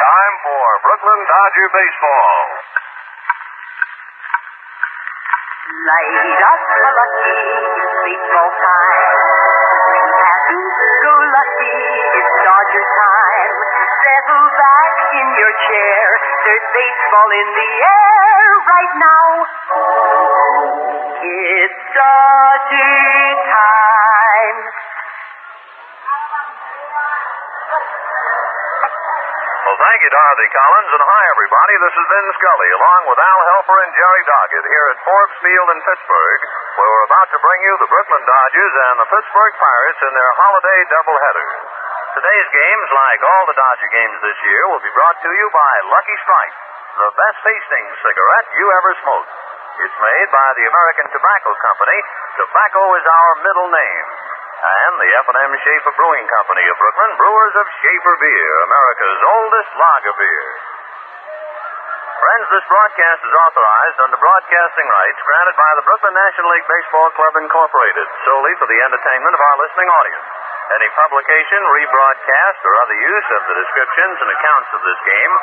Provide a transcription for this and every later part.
Time for Brooklyn Dodger Baseball. Light up the lucky, it's baseball time. Be happy, go lucky, it's Dodger time. Settle back in your chair, there's baseball in the air right now. It's Dodger time. Well, thank you, Dorothy Collins, and hi, everybody. This is Vin Scully, along with Al Helfer and Jerry Doggett here at Forbes Field in Pittsburgh, where we're about to bring you the Brooklyn Dodgers and the Pittsburgh Pirates in their holiday doubleheader. Today's games, like all the Dodger games this year, will be brought to you by Lucky Strike, the best tasting cigarette you ever smoked. It's made by the American Tobacco Company. Tobacco is our middle name. And the F&M Schaefer Brewing Company of Brooklyn, brewers of Schaefer Beer, America's oldest lager beer. Friends, this broadcast is authorized under broadcasting rights granted by the Brooklyn National League Baseball Club Incorporated, solely for the entertainment of our listening audience. Any publication, rebroadcast, or other use of the descriptions and accounts of this game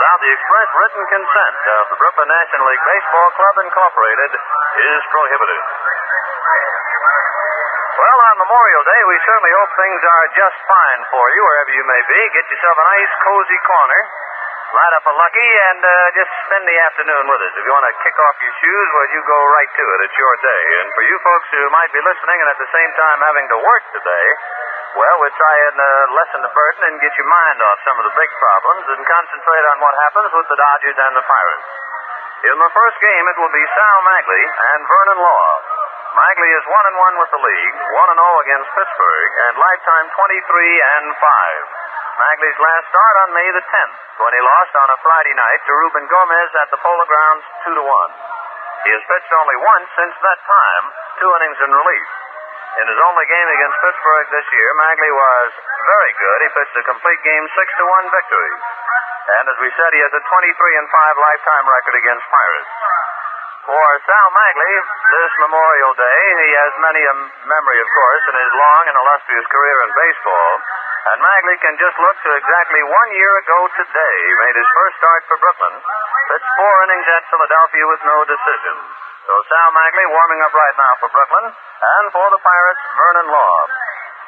without the express written consent of the Brooklyn National League Baseball Club Incorporated is prohibited. Well, on Memorial Day, we certainly hope things are just fine for you, wherever you may be. Get yourself a nice, cozy corner, light up a Lucky, and just spend the afternoon with us. If you want to kick off your shoes, well, you go right to it. It's your day. And for you folks who might be listening and at the same time having to work today, well, we'll try and lessen the burden and get your mind off some of the big problems and concentrate on what happens with the Dodgers and the Pirates. In the first game, it will be Sal Magley and Vernon Law. Magley is 1-1 with the league, 1-0 against Pittsburgh, and lifetime 23-5. Magley's last start on May the 10th, when he lost on a Friday night to Ruben Gomez at the Polo Grounds 2-1. He has pitched only once since that time, 2 innings in relief. In his only game against Pittsburgh this year, Magley was very good. He pitched a complete game 6-1 victory. And as we said, he has a 23-5 lifetime record against Pirates. For Sal Magley, this Memorial Day, he has many a memory, of course, in his long and illustrious career in baseball. And Magley can just look to exactly 1 year ago today. He made his first start for Brooklyn, pitched 4 innings at Philadelphia with no decision. So Sal Magley warming up right now for Brooklyn, and for the Pirates, Vernon Law.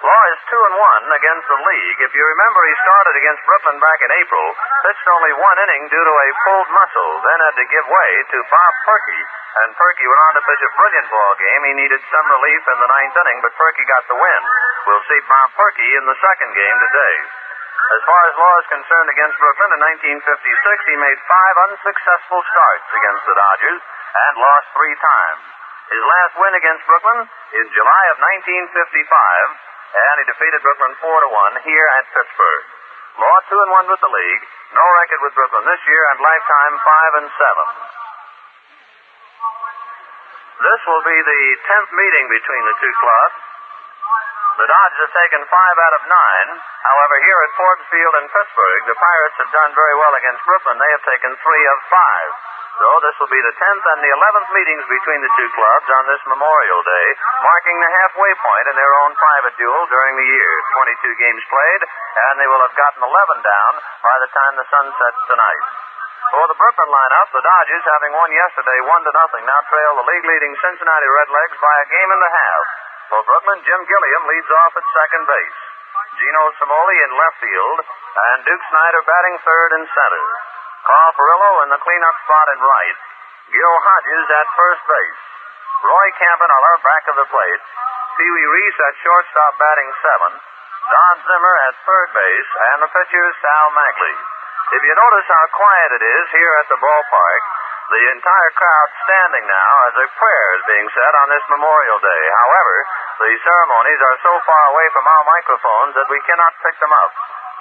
Law is 2-1 against the league. If you remember, he started against Brooklyn back in April, pitched only 1 inning due to a pulled muscle, then had to give way to Bob Perky, and Perky went on to pitch a brilliant ball game. He needed some relief in the 9th inning, but Perky got the win. We'll see Bob Perky in the second game today. As far as Law is concerned against Brooklyn, in 1956, he made 5 unsuccessful starts against the Dodgers and lost 3 times. His last win against Brooklyn in July of 1955, and he defeated Brooklyn 4-1 here at Pittsburgh. Law 2-1 with the league, no record with Brooklyn this year, and lifetime 5-7. This will be the 10th meeting between the two clubs. The Dodgers have taken 5 out of 9. However, here at Forbes Field in Pittsburgh, the Pirates have done very well against Brooklyn. They have taken 3 of 5. So this will be the 10th and the 11th meetings between the two clubs on this Memorial Day, marking the halfway point in their own private duel during the year. 22 games played, and they will have gotten 11 down by the time the sun sets tonight. For the Brooklyn lineup, the Dodgers, having won yesterday 1-0, now trail the league-leading Cincinnati Redlegs by a game and a half. For Brooklyn, Jim Gilliam leads off at second base. Gino Cimoli in left field, and Duke Snyder batting third and center. Carl Furillo in the cleanup spot in right. Gil Hodges at first base. Roy Campanella back of the plate. Pee Wee Reese at shortstop batting 7th. Don Zimmer at third base, and the pitcher Sal Magley. If you notice how quiet it is here at the ballpark, the entire crowd standing now as a prayer is being said on this Memorial Day. However, the ceremonies are so far away from our microphones that we cannot pick them up.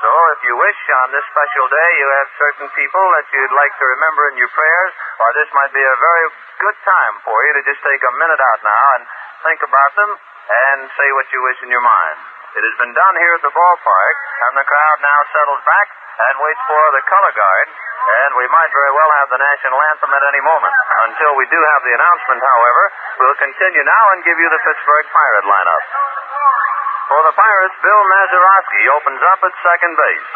So if you wish on this special day you have certain people that you'd like to remember in your prayers, or this might be a very good time for you to just take a minute out now and think about them and say what you wish in your mind. It has been done here at the ballpark, and the crowd now settles back and waits for the color guard, and we might very well have the national anthem at any moment. Until we do have the announcement, however, we'll continue now and give you the Pittsburgh Pirate lineup. For the Pirates, Bill Mazeroski opens up at second base.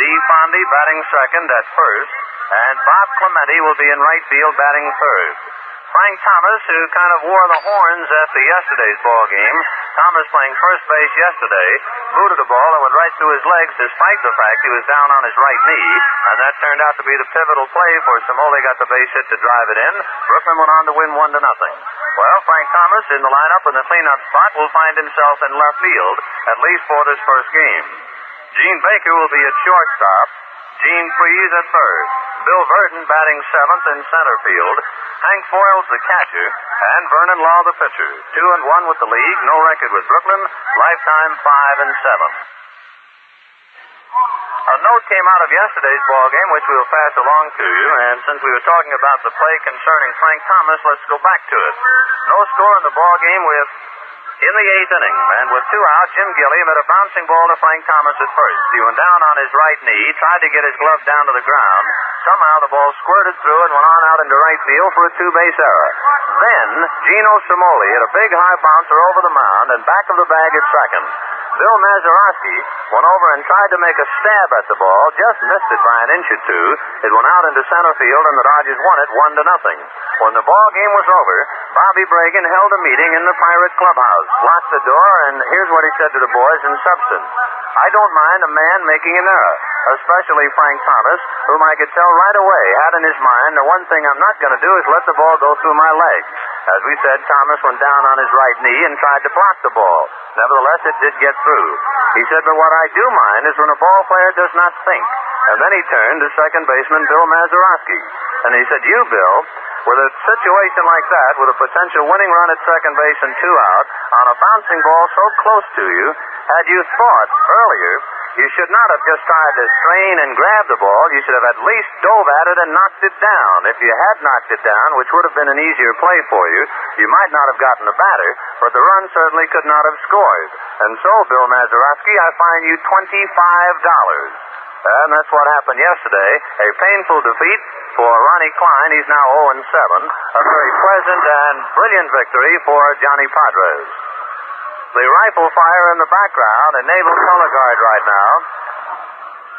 Dee Fondy batting second at first, and Bob Clemente will be in right field batting third. Frank Thomas, who kind of wore the horns after yesterday's ball game, Thomas playing first base yesterday, booted the ball and went right through his legs despite the fact he was down on his right knee, and that turned out to be the pivotal play for Somoli got the base hit to drive it in. Brooklyn went on to win 1-0. Well, Frank Thomas in the lineup in the cleanup spot will find himself in left field, at least for this first game. Gene Baker will be at shortstop, Gene Freese at third, Bill Verdon batting seventh in center field, Hank Foyles the catcher, and Vernon Law the pitcher. 2-1 with the league, no record with Brooklyn, lifetime 5-7. A note came out of yesterday's ball game, which we'll pass along to you, and since we were talking about the play concerning Frank Thomas, let's go back to it. No score in the ball game in the eighth inning, and with 2 out, Jim Gilliam hit a bouncing ball to Frank Thomas at first. He went down on his right knee, tried to get his glove down to the ground. Somehow the ball squirted through and went on out into right field for a 2-base error. Then, Gino Somoli hit a big high bouncer over the mound and back of the bag at second. Bill Mazeroski went over and tried to make a stab at the ball, just missed it by an inch or two. It went out into center field, and the Dodgers won it 1-0. When the ball game was over, Bobby Bragan held a meeting in the Pirate clubhouse, locked the door, and here's what he said to the boys in substance. I don't mind a man making an error, especially Frank Thomas, whom I could tell right away had in his mind the one thing I'm not going to do is let the ball go through my legs. As we said, Thomas went down on his right knee and tried to block the ball. Nevertheless, it did get through. He said, but what I do mind is when a ball player does not think. And then he turned to second baseman Bill Mazeroski. And he said, you, Bill, with a situation like that, with a potential winning run at second base and 2 out, on a bouncing ball so close to you, had you thought earlier, you should not have just tried to strain and grab the ball. You should have at least dove at it and knocked it down. If you had knocked it down, which would have been an easier play for you, you might not have gotten the batter, but the run certainly could not have scored. And so, Bill Mazeroski, I fine you $25. And that's what happened yesterday. A painful defeat for Ronnie Klein. He's now 0-7. A very pleasant and brilliant victory for Johnny Padres. The rifle fire in the background, a naval color guard right now,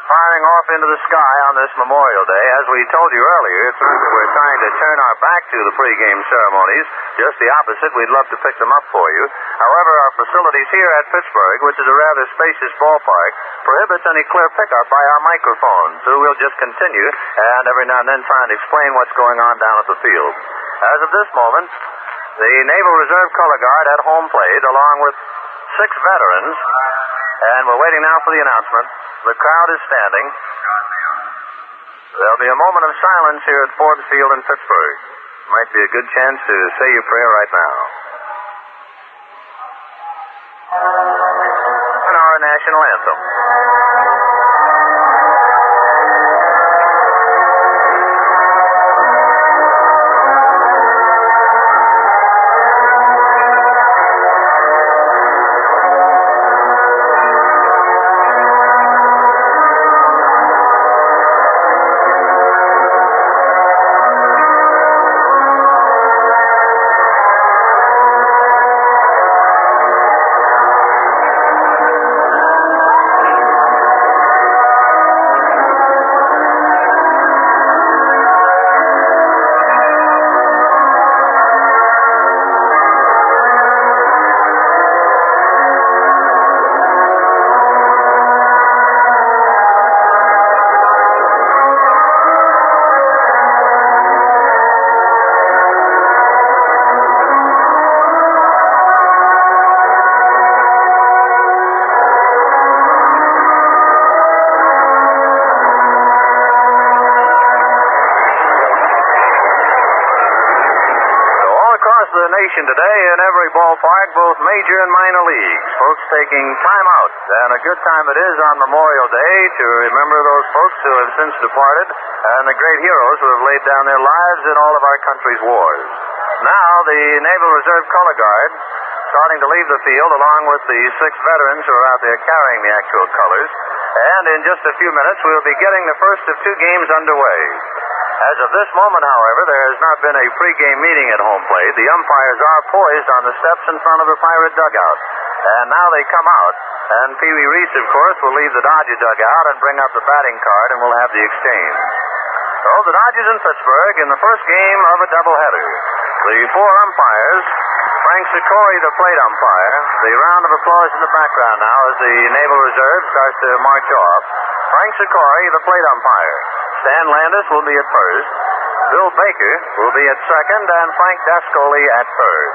firing off into the sky on this Memorial Day. As we told you earlier, it's not that we're trying to turn our back to the pregame ceremonies. Just the opposite. We'd love to pick them up for you. However, our facilities here at Pittsburgh, which is a rather spacious ballpark, prohibits any clear pickup by our microphones. So we'll just continue and every now and then try and explain what's going on down at the field. As of this moment, the Naval Reserve Color Guard at home plate, along with 6 veterans, and we're waiting now for the announcement. The crowd is standing. There'll be a moment of silence here at Forbes Field in Pittsburgh. Might be a good chance to say your prayer right now. And our national anthem. Today in every ballpark, both major and minor leagues, folks taking time out, and a good time it is on Memorial Day to remember those folks who have since departed and the great heroes who have laid down their lives in all of our country's wars. Now, the Naval Reserve Color Guard starting to leave the field along with the 6 veterans who are out there carrying the actual colors, and in just a few minutes we'll be getting the first of 2 games underway. As of this moment, however, there has not been a pregame meeting at home plate. The umpires are poised on the steps in front of the Pirate dugout. And now they come out. And Pee Wee Reese, of course, will leave the Dodger dugout and bring up the batting card, and we'll have the exchange. So the Dodgers in Pittsburgh in the first game of a doubleheader. The four umpires, Frank Sikori, the plate umpire. The round of applause in the background now as the Naval Reserve starts to march off. Frank Sikori, the plate umpire. Stan Landis will be at first. Bill Baker will be at second, and Frank Dascoli at third.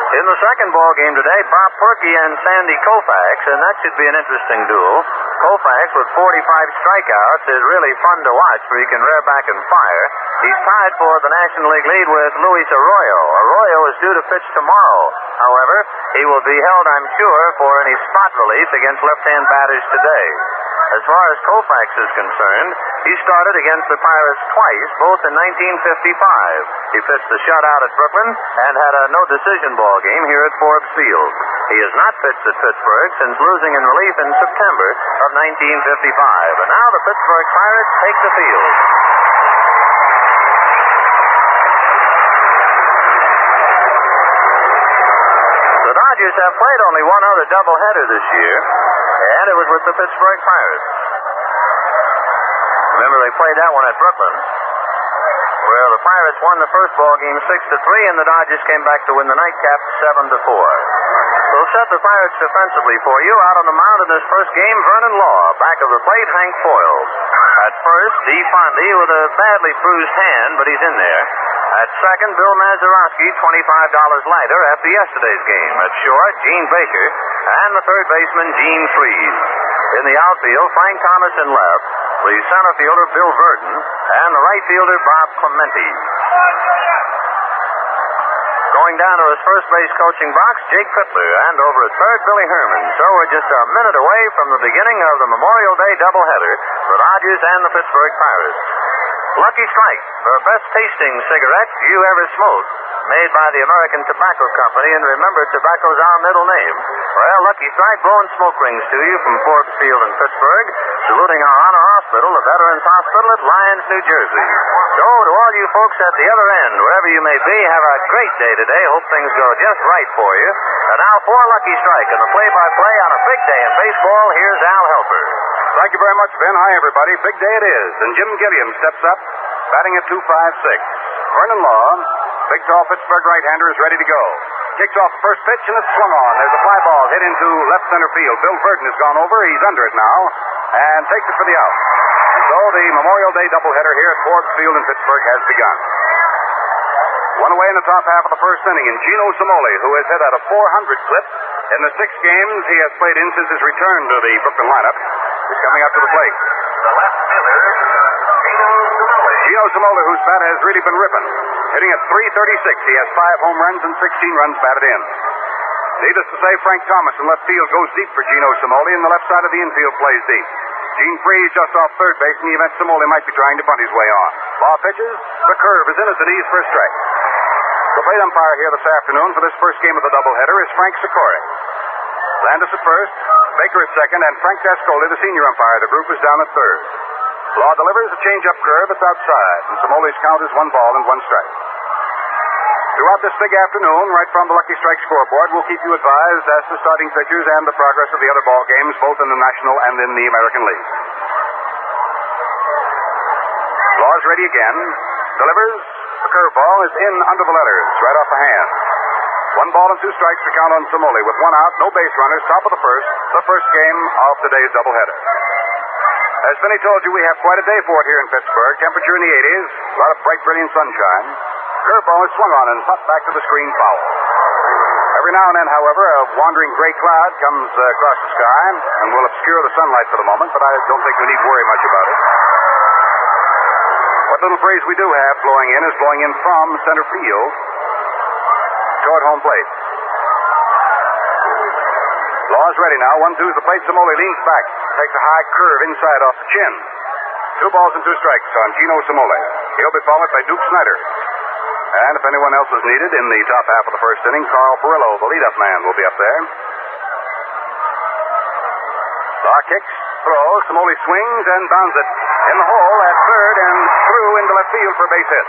In the second ball game today, Bob Perky and Sandy Koufax, and that should be an interesting duel. Koufax, with 45 strikeouts, is really fun to watch, for he can rear back and fire. He's tied for the National League lead with Luis Arroyo. Arroyo is due to pitch tomorrow. However, he will be held, I'm sure, for any spot relief against left-hand batters today. As far as Koufax is concerned, he started against the Pirates twice, both in 1955. He pitched a shutout at Brooklyn and had a no-decision ball game here at Forbes Field. He has not pitched at Pittsburgh since losing in relief in September of 1955. And now the Pittsburgh Pirates take the field. The Dodgers have played only one other doubleheader this year, and it was with the Pittsburgh Pirates. Remember, they played that one at Brooklyn, where the Pirates won the first ball game 6-3, and the Dodgers came back to win the nightcap 7-4. We'll set the Pirates defensively for you. Out on the mound in this first game, Vernon Law. Back of the plate, Hank Foils. At first, Dee Fondy with a badly bruised hand, but he's in there. At second, Bill Mazeroski, $25 lighter after yesterday's game. At short, Gene Baker, and the third baseman, Gene Freese. In the outfield, Frank Thomas in left, the center fielder, Bill Verdon, and the right fielder, Bob Clemente. Going down to his first base coaching box, Jake Pittler, and over at third, Billy Herman. So we're just a minute away from the beginning of the Memorial Day doubleheader, the Dodgers and the Pittsburgh Pirates. Lucky Strike, the best tasting cigarette you ever smoked, made by the American Tobacco Company, and remember, tobacco's our middle name. Well, Lucky Strike blowing smoke rings to you from Forbes Field in Pittsburgh, saluting our honor hospital, the Veterans Hospital at Lyons, New Jersey. So, to all you folks at the other end, wherever you may be, have a great day today. Hope things go just right for you. And now for Lucky Strike and the play-by-play on a big day in baseball, here's Al Helper. Thank you very much, Ben. Hi, everybody. Big day it is. And Jim Gilliam steps up, batting at 2.56. Vernon Law, big, tall Pittsburgh right-hander, is ready to go. Kicks off the first pitch, and it's swung on. There's a fly ball hit into left center field. Bill Verdon has gone over. He's under it now and takes it for the out. And so the Memorial Day doubleheader here at Forbes Field in Pittsburgh has begun. One away in the top half of the first inning, and Gino Cimoli, who has hit at a .400 clip in the 6 games he has played in since his return to the Brooklyn lineup, is coming up to the plate. The left fielder, Gino Cimoli, whose bat has really been ripping, hitting at .336. He has 5 home runs and 16 runs batted in. Needless to say, Frank Thomas in left field goes deep for Gino Cimoli, and the left side of the infield plays deep. Gene Freese just off third base in the event Cimoli might be trying to bunt his way on. Law pitches. The curve is in as it is for a strike. The plate umpire here this afternoon for this first game of the doubleheader is Frank Sikori. Landis at first, Baker at second, and Frank Dascoli, the senior umpire of the group, is down at third. Law delivers a change-up curve. It's outside, and Cimoli's count is 1 ball and 1 strike. Throughout this big afternoon, right from the Lucky Strike scoreboard, we'll keep you advised as to starting pitchers and the progress of the other ball games, both in the National and in the American League. Law's ready again. Delivers. The curveball is in under the letters, right off the hand. 1 ball and 2 strikes to count on Cimoli. With 1 out, no base runners, top of the first game of today's doubleheader. As Benny told you, we have quite a day for it here in Pittsburgh. Temperature in the 80s, a lot of bright, brilliant sunshine. Curveball is swung on and popped back to the screen foul. Every now and then, however, a wandering gray cloud comes across the sky and will obscure the sunlight for the moment, but I don't think we need worry much about it. What little breeze we do have blowing in is blowing in from center field toward home plate. Law's ready now. 1-2's the plate. Cimoli leans back. Takes a high curve inside off the chin. 2 balls and 2 strikes on Gino Cimoli. He'll be followed by Duke Snyder. And if anyone else is needed in the top half of the first inning, Carl Perillo, the leadoff man, will be up there. Law kicks, throws. Cimoli swings and bounds it in the hole at third and through into left field for a base hit.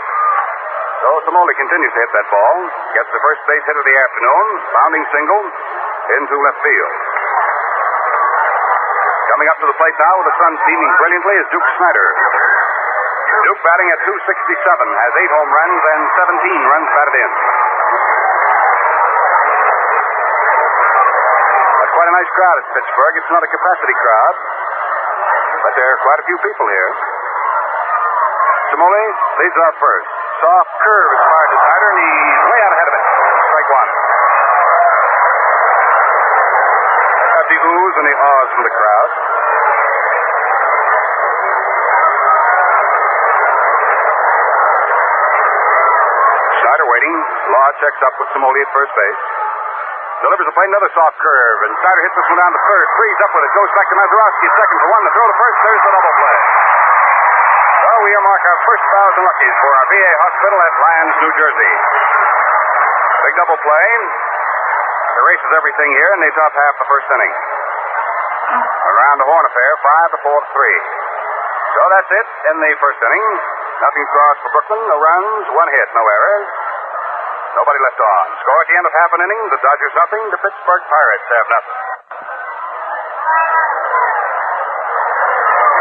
So Samoli continues to hit that ball. Gets the first base hit of the afternoon. Bounding single into left field. Coming up to the plate now with the sun beaming brilliantly is Duke Snyder. Duke batting at .267, has 8 home runs and 17 runs batted in. That's quite a nice crowd at Pittsburgh. It's not a capacity crowd, but there are quite a few people here. Samoli leads off first. Soft curve is fired to Snyder, and he's way out ahead of it. Strike one. Got the oohs and the ahs from the crowd. Snyder waiting. Law checks up with Samoli at first base. Delivers the play, another soft curve, and Snyder hits this one down to third. Frees up with it, goes back to Mazeroski at second for one. The throw to first, there's the double play. So we earmark our first 1,000 luckies for our VA hospital at Lyons, New Jersey. Big double play. Erases everything here in the top half of the first inning. Around the horn affair, 5-4 to 3. So that's it in the first inning. Nothing crossed for Brooklyn, no runs, 1 hit, no errors. Nobody left on. Score at the end of half an inning, the Dodgers nothing, the Pittsburgh Pirates have nothing.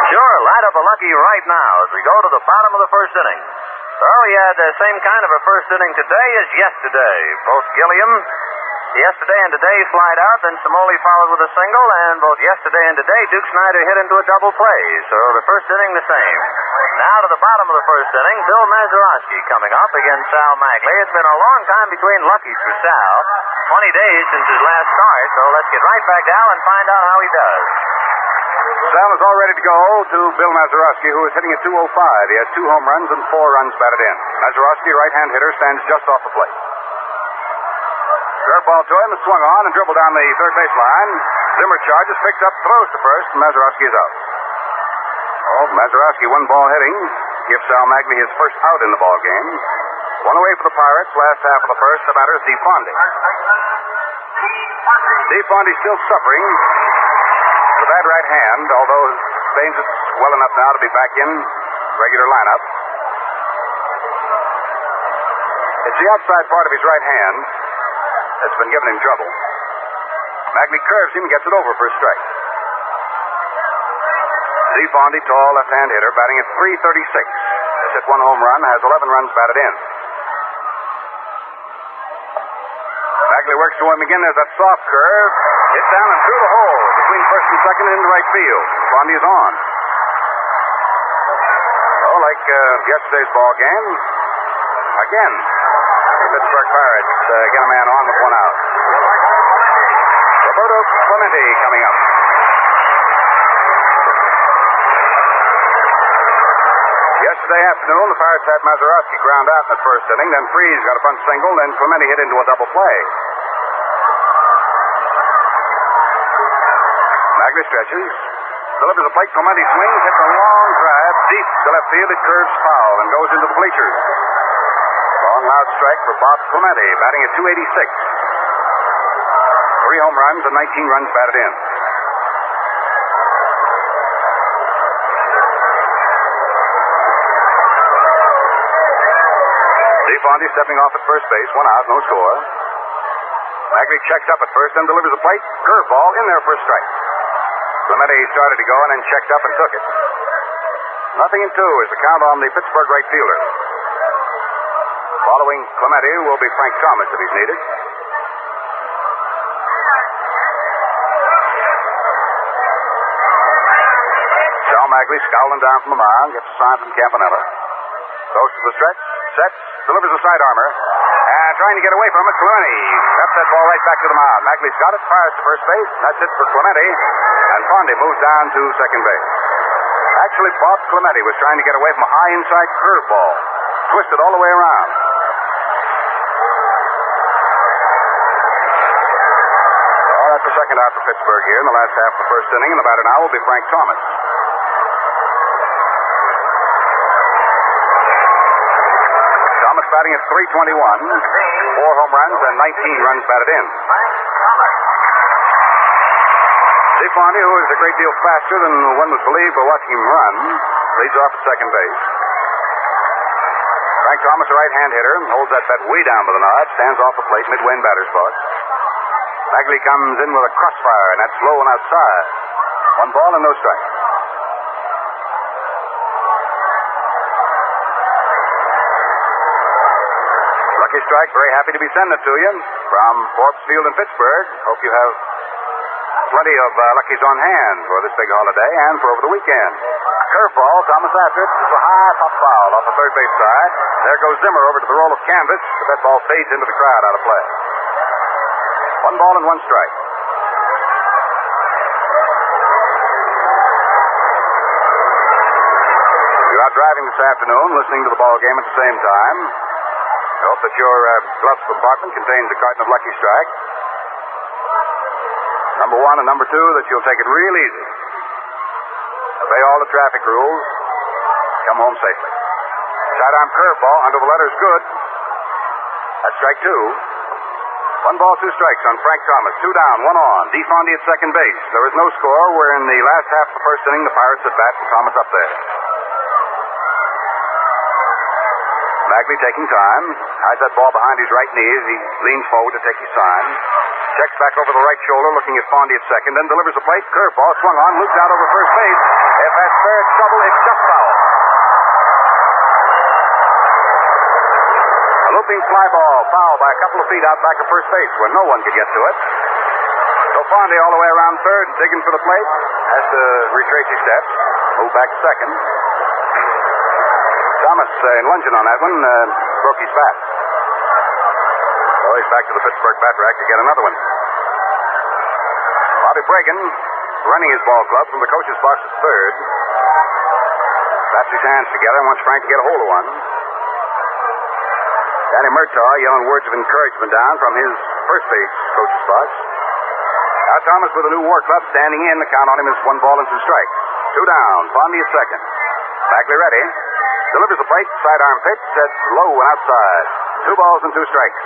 Sure, light up a lucky right now as we go to the bottom of the first inning. So we had the same kind of a first inning today as yesterday. Both Gilliam, yesterday and today, slide out, then Samoli followed with a single, and both yesterday and today, Duke Snyder hit into a double play. So the first inning the same. Now to the bottom of the first inning, Bill Mazeroski coming up against Sal Magley. It's been a long time between luckies for Sal. 20 days since his last start, so let's get right back down and find out how he does. Sal is all ready to go to Bill Mazeroski, who is hitting at .205. He has 2 home runs and 4 runs batted in. Mazeroski, right-hand hitter, stands just off the plate. Curveball to him is swung on and dribbled down the third baseline. Zimmer charges, picks up, throws to first, and Mazeroski is out. Oh, Mazeroski, 1 ball hitting, gives Sal Magley his first out in the ball game. 1 away for the Pirates, last half of the first. The batter is Steve Fondy. Steve Fondy still suffering with a bad right hand, although Baines is well enough now to be back in regular lineup. It's the outside part of his right hand that's been giving him trouble. Magley curves him and gets it over for a strike. Steve Fondy, tall left-hand hitter, batting at .336. Has hit 1 home run, has 11 runs batted in. Magley works to him again. There's that soft curve. Hit down and through the hole between first and second into right field. Fondy is on. Oh, like yesterday's ball game. Again, the Pittsburgh Pirates get a man on with 1 out. Roberto Clemente coming up. Yesterday afternoon, the Pirates had Mazeroski ground out in the first inning. Then Freese got a bunt single. Then Clemente hit into a double play. Magley stretches. Delivers a plate. Clemente swings. Hits a long drive deep to left field. It curves foul and goes into the bleachers. Long, loud strike for Bob Clemente, batting at .286. 3 home runs and 19 runs batted in. Steve Fondy stepping off at first base. 1 out, no score. Magley checks up at first, then delivers a plate. Curveball in there for a strike. Clemente started to go and then checked up and took it. 0-2 is the count on the Pittsburgh right fielder. Following Clemente will be Frank Thomas if he's needed. Sal Magley scowling down from the mound, gets a sign from Campanella. Goes to the stretch, sets, delivers a side armor, and trying to get away from it, Clemente cuts that ball right back to the mound. Magley's got it, fires to first base. That's it for Clemente, and Fondy moves down to second base. Actually, Bob Clemente was trying to get away from a high inside curveball, twisted all the way around. Oh, that's the second out for Pittsburgh here in the last half of the first inning, and the batter now will be Frank Thomas. Thomas batting at .321, 4 home runs and 19 runs batted in. Steve Fondy, who is a great deal faster than one would believe by watching him run, leads off at second base. Frank Thomas, a right-hand hitter, holds that bat way down by the nod, stands off the plate midway in batter's box. Bagley comes in with a crossfire, and that's low and outside. 1 ball and no strikes. Lucky Strike, very happy to be sending it to you from Forbes Field in Pittsburgh. Hope you have plenty of luckies on hand for this big holiday and for over the weekend. Curveball, Thomas after it. It's a high pop foul off the third base side. There goes Zimmer over to the roll of canvas, but that ball fades into the crowd out of play. 1 ball and 1 strike. You're out driving this afternoon, listening to the ball game at the same time. I hope that your glove compartment contains a carton of Lucky Strike. Number 1 and number 2, that you'll take it real easy. Obey all the traffic rules. Come home safely. Sidearm curveball under the letters good. That's strike 2. 1 ball, 2 strikes on Frank Thomas. 2 down, 1 on. DeFondy at second base. There is no score. We're in the last half of the first inning. The Pirates at bat and Thomas up there. Bagley taking time. Hides that ball behind his right knee as he leans forward to take his sign. Checks back over the right shoulder, looking at Fondy at second, then delivers a plate. Curveball swung on, looped out over first base. If that's fair trouble, it's just foul. A looping fly ball, foul by a couple of feet out back of first base where no one could get to it. So Fondy all the way around third, digging for the plate. Has to retrace his steps. Move back to second. Thomas, in lunging on that one, broke his bat. So he's back to the Pittsburgh bat rack to get another one. Bobby Bragan running his ball club from the coach's box at third. Claps his hands together and wants Frank to get a hold of one. Danny Murtaugh yelling words of encouragement down from his first base coach's box. Now Thomas with a new war club standing in. The count on him is 1 ball and 2 strikes. 2 down. Fondy at second. Bagley ready. Delivers the plate. Sidearm pitch. That's low and outside. 2 balls and 2 strikes.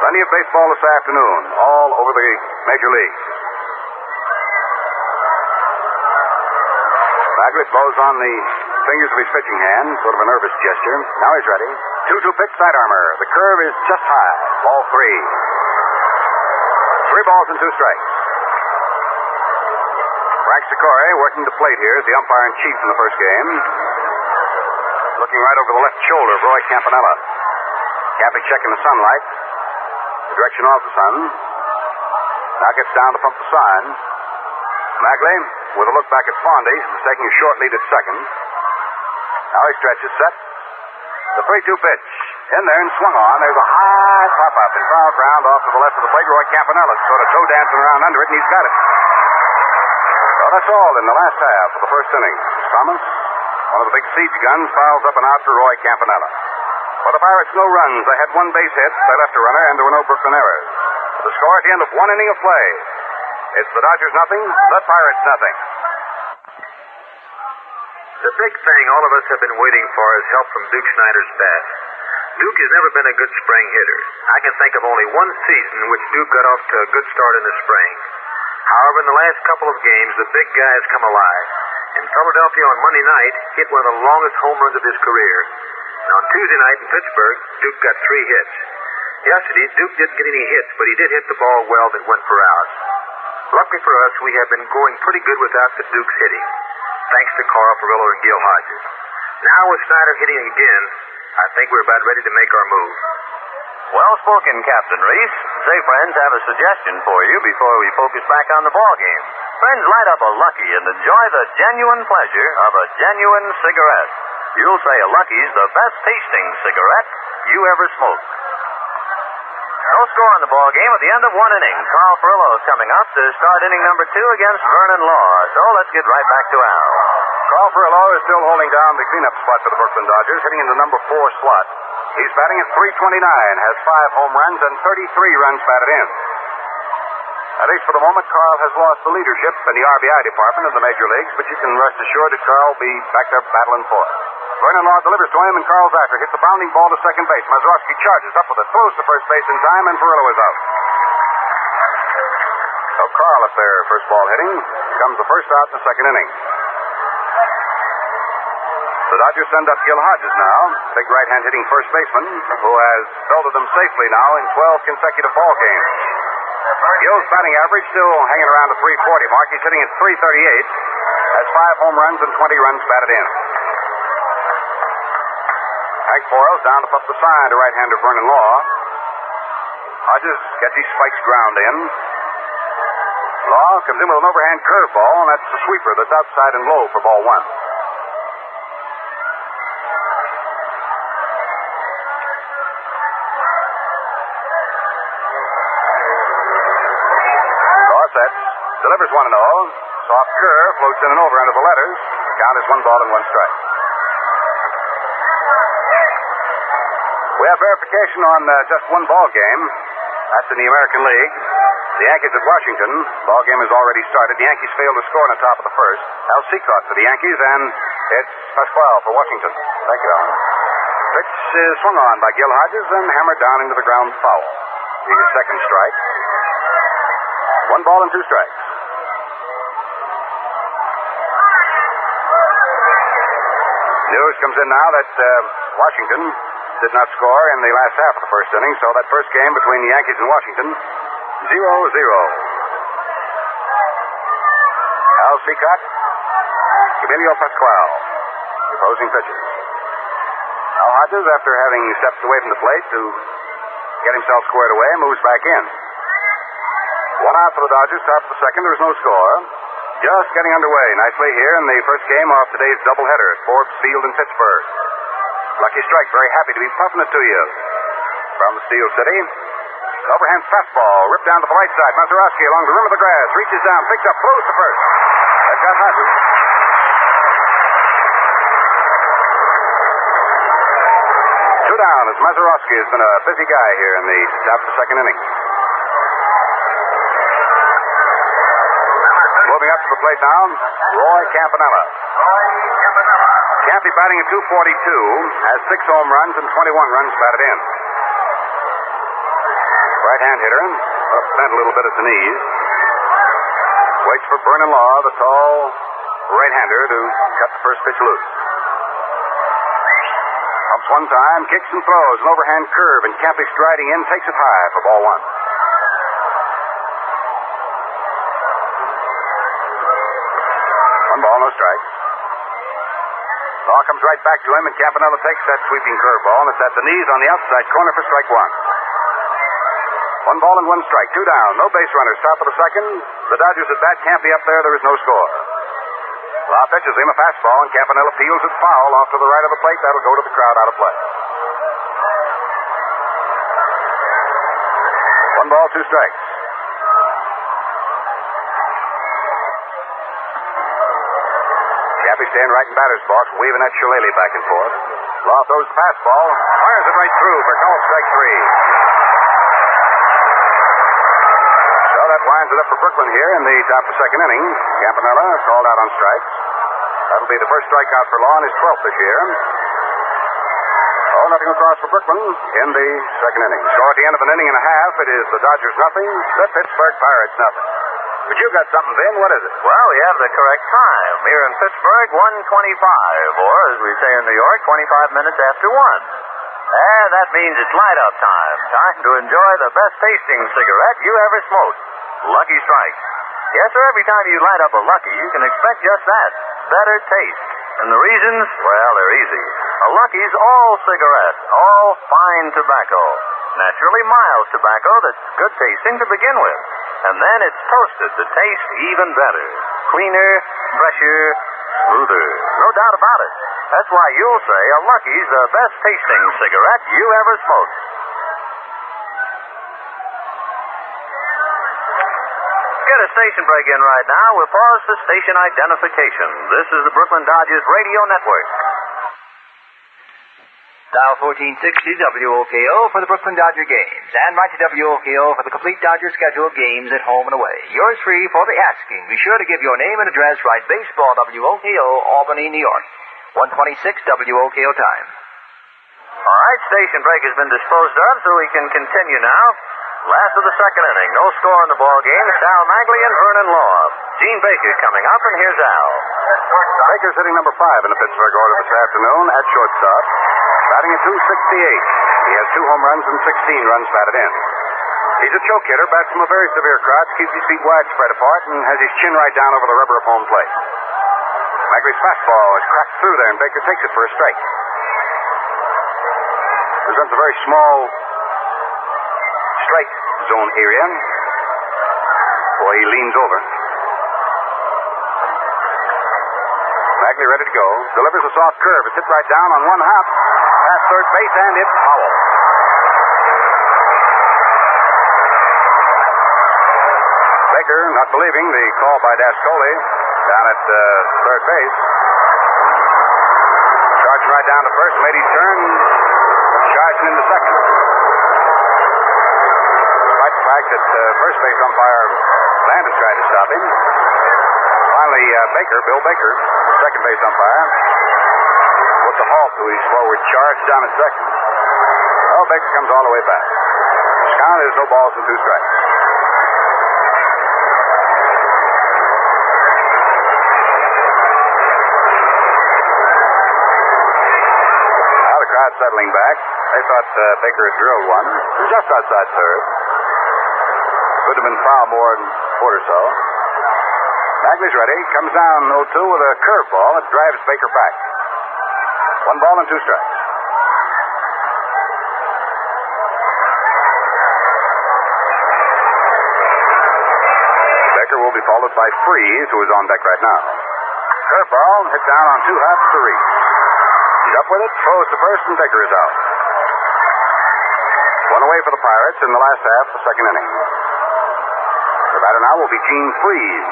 Plenty of baseball this afternoon, all over the major leagues. Bagley blows on the fingers of his pitching hand, sort of a nervous gesture. Now he's ready. 2-2 pitch, sidearmer. The curve is just high. Ball 3. 3 balls and 2 strikes. Frank Sikori working the plate here as the umpire-in-chief in the first game. Looking right over the left shoulder of Roy Campanella. Cappy checking the sunlight. The direction of the sun. Now gets down to pump the sign. Bagley, with a look back at Fondy, who's taking a short lead at second. Now he stretches, set. The 3-2 pitch. In there and swung on. There's a high pop-up in foul ground off to the left of the plate. Roy Campanella sort of toe dancing around under it, and he's got it. So that's all in the last half of the first inning. Thomas, one of the big siege guns, fouls up and out for Roy Campanella. For the Pirates, no runs. They had 1 base hit. They left a runner, and there were no Brooklyn errors. The score at the end of 1 inning of play. It's the Dodgers nothing, the Pirates nothing. The big thing all of us have been waiting for is help from Duke Snyder's bat. Duke has never been a good spring hitter. I can think of only 1 season in which Duke got off to a good start in the spring. However, in the last couple of games, the big guy has come alive. And Philadelphia on Monday night hit one of the longest home runs of his career. And on Tuesday night in Pittsburgh, Duke got 3 hits. Yesterday, Duke didn't get any hits, but he did hit the ball well that went for outs. Luckily for us, we have been going pretty good without the Duke's hitting, thanks to Carl Furillo and Gil Hodges. Now with Snyder hitting again, I think we're about ready to make our move. Well spoken, Captain Reese. Say, friends, have a suggestion for you before we focus back on the ball game. Friends, light up a Lucky and enjoy the genuine pleasure of a genuine cigarette. You'll say a Lucky's the best tasting cigarette you ever smoked. No score on the ball game at the end of 1 inning. Carl Furillo is coming up to start inning number 2 against Vernon Law. So let's get right back to Al. Carl Furillo is still holding down the cleanup spot for the Brooklyn Dodgers, hitting in the number 4 slot. He's batting at .329, has 5 home runs and 33 runs batted in. At least for the moment, Carl has lost the leadership in the RBI department of the major leagues, but you can rest assured that Carl will be back there battling for it. Vernon Law delivers to him, and Carl's after. Hits a bounding ball to second base. Mazeroski charges up with it, throws to first base in time, and Furillo is out. So Carl up there, first ball hitting, comes the first out in the second inning. The Dodgers send up Gil Hodges now, big right-hand hitting first baseman, who has belted them safely now in 12 consecutive ball games. Gil's batting average still hanging around the 340 mark. He's hitting at 338, has 5 home runs and 20 runs batted in. Hank Boyle's down to put the sign to right-hander Vernon Law. Hodges gets his spikes ground in. Law comes in with an overhand curveball, and that's the sweeper that's outside and low for ball 1. Law sets, delivers 1-0. Soft curve, floats in and over under the letters. Count is 1 ball and 1 strike. We have verification on just 1 ball game. That's in the American League. The Yankees at Washington. Ball game has already started. The Yankees failed to score in the top of the first. Al Seacott for the Yankees, and it's Pasquale for Washington. Thank you, Alan. Pitch is swung on by Gil Hodges and hammered down into the ground foul. He's a second strike. 1 ball and 2 strikes. News comes in now that Washington did not score in the last half of the first inning, so that first game between the Yankees and Washington, 0-0. Al Seacott, Emilio Pasquale, the opposing pitchers. Al Hodges, after having stepped away from the plate to get himself squared away, moves back in. 1 out for the Dodgers, top of the second. There is no score. Just getting underway nicely here in the first game of today's doubleheader at Forbes Field in Pittsburgh. Lucky Strike, very happy to be puffing it to you from the Steel City. An overhand fastball, ripped down to the right side. Mazeroski along the rim of the grass, reaches down, picks up, throws to first. That got Hodges. 2 down as Mazeroski has been a busy guy here in the top of the second inning. Moving up to the plate now, Roy Campanella. Campy batting at 242, has 6 home runs and 21 runs batted in. Right-hand hitter, bent a little bit at the knees. Waits for Vernon Law, the tall right-hander, to cut the first pitch loose. Pumps 1 time, kicks and throws, an overhand curve, and Campy striding in, takes it high for ball 1. 1 ball, no strikes. Law comes right back to him, and Campanella takes that sweeping curveball, and it's at the knees on the outside corner for strike 1. 1 ball and 1 strike, 2 down, no base runners, top of the second. The Dodgers at bat, Campy up there, there is no score. Law pitches him a fastball, and Campanella peels it foul off to the right of the plate. That'll go to the crowd out of play. 1 ball, 2 strikes. Campy staying right in batter's box, waving that shillelagh back and forth. Law throws the fastball, fires it right through for call strike 3. So that winds it up for Brooklyn here in the top of the second inning. Campanella called out on strikes. That'll be the first strikeout for Law in his 12th this year. Oh, nothing across for Brooklyn in the second inning. So at the end of an inning and a half, it is the Dodgers nothing, the Pittsburgh Pirates nothing. But you got something, Vin. What is it? Well, we have the correct time. Here in Pittsburgh, 1:25, or as we say in New York, 25 minutes after 1. That means it's light-up time. Time to enjoy the best tasting cigarette you ever smoked. Lucky Strike. Yes, sir, every time you light up a Lucky, you can expect just that. Better taste. And the reasons, well, they're easy. A Lucky's all cigarette, all fine tobacco. Naturally mild tobacco that's good tasting to begin with. And then it's toasted to taste even better. Cleaner, fresher, smoother. No doubt about it. That's why you'll say a Lucky's the best tasting cigarette you ever smoked. Get a station break in right now. We'll pause for station identification. This is the Brooklyn Dodgers Radio Network. Dial 1460 WOKO for the Brooklyn Dodger games. And write to WOKO for the complete Dodger schedule games at home and away. Yours free for the asking. Be sure to give your name and address. Write Baseball WOKO, Albany, New York. 126 WOKO time. All right, station break has been disposed of, so we can continue now. Last of the second inning. No score in the ball game. Sal Magley and Vernon Law. Gene Baker coming up, and here's Al. Baker's hitting number 5 in the Pittsburgh order this afternoon at shortstop, batting at .268. He has 2 home runs and 16 runs batted in. He's a choke hitter, bats from a very severe crouch, keeps his feet wide spread apart, and has his chin right down over the rubber of home plate. Magley's fastball is cracked through there, and Baker takes it for a strike. Presents a very small strike zone area. Boy, he leans over. Magley ready to go. Delivers a soft curve. It's hit right down on one hop. Past third base, and it's foul. Baker, not believing the call by Dascoli down at third base. Charging right down to first, made his turn. Charging into second. Despite the fact that first base umpire Landis tried to stop him. Finally, Bill Baker, second base umpire, puts a halt to his forward charge down at second. Oh, Baker comes all the way back. Count is no balls and 2 strikes. Now the crowd settling back. They thought Baker had drilled one. It was just outside third. Could have been foul more than a foot or so. Magley's ready. Comes down 0-2 with a curveball that drives Baker back. 1 ball and 2 strikes. Baker will be followed by Freeze, who is on deck right now. Curveball hit down on 2 hops to Reese. He's up with it, throws to first, and Baker is out. 1 away for the Pirates in the last half of the second inning. The batter now will be Gene Freeze,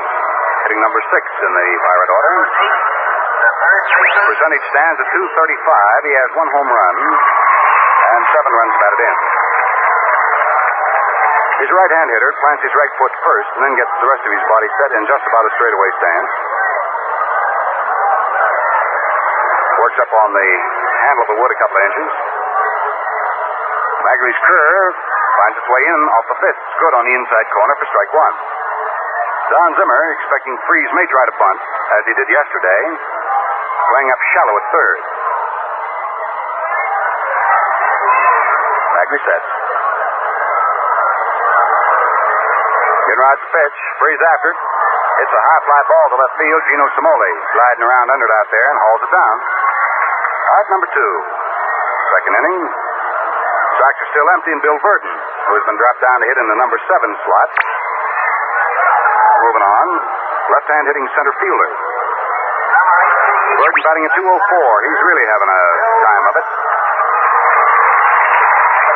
hitting number 6 in the Pirate order. Percentage stands at .235. He has 1 home run and 7 runs batted in. He's a right-hand hitter, plants his right foot first, and then gets the rest of his body set in just about a straightaway stance. Works up on the handle of the wood a couple of inches. Magley's curve finds its way in off the fifth. It's good on the inside corner for strike 1. Don Zimmer, expecting Freeze may try to bunt, as he did yesterday, going up shallow at third. Magley sets. Ginrod's pitch. Freeze after it. It's a high fly ball to left field. Gino Simole gliding around under it out there and hauls it down. Out number 2. Second inning. Socks are still empty, and Bill Verdon, who has been dropped down to hit in the number 7 slot. Moving on. Left-hand hitting center fielder. Verdon batting at .204. He's really having a time of it.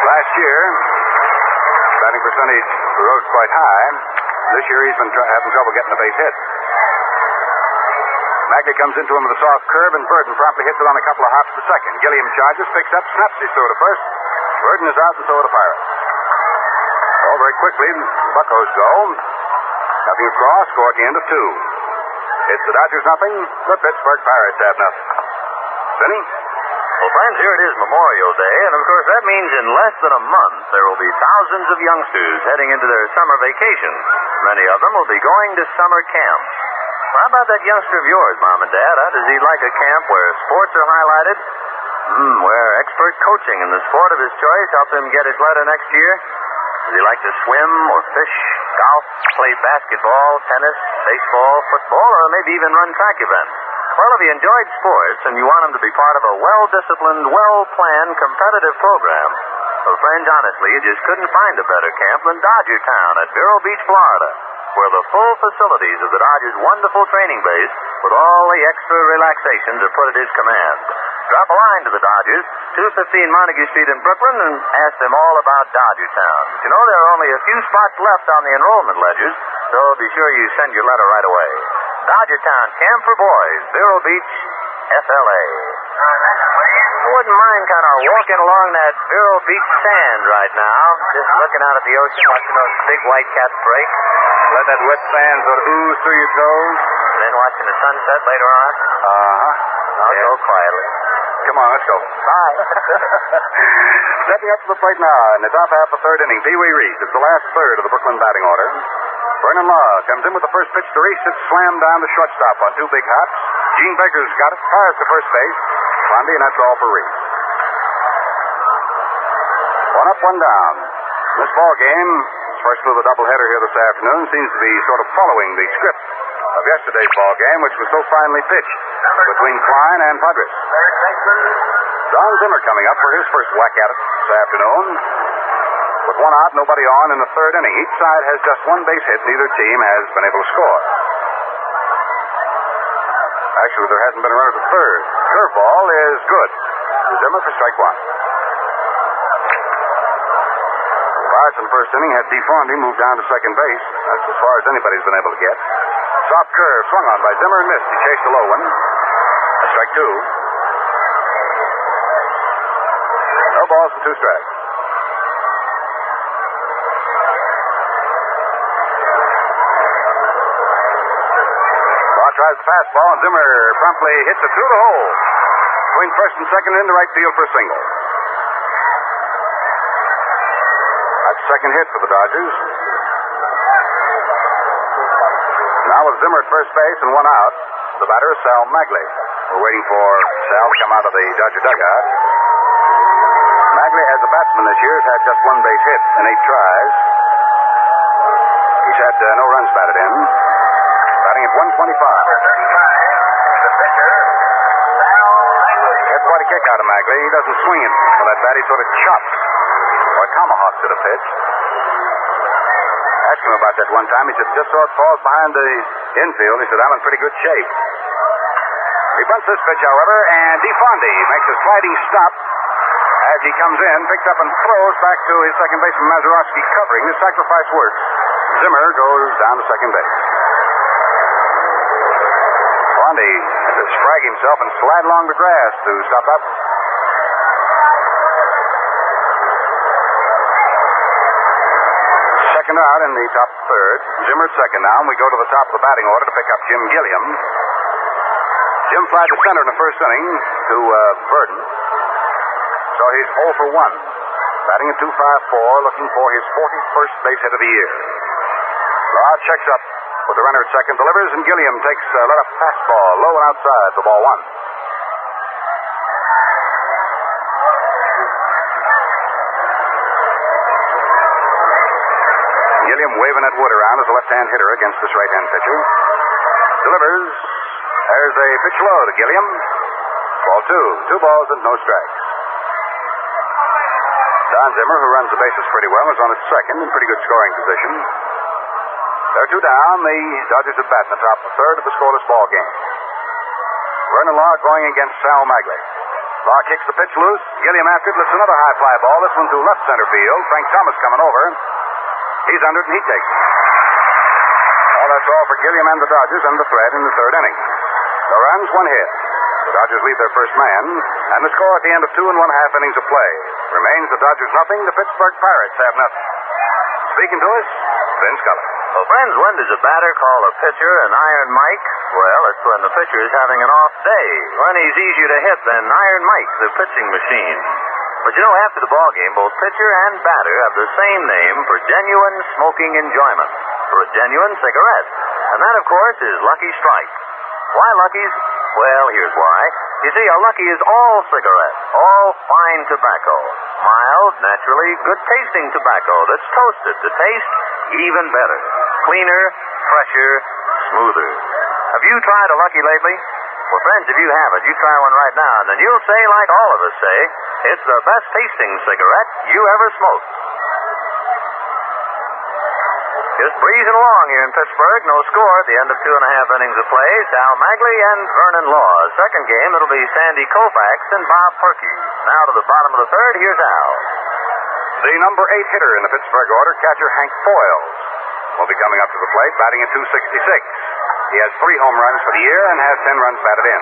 Last year, batting percentage rose quite high. This year he's been having trouble getting a base hit. Magley comes into him with a soft curve, and Verdon promptly hits it on a couple of hops to second. Gilliam charges, picks up, snaps his throw to first. Verdon is out, and so are the Pirates. Oh, very quickly, Buccos go. Nothing across, score at the end of 2. It's the Dodgers nothing, the Pittsburgh Pirates have nothing. Vinny? Well, friends, here it is Memorial Day, and of course that means in less than a month there will be thousands of youngsters heading into their summer vacation. Many of them will be going to summer camp. How about that youngster of yours, Mom and Dad? Does he like a camp where sports are highlighted? Where expert coaching in the sport of his choice helps him get his letter next year? Does he like to swim or fish, golf, play basketball, tennis, baseball, football, or maybe even run track events? Well, if he enjoyed sports and you want him to be part of a well-disciplined, well-planned, competitive program, well, friends, honestly, you just couldn't find a better camp than Dodger Town at Vero Beach, Florida, where the full facilities of the Dodgers' wonderful training base with all the extra relaxations are put at his command. Drop a line to the Dodgers, 215 Montague Street in Brooklyn, and ask them all about Dodger Town. You know, there are only a few spots left on the enrollment ledgers, so be sure you send your letter right away. Dodger Town Camp for Boys, Vero Beach, FLA. I wouldn't mind kind of walking along that Vero Beach sand right now, just looking out at the ocean, watching those big white caps break. Let that wet sand sort of ooze through your toes. And then watching the sunset later on. Uh-huh. I'll go quietly. Come on, let's go. Bye. Stepping up to the plate now in the top half of the third inning, Pee Wee Reese. It's the last third of the Brooklyn batting order. Vernon Law comes in with the first pitch to Reese. It's slammed down to shortstop on two big hops. Gene Baker's got it. Fires to first base. Fondy, and that's all for Reese. One up, one down. This ball game, first of the doubleheader here this afternoon, seems to be sort of following the script of yesterday's ball game, which was so finely pitched between Klein and Padres. Don Zimmer coming up for his first whack at it this afternoon. With one out, nobody on in the third inning. Each side has just one base hit. Neither team has been able to score. Actually, there hasn't been a runner to third. Curveball is good. Zimmer for strike one. Pirates in the first inning had DeFondy moved down to second base. That's as far as anybody's been able to get. Soft curve swung on by Zimmer and missed. He chased a low one. A strike two. No balls and two strikes. Law tries the fastball, and Zimmer promptly hits it through the hole. Between first and second into right field for a single. That's the second hit for the Dodgers. Now with Zimmer at first base and one out, the batter is Sal Magley. We're waiting for Sal to come out of the Dodger dugout. Magley, as a batsman this year, has had just one base hit in 8 tries. He's had no runs batted in. Batting at 125. That's quite a kick out of Magley. He doesn't swing it for that bat. He sort of chops or tomahawks at a pitch. Asked him about that one time. He said, just so it falls behind the infield. He said, I'm in pretty good shape. He bunts this pitch, however, and DeFondy makes a sliding stop as he comes in, picks up and throws back to his second baseman, Mazeroski, covering. The sacrifice works. Zimmer goes down to second base. Fondy had to sprag himself and slide along the grass to stop up. Second out in the top third. Zimmer second now, and we go to the top of the batting order to pick up Jim Gilliam. Jim flied to center in the first inning to Burden. So he's 0 for 1. Batting at 2.54, looking for his 41st base hit of the year. Law checks up with the runner at second, delivers, and Gilliam takes a let-up fastball, low and outside for ball one. Gilliam waving that wood around as a left-hand hitter against this right-hand pitcher. Delivers. There's a pitch low to Gilliam. Ball two. 2 balls and no strikes. Don Zimmer, who runs the bases pretty well, is on at second in pretty good scoring position. They're 2 down. The Dodgers at bat in the top of the third of the scoreless ball game. Vernon Law going against Sal Magley. Law kicks the pitch loose. Gilliam after it. Lifts another high fly ball. This one to left center field. Frank Thomas coming over. He's under it and he takes it. Well, that's all for Gilliam and the Dodgers and the thread in the third inning. No runs, 1 hit. The Dodgers leave their first man, and the score at the end of 2 1/2 innings of play remains the Dodgers nothing, the Pittsburgh Pirates have nothing. Speaking to us, Vin Scully. Well, friends, when does a batter call a pitcher an Iron Mike? Well, it's when the pitcher is having an off day, when he's easier to hit than Iron Mike, the pitching machine. But you know, after the ball game, both pitcher and batter have the same name for genuine smoking enjoyment, for a genuine cigarette. And that, of course, is Lucky Strike. Why Lucky's? Well, here's why. You see, a Lucky is all cigarette, all fine tobacco. Mild, naturally, good-tasting tobacco that's toasted to taste even better. Cleaner, fresher, smoother. Have you tried a Lucky lately? Well, friends, if you haven't, you try one right now, and then you'll say, like all of us say, it's the best-tasting cigarette you ever smoked. Just breezing along here in Pittsburgh. No score at the end of 2 1/2 innings of play. Sal Magley and Vernon Law. Second game, it'll be Sandy Koufax and Bob Perky. Now to the bottom of the third, here's Al. The number 8 hitter in the Pittsburgh order, catcher Hank Foyles, will be coming up to the plate, batting at 266. He has 3 home runs for the year and has 10 runs batted in.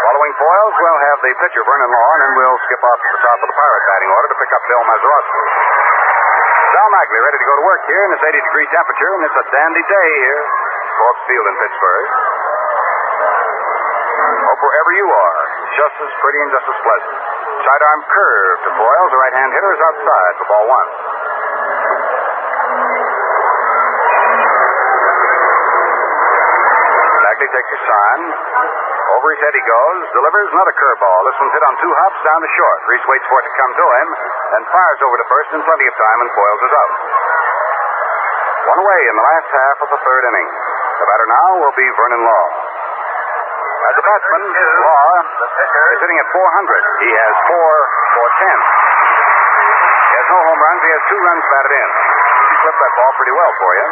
Following Foyles, we'll have the pitcher Vernon Law, and then we'll skip off to the top of the Pirate batting order to pick up Bill Mazeroski. Sal Magley ready to go to work here in this 80-degree temperature, and it's a dandy day here, Forbes Field in Pittsburgh. Hope wherever you are, just as pretty and just as pleasant. Sidearm curve to foils. The right-hand hitter is outside for ball one. Bagley takes his sign. Over his head he goes. Delivers another curveball. This one's hit on 2 hops down to short. Reese waits for it to come to him, then fires over to first in plenty of time, and foils is out. One away in the last half of the third inning. The batter now will be Vernon Law. As a batsman, Law is hitting at 400. He has 4 for 10. He has no home runs. He has 2 runs batted in. He flipped that ball pretty well for you.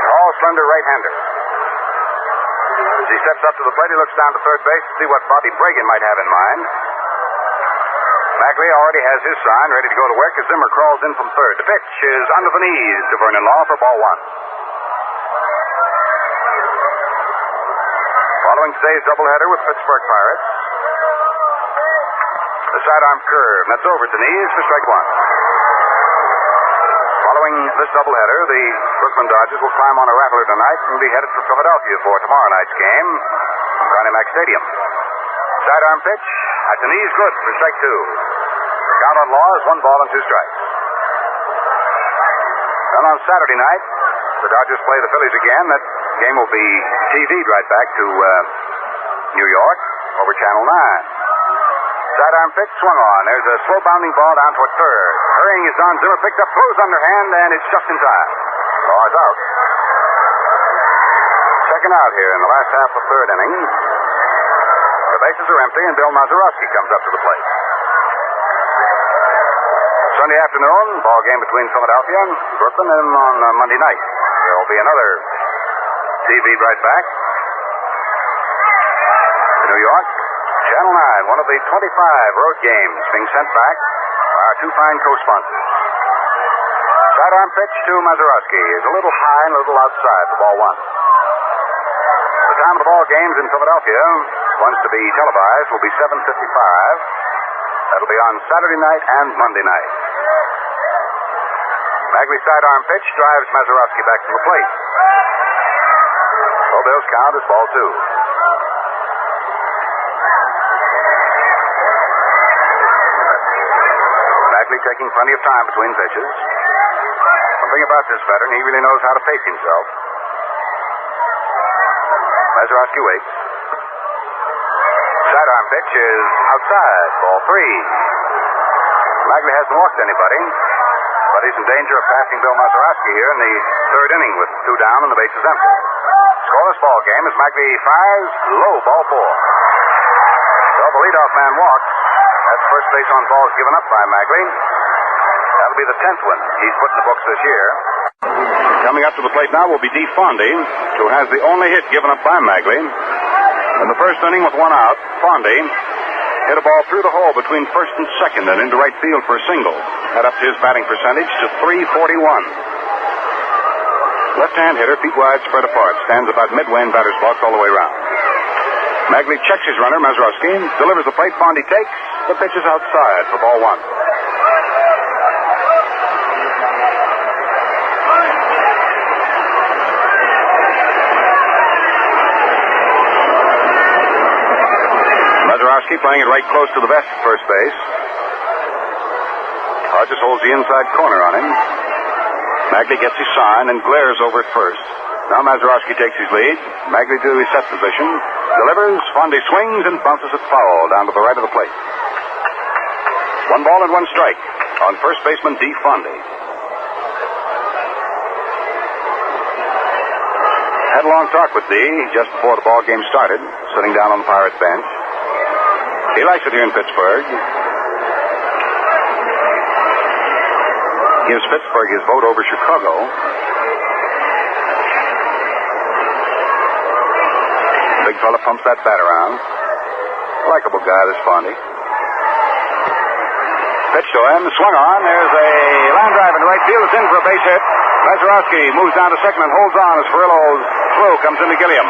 Tall, slender right-hander. As he steps up to the plate, he looks down to third base to see what Bobby Bragan might have in mind. Bagley already has his sign ready to go to work as Zimmer crawls in from third. The pitch is under the knees to Vernon Law for ball one. Following today's doubleheader with Pittsburgh Pirates, the sidearm curve, that's over at the knees for strike one. Following this doubleheader, the Brooklyn Dodgers will climb on a rattler tonight and be headed for Philadelphia for tomorrow night's game from Connie Mack Stadium. Sidearm pitch at the knees, good for strike two. The count on Law is 1 ball and 2 strikes. Then on Saturday night, the Dodgers play the Phillies again. That game will be TV'd right back to New York over Channel 9. Sidearm pitch swung on. There's a slow bounding ball down toward third. Hurrying is Don Zimmer, picked up, throws underhand, and it's just in time. Law is out. Second out here in the last half of third inning. The bases are empty, and Bill Mazeroski comes up to the plate. Sunday afternoon, ball game between Philadelphia and Brooklyn, and on Monday night there will be another TV right back to New York. Channel 9, one of the 25 road games being sent back by our 2 fine co-sponsors. Sidearm pitch to Mazeroski is a little high and a little outside for ball one. The time of the ball games in Philadelphia, ones to be televised, will be 7:55. That'll be on Saturday night and Monday night. Bagley's sidearm pitch drives Mazeroski back from the plate. So Bill's count is ball 2. Bagley taking plenty of time between pitches. One thing about this veteran, he really knows how to pace himself. Mazeroski waits. Sidearm pitch is outside, ball 3. Bagley hasn't walked anybody, but he's in danger of passing Bill Mazeroski here in the third inning with 2 down and the bases empty. Scoreless ball game as Bagley fires low, ball 4. So the leadoff man walks. That's first base on balls given up by Bagley. That'll be the 10th one he's put in the books this year. Coming up to the plate now will be Dee Fondy, who has the only hit given up by Bagley. In the first inning with 1 out, Fondy hit a ball through the hole between first and second and into right field for a single. That upped his batting percentage to .341. Left-hand hitter, feet wide, spread apart, stands about midway in batter's box all the way around. Bagley checks his runner, Mazeroski, delivers the plate. Fondy takes. The pitch is outside for ball 1. Mazeroski playing it right close to the vest at first base. Hodges holds the inside corner on him. Bagley gets his sign and glares over at first. Now Mazeroski takes his lead. Bagley to his set position. Delivers. Fondy swings and bounces it foul down to the right of the plate. 1 ball and 1 strike on first baseman Dee Fondy. Had a long talk with Dee just before the ball game started, sitting down on the Pirates bench. He likes it here in Pittsburgh. Gives Pittsburgh his vote over Chicago. Big fella pumps that bat around. Likeable guy, this Fondy. Pitch to him, swung on. There's a line drive into right field. It's in for a base hit. Mazeroski moves down to second and holds on as Furillo's throw comes into Gilliam.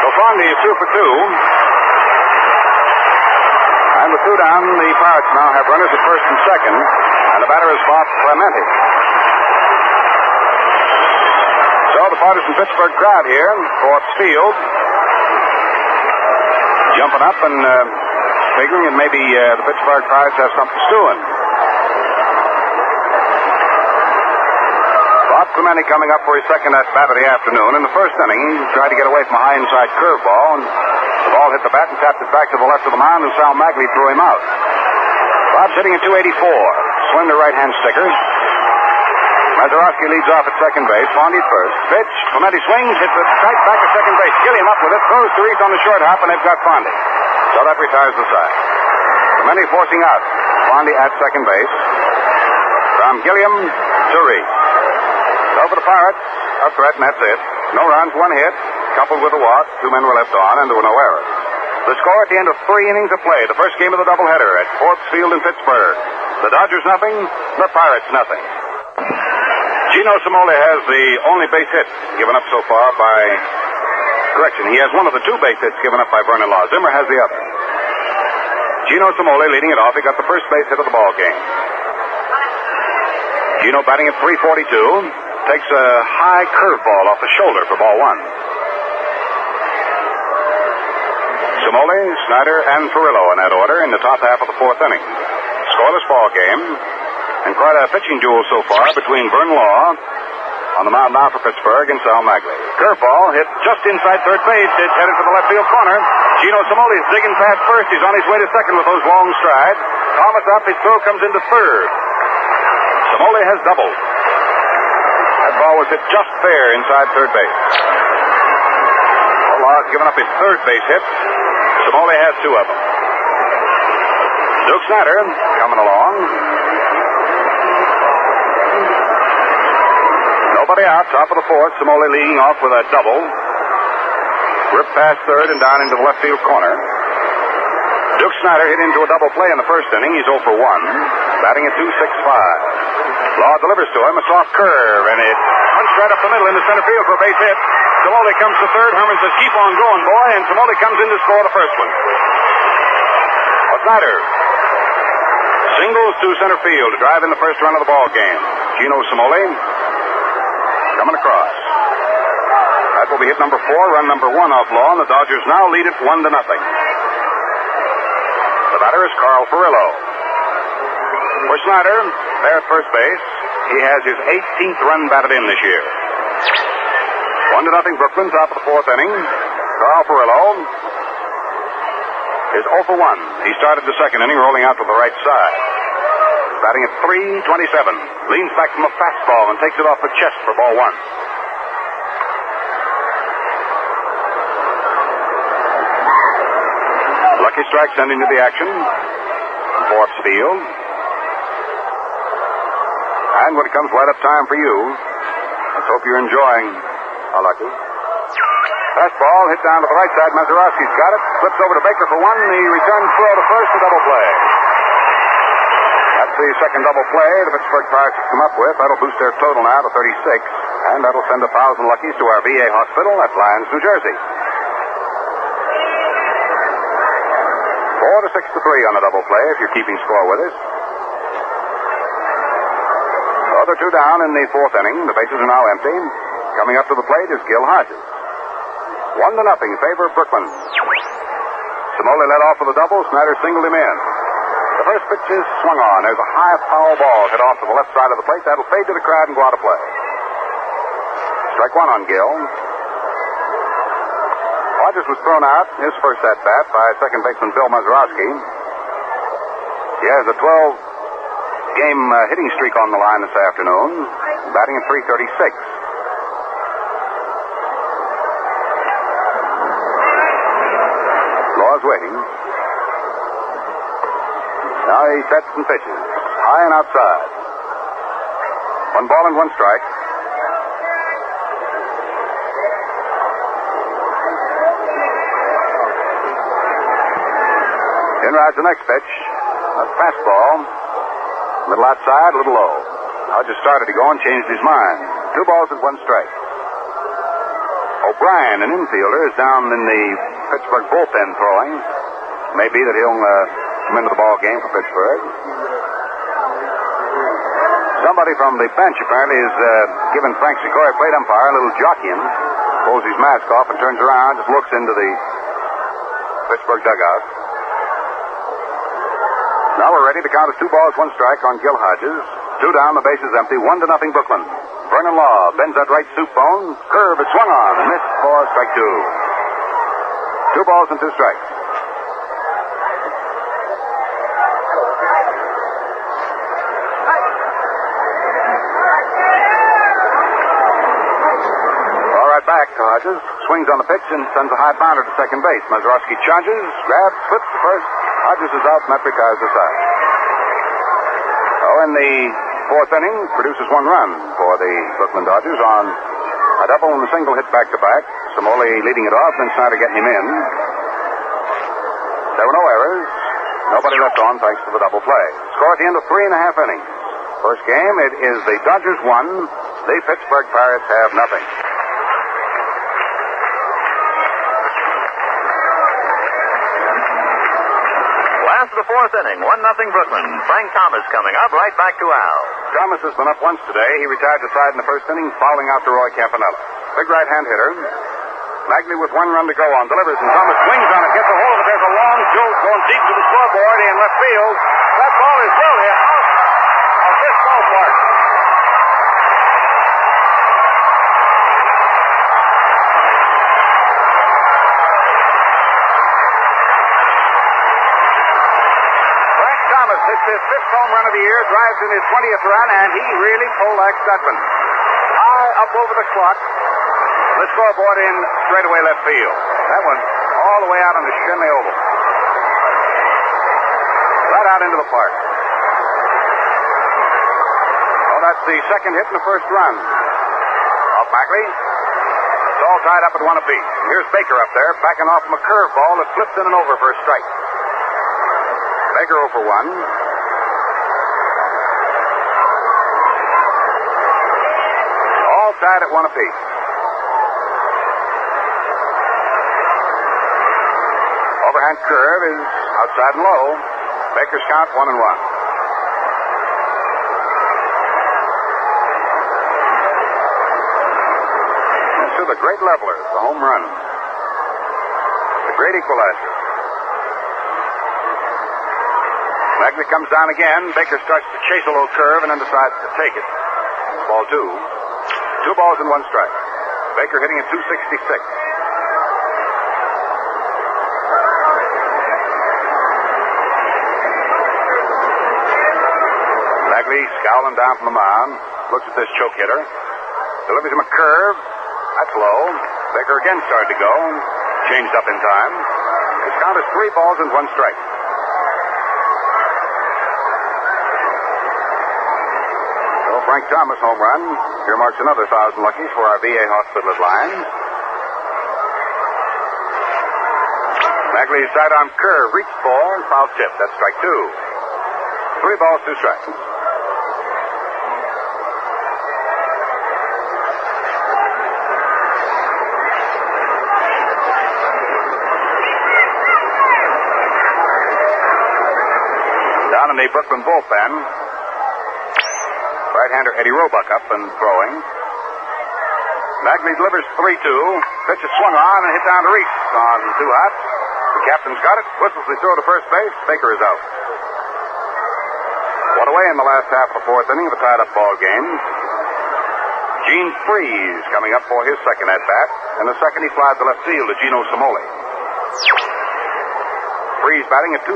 So Fondy is 2 for 2. And with 2 down, the Pirates now have runners at first and second, and the batter is Bob Clemente. So So the partisan Pittsburgh crowd here, Forbes Field, jumping up and figuring that maybe the Pittsburgh Pirates have something stewing. Bob Clemente coming up for his second at-bat of the afternoon. In the first inning, he tried to get away from a high inside curveball, and the ball hit the bat and tapped it back to the left of the mound, and Sal Magley threw him out. Bob's hitting at 284. Slender right-hand sticker. Mazeroski leads off at second base. Fondy at first. Pitch. Clemente swings. Hits it tight back at second base. Gilliam up with it. Throws to Reese on the short hop, and they've got Fondy. So that retires the side. Clemente forcing out. Fondy at second base. From Gilliam to Reese. So for the Pirates, a threat, and that's it. No runs, one hit, coupled with a walk. 2 men were left on, and there were no errors. The score at the end of 3 innings of play. The first game of the doubleheader at Forbes Field in Pittsburgh. The Dodgers nothing, the Pirates nothing. Gino Cimoli has the only base hit given up so far by... Correction, he has one of the 2 base hits given up by Vernon Law. Zimmer has the other. Gino Cimoli leading it off. He got the first base hit of the ball game. Gino batting at 342. Takes a high curveball off the shoulder for ball 1. Cimoli, Snyder, and Furillo in that order in the top half of the 4th inning. Scoreless ball game. And quite a pitching duel so far between Vernon Law on the mound now for Pittsburgh and Sal Magley. Curveball hit just inside third base. It's headed for the left field corner. Gino Cimoli is digging past first. He's on his way to second with those long strides. Thomas up. His throw comes into third. Cimoli has doubled. That ball was hit just fair inside third base. Law has given up his third base hit. Cimoli has 2 of them. Duke Snyder coming along. Nobody out, top of the 4th. Cimoli leading off with a double. Ripped past third and down into the left field corner. Duke Snyder hit into a double play in the first inning. He's 0 for 1, batting at 265. Law delivers to him a soft curve, and it punched right up the middle into center field for a base hit. Cimoli comes to third. Herman says, keep on going, boy, and Cimoli comes in to score the first one. Snyder singles to center field to drive in the first run of the ball game. Gino Cimoli coming across. That will be hit number 4, run number 1 off Law, and the Dodgers now lead it 1-0. The batter is Carl Furillo. For Snyder, there at first base, he has his 18th run batted in this year. 1-0 Brooklyn, top of the 4th inning. Carl Furillo is 0 for 1. He started the second inning rolling out to the right side. Batting at 327. Leans back from a fastball and takes it off the chest for ball 1. Lucky strike sent into the action from Forbes Field. And when it comes right up time for you, let's hope you're enjoying a lucky. Fastball hit down to the right side. Mazeroski's got it. Flips over to Baker for 1. He returns throw to first, a double play. That's the second double play the Pittsburgh Pirates have come up with. That'll boost their total now to 36, and that'll send 1,000 luckies to our VA hospital at Lyons, New Jersey. 4-6 to 3 on a double play if you're keeping score with us. The other 2 down in the 4th inning. The bases are now empty. Coming up to the plate is Gil Hodges. 1-0 in favor of Brooklyn. Cimoli led off with a double. Snyder singled him in. The first pitch is swung on. There's a high foul ball hit off to the left side of the plate. That'll fade to the crowd and go out of play. Strike 1 on Gill. Hodges was thrown out his first at-bat by second baseman Bill Mazeroski. He has a 12-game hitting streak on the line this afternoon, batting at 336. Law's waiting. Now he sets and pitches. High and outside. 1 ball and 1 strike. In rides the next pitch. A fastball. Little outside, a little low. Hodges started to go and changed his mind. 2 balls and 1 strike. O'Brien, an infielder, is down in the Pittsburgh bullpen throwing. Maybe that he'll come into the ball game for Pittsburgh. Somebody from the bench apparently is giving Frank Sequoia, plate umpire, a little jockeying. Pulls his mask off and turns around, just looks into the Pittsburgh dugout. Now we're ready. The count is 2 balls, 1 strike on Gil Hodges. 2 down, the base is empty. 1-0 Brooklyn. Vernon Law bends that right soup bone. Curve is swung on. Missed for strike 2. 2 balls and 2 strikes. Back to Hodges. Swings on the pitch and sends a high bounder to second base. Mazeroski charges, grabs, flips to first. Hodges is out, and that retires the side. In the 4th inning, produces 1 run for the Brooklyn Dodgers on a double and a single hit back-to-back. Samoli leading it off, then Snyder getting him in. There were no errors. Nobody left on thanks to the double play. Score at the end of 3.5 innings. First game, it is the Dodgers 1. The Pittsburgh Pirates have nothing. Last of the 4th inning, 1-0 Brooklyn. Frank Thomas coming up, right back to Al. Thomas has been up once today. He retired to side in the 1st inning, fouling out to Roy Campanella. Big right-hand hitter. Magley with 1 run to go on, delivers, and Thomas swings on it, gets a hold of it. There's a long jolt going deep to the scoreboard in left field. That ball is well hit out of this ballpark. It's his 5th home run of the year, drives in his 20th run, and he really poleaxed that one. High up over the clock. The scoreboard in straightaway left field. That one all the way out on the Shenley Oval. Right out into the park. Oh, that's the 2nd hit in the 1st run. Off Mackley. It's all tied up at 1 apiece. Here's Baker up there, backing off from a curveball that flipped in and over for a strike. Baker 0 for 1. All tied at 1 apiece. Overhand curve is outside and low. Baker's count 1-1. This is the great leveler, the home run. The great equalizer. Magley comes down again. Baker starts to chase a low curve and then decides to take it. Ball 2. 2 balls and 1 strike. Baker hitting at 266. Magley scowling down from the mound. Looks at this choke hitter. Delivers him a curve. That's low. Baker again started to go and changed up in time. His count is 3 balls and 1 strike. Frank Thomas home run. Here marks another 1,000 luckies for our VA hospital at Lyons. Magley's sidearm curve reached for and foul tip. That's strike 2. 3 balls, 2 strikes. Down in the Brooklyn bullpen, right-hander Eddie Roebuck up and throwing. Magley delivers 3-2. Pitch is swung on and hit down to Reese on 2 hot. The captain's got it. Whistles the throw to first base. Baker is out. 1 away in the last half of the 4th inning of a tied-up ball game. Gene Freese coming up for his 2nd at-bat. And the 2nd he flies to left field to Gino Samoli. Freese batting at 232.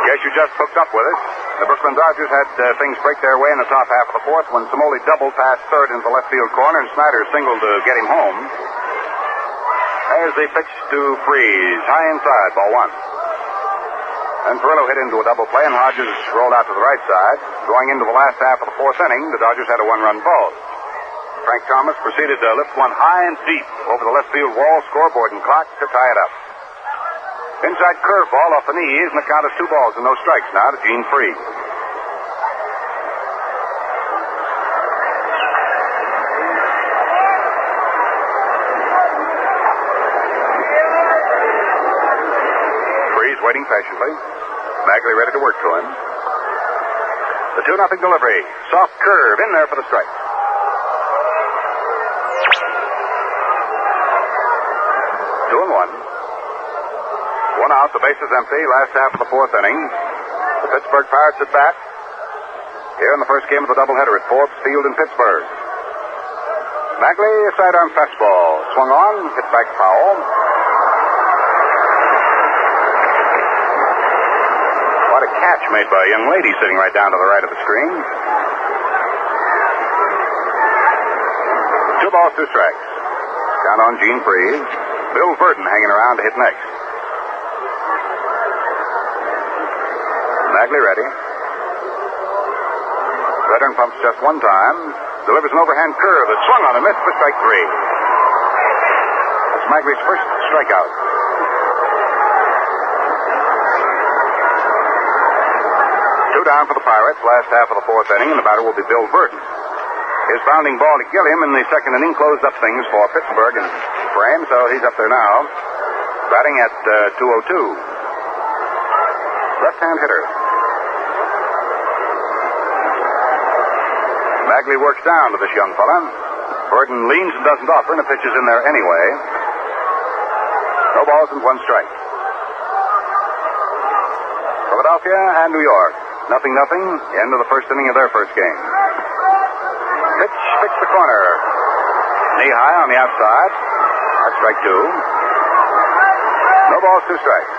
Guess you just hooked up with us. The Brooklyn Dodgers had things break their way in the top half of the 4th when Samoli doubled past 3rd into the left field corner and Snyder singled to get him home. As they pitched to Freese, high inside, ball 1. And Perillo hit into a double play and Hodges rolled out to the right side. Going into the last half of the 4th inning, the Dodgers had a 1-run ball. Frank Thomas proceeded to lift one high and deep over the left field wall, scoreboard, and clock to tie it up. Inside curveball off the knees, and the count is 2 balls and no strikes now to Gene Freese. Freese waiting patiently. Magley ready to work to him. The 2-0 delivery. Soft curve in there for the strike. 2-1. 1 out. The base is empty. Last half of the 4th inning. The Pittsburgh Pirates at bat. Here in the first game of the doubleheader at Forbes Field in Pittsburgh. Magley, a sidearm fastball. Swung on. Hit back foul. What a catch made by a young lady sitting right down to the right of the screen. 2 balls, 2 strikes. Count on Gene Freeze. Bill Verdon hanging around to hit next. Magley ready. Veteran pumps just 1 time. Delivers an overhand curve that swung on and missed for strike 3. That's Magley's first strikeout. 2 down for the Pirates. Last half of the 4th inning, and the batter will be Bill Verdon. His bounding ball to kill him in the 2nd inning closed up things for Pittsburgh and for him, so he's up there now, batting at 202. Left-hand hitter. Magley works down to this young fella. Verdon leans and doesn't offer, and the pitch is in there anyway. No balls and 1 strike. Philadelphia and New York. 0-0. End of the first inning of their first game. Pitch fits the corner. Knee high on the outside. That's strike 2. No balls, 2 strikes.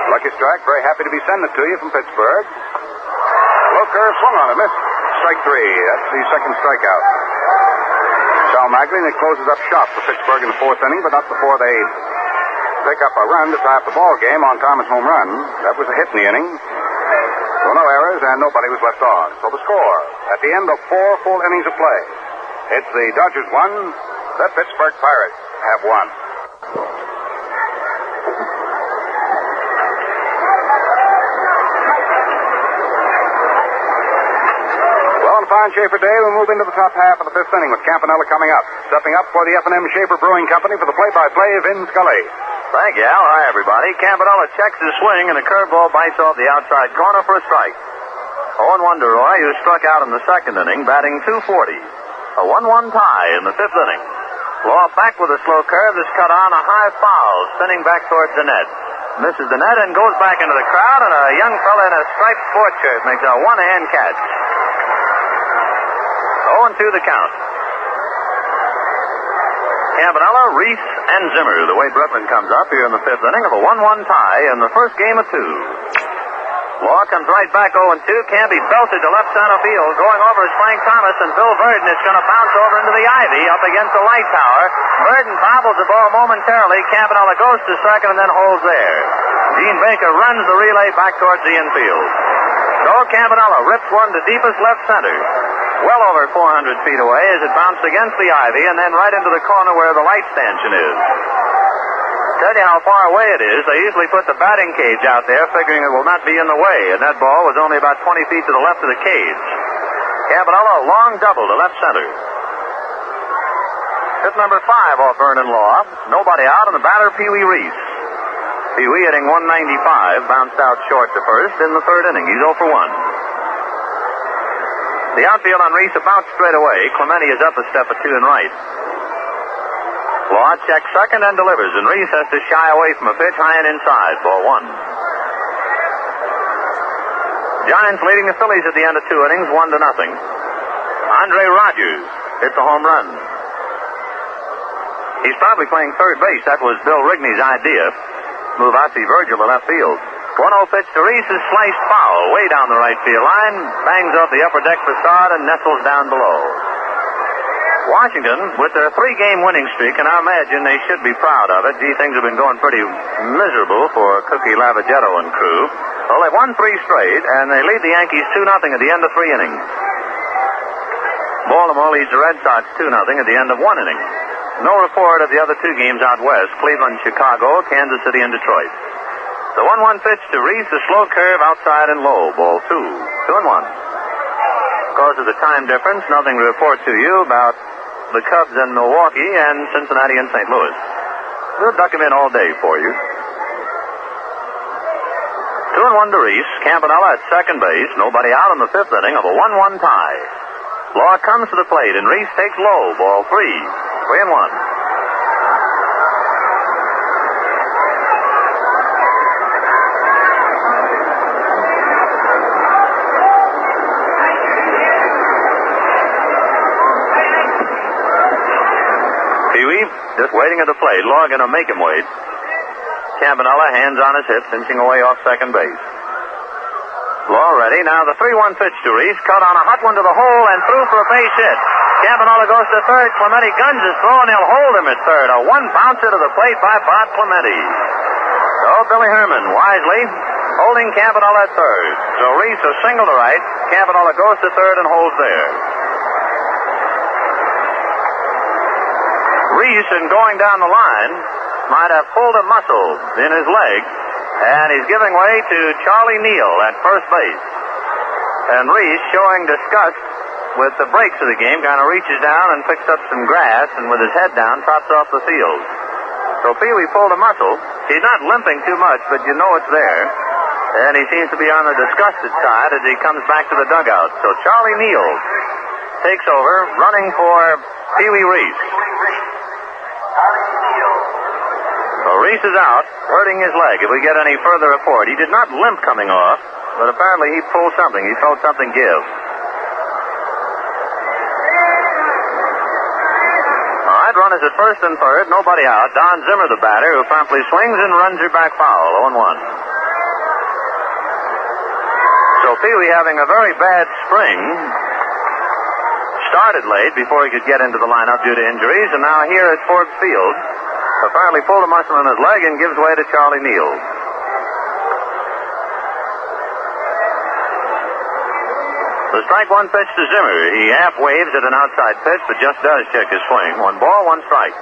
Lucky Strike, very happy to be sending it to you from Pittsburgh. Low curve swung on it, missed. Strike 3. That's the second strikeout. Sal Magley, and it closes up shop for Pittsburgh in the 4th inning, but not before they pick up a run to tie up the ball game on Thomas' home run. That was a hit in the inning. So no errors and nobody was left on. So the score at the end of 4 full innings of play. It's the Dodgers 1, the Pittsburgh Pirates have 1. Fine Schaefer day, we move into the top half of the 5th inning with Campanella coming up. Stepping up for the F&M Schaefer Brewing Company for the play-by-play, Vin Scully. Thank you, Al. Hi, everybody. Campanella checks his swing, and a curveball bites off the outside corner for a strike. 0-1 to Roy, who struck out in the 2nd inning, batting .240. A 1-1 tie in the 5th inning. Law back with a slow curve that's cut on a high foul, spinning back towards the net. Misses the net and goes back into the crowd, and a young fella in a striped sports shirt makes a one-hand catch. 0-2 the count. Campanella, Reese, and Zimmer, the way Brooklyn comes up here in the 5th inning of a 1-1 tie in the first game of 2. Law comes right back 0-2. Campy belted to left center field. Going over is Frank Thomas, and Bill Verdon is going to bounce over into the ivy up against the light tower. Verdon bobbles the ball momentarily. Campanella goes to second and then holds there. Gene Baker runs the relay back towards the infield. So Campanella rips one to deepest left center. Well over 400 feet away as it bounced against the ivy and then right into the corner where the light stanchion is. Tell you how far away it is, they usually put the batting cage out there figuring it will not be in the way, and that ball was only about 20 feet to the left of the cage. Campanella, a long double to left center. Hit number 5 off Vernon Law. Nobody out, and the batter, Pee Wee Reese. Pee Wee hitting 195, bounced out short to first in the 3rd inning. He's 0 for 1. The outfield on Reese about straight away. Clemente is up a step or 2 and right. Law checks second and delivers, and Reese has to shy away from a pitch high and inside. Ball 1. Giants leading the Phillies at the end of 2 innings, 1-0. Andre Rogers hits a home run. He's probably playing third base. That was Bill Rigney's idea. Move Ozzie Virgil to left field. 1-0 pitch to Reese is sliced foul way down the right field line, bangs off the upper deck facade and nestles down below. Washington, with their 3-game winning streak, and I imagine they should be proud of it. Gee, things have been going pretty miserable for Cookie Lavagetto and crew. Well, they've won 3 straight, and they lead the Yankees 2-0 at the end of 3 innings. Baltimore leads the Red Sox 2-0 at the end of 1 inning. No report of the other 2 games out west, Cleveland, Chicago, Kansas City, and Detroit. The 1-1 pitch to Reese, a slow curve outside and low. Ball 2. 2-1. Because of the time difference, nothing to report to you about the Cubs in Milwaukee and Cincinnati and St. Louis. We'll duck him in all day for you. 2-1 to Reese. Campanella at second base. Nobody out in the fifth inning of a 1-1 tie. Law comes to the plate, and Reese takes low. Ball 3. 3-1. Pee-wee just waiting at the plate. Law going to make him wait. Campanella, hands on his hips, inching away off second base. Law ready. Now the 3-1 pitch to Reese. Cut on a hot one to the hole and through for a base hit. Campanella goes to third. Clemente guns his throw, and he'll hold him at third. A one-bouncer to the plate by Bob Clemente. So Billy Herman, wisely, holding Campanella at third. So Reese a single to right. Campanella goes to third and holds there. Reese, in going down the line, might have pulled a muscle in his leg, and he's giving way to Charlie Neal at first base. And Reese, showing disgust with the breaks of the game, kind of reaches down and picks up some grass, and with his head down, trots off the field. So Pee-wee pulled a muscle. He's not limping too much, but you know it's there. And he seems to be on the disgusted side as he comes back to the dugout. So Charlie Neal takes over, running for Pee-wee Reese. So Reese is out, hurting his leg. If we get any further report, he did not limp coming off, but apparently he pulled something. He felt something give. All right, runners at first and third, nobody out. Don Zimmer, the batter, who promptly swings and runs her back foul, 0-1. So Pee-wee, having a very bad spring, started late before he could get into the lineup due to injuries, and now here at Forbes Field, apparently pulled a muscle in his leg and gives way to Charlie Neal. The strike one pitch to Zimmer. He half waves at an outside pitch, but just does check his swing. 1 ball, 1 strike.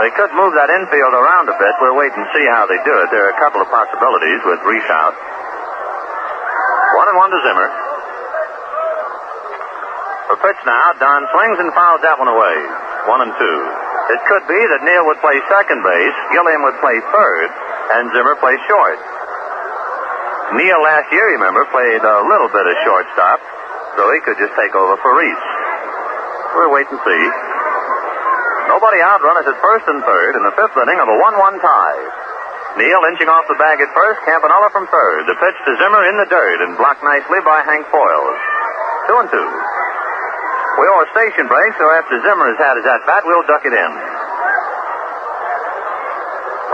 They could move that infield around a bit. We'll wait and see how they do it. There are a couple of possibilities with Reese out. 1-1 to Zimmer. For pitch now, Don swings and fouls that one away. 1-2. It could be that Neal would play second base, Gilliam would play third, and Zimmer play short. Neal last year, remember, played a little bit of shortstop, so he could just take over for Reese. We'll wait and see. Nobody out, runners at first and third in the fifth inning of a 1-1 tie. Neal inching off the bag at first, Campanella from third. The pitch to Zimmer in the dirt and blocked nicely by Hank Foyles. 2-2. We owe a station break, so after Zimmer has had his at-bat, we'll duck it in.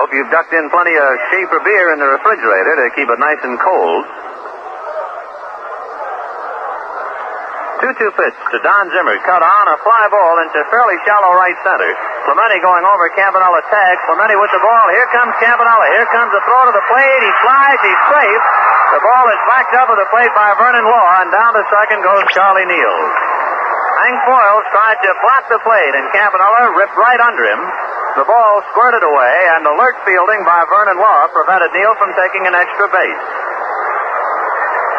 Hope you've ducked in plenty of Schaefer beer in the refrigerator to keep it nice and cold. 2-2 pitch to Don Zimmer. Cut on, a fly ball into fairly shallow right center. Clemente going over, Campanella tags. Clemente with the ball. Here comes Campanella. Here comes the throw to the plate. He slides. He's safe. The ball is backed up at the plate by Vernon Law, and down to second goes Charlie Neal. Hank Foyles tried to block the plate, and Campanella ripped right under him. The ball squirted away, and alert fielding by Vernon Law prevented Neal from taking an extra base.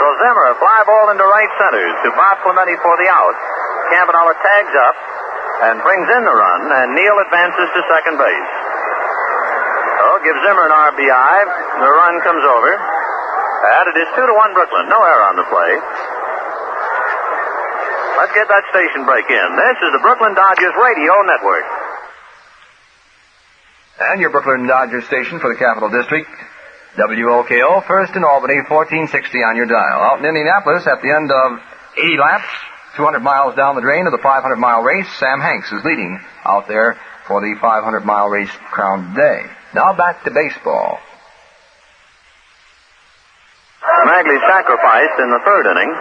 So Zimmer, a fly ball into right center to Bob Clemente for the out. Campanella tags up and brings in the run, and Neal advances to second base. So gives Zimmer an RBI. The run comes over. And it is 2-1 Brooklyn. No error on the play. Let's get that station break in. This is the Brooklyn Dodgers Radio Network. And your Brooklyn Dodgers station for the Capital District. WOKO, first in Albany, 1460 on your dial. Out in Indianapolis, at the end of 80 laps, 200 miles down the drain of the 500-mile race, Sam Hanks is leading out there for the 500-mile race crown today. Now back to baseball. Magley sacrificed in the third inning.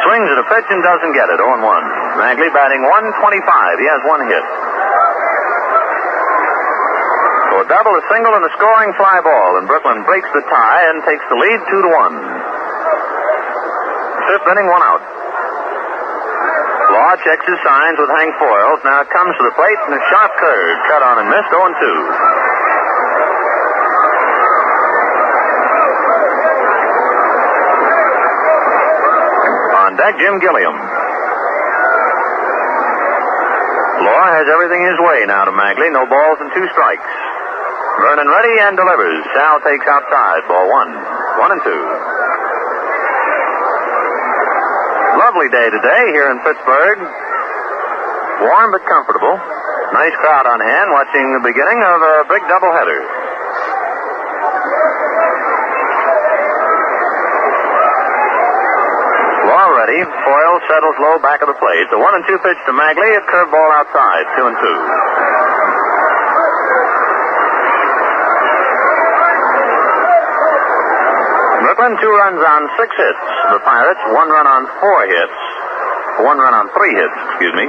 Swings at a pitch and doesn't get it. 0-1. Magley batting 125. He has one hit. So a double, a single, and a scoring fly ball. And Brooklyn breaks the tie and takes the lead 2-1. Fifth inning, one out. Law checks his signs with Hank Foyles. Now comes to the plate and a sharp curve. Cut on and missed. 0-2. On deck, Jim Gilliam. Law has everything his way now to Magley. No balls and 2 strikes. Vernon ready and delivers. Sal takes outside. Ball 1. 1 and 2. Lovely day today here in Pittsburgh. Warm but comfortable. Nice crowd on hand watching the beginning of a big doubleheader. Law ready. Foyle settles low back of the plate. The 1 and 2 pitch to Magley. A curveball outside. 2 and 2. Brooklyn 2 runs on 6 hits. The Pirates 1 run on 4 hits. 1 run on 3 hits, excuse me.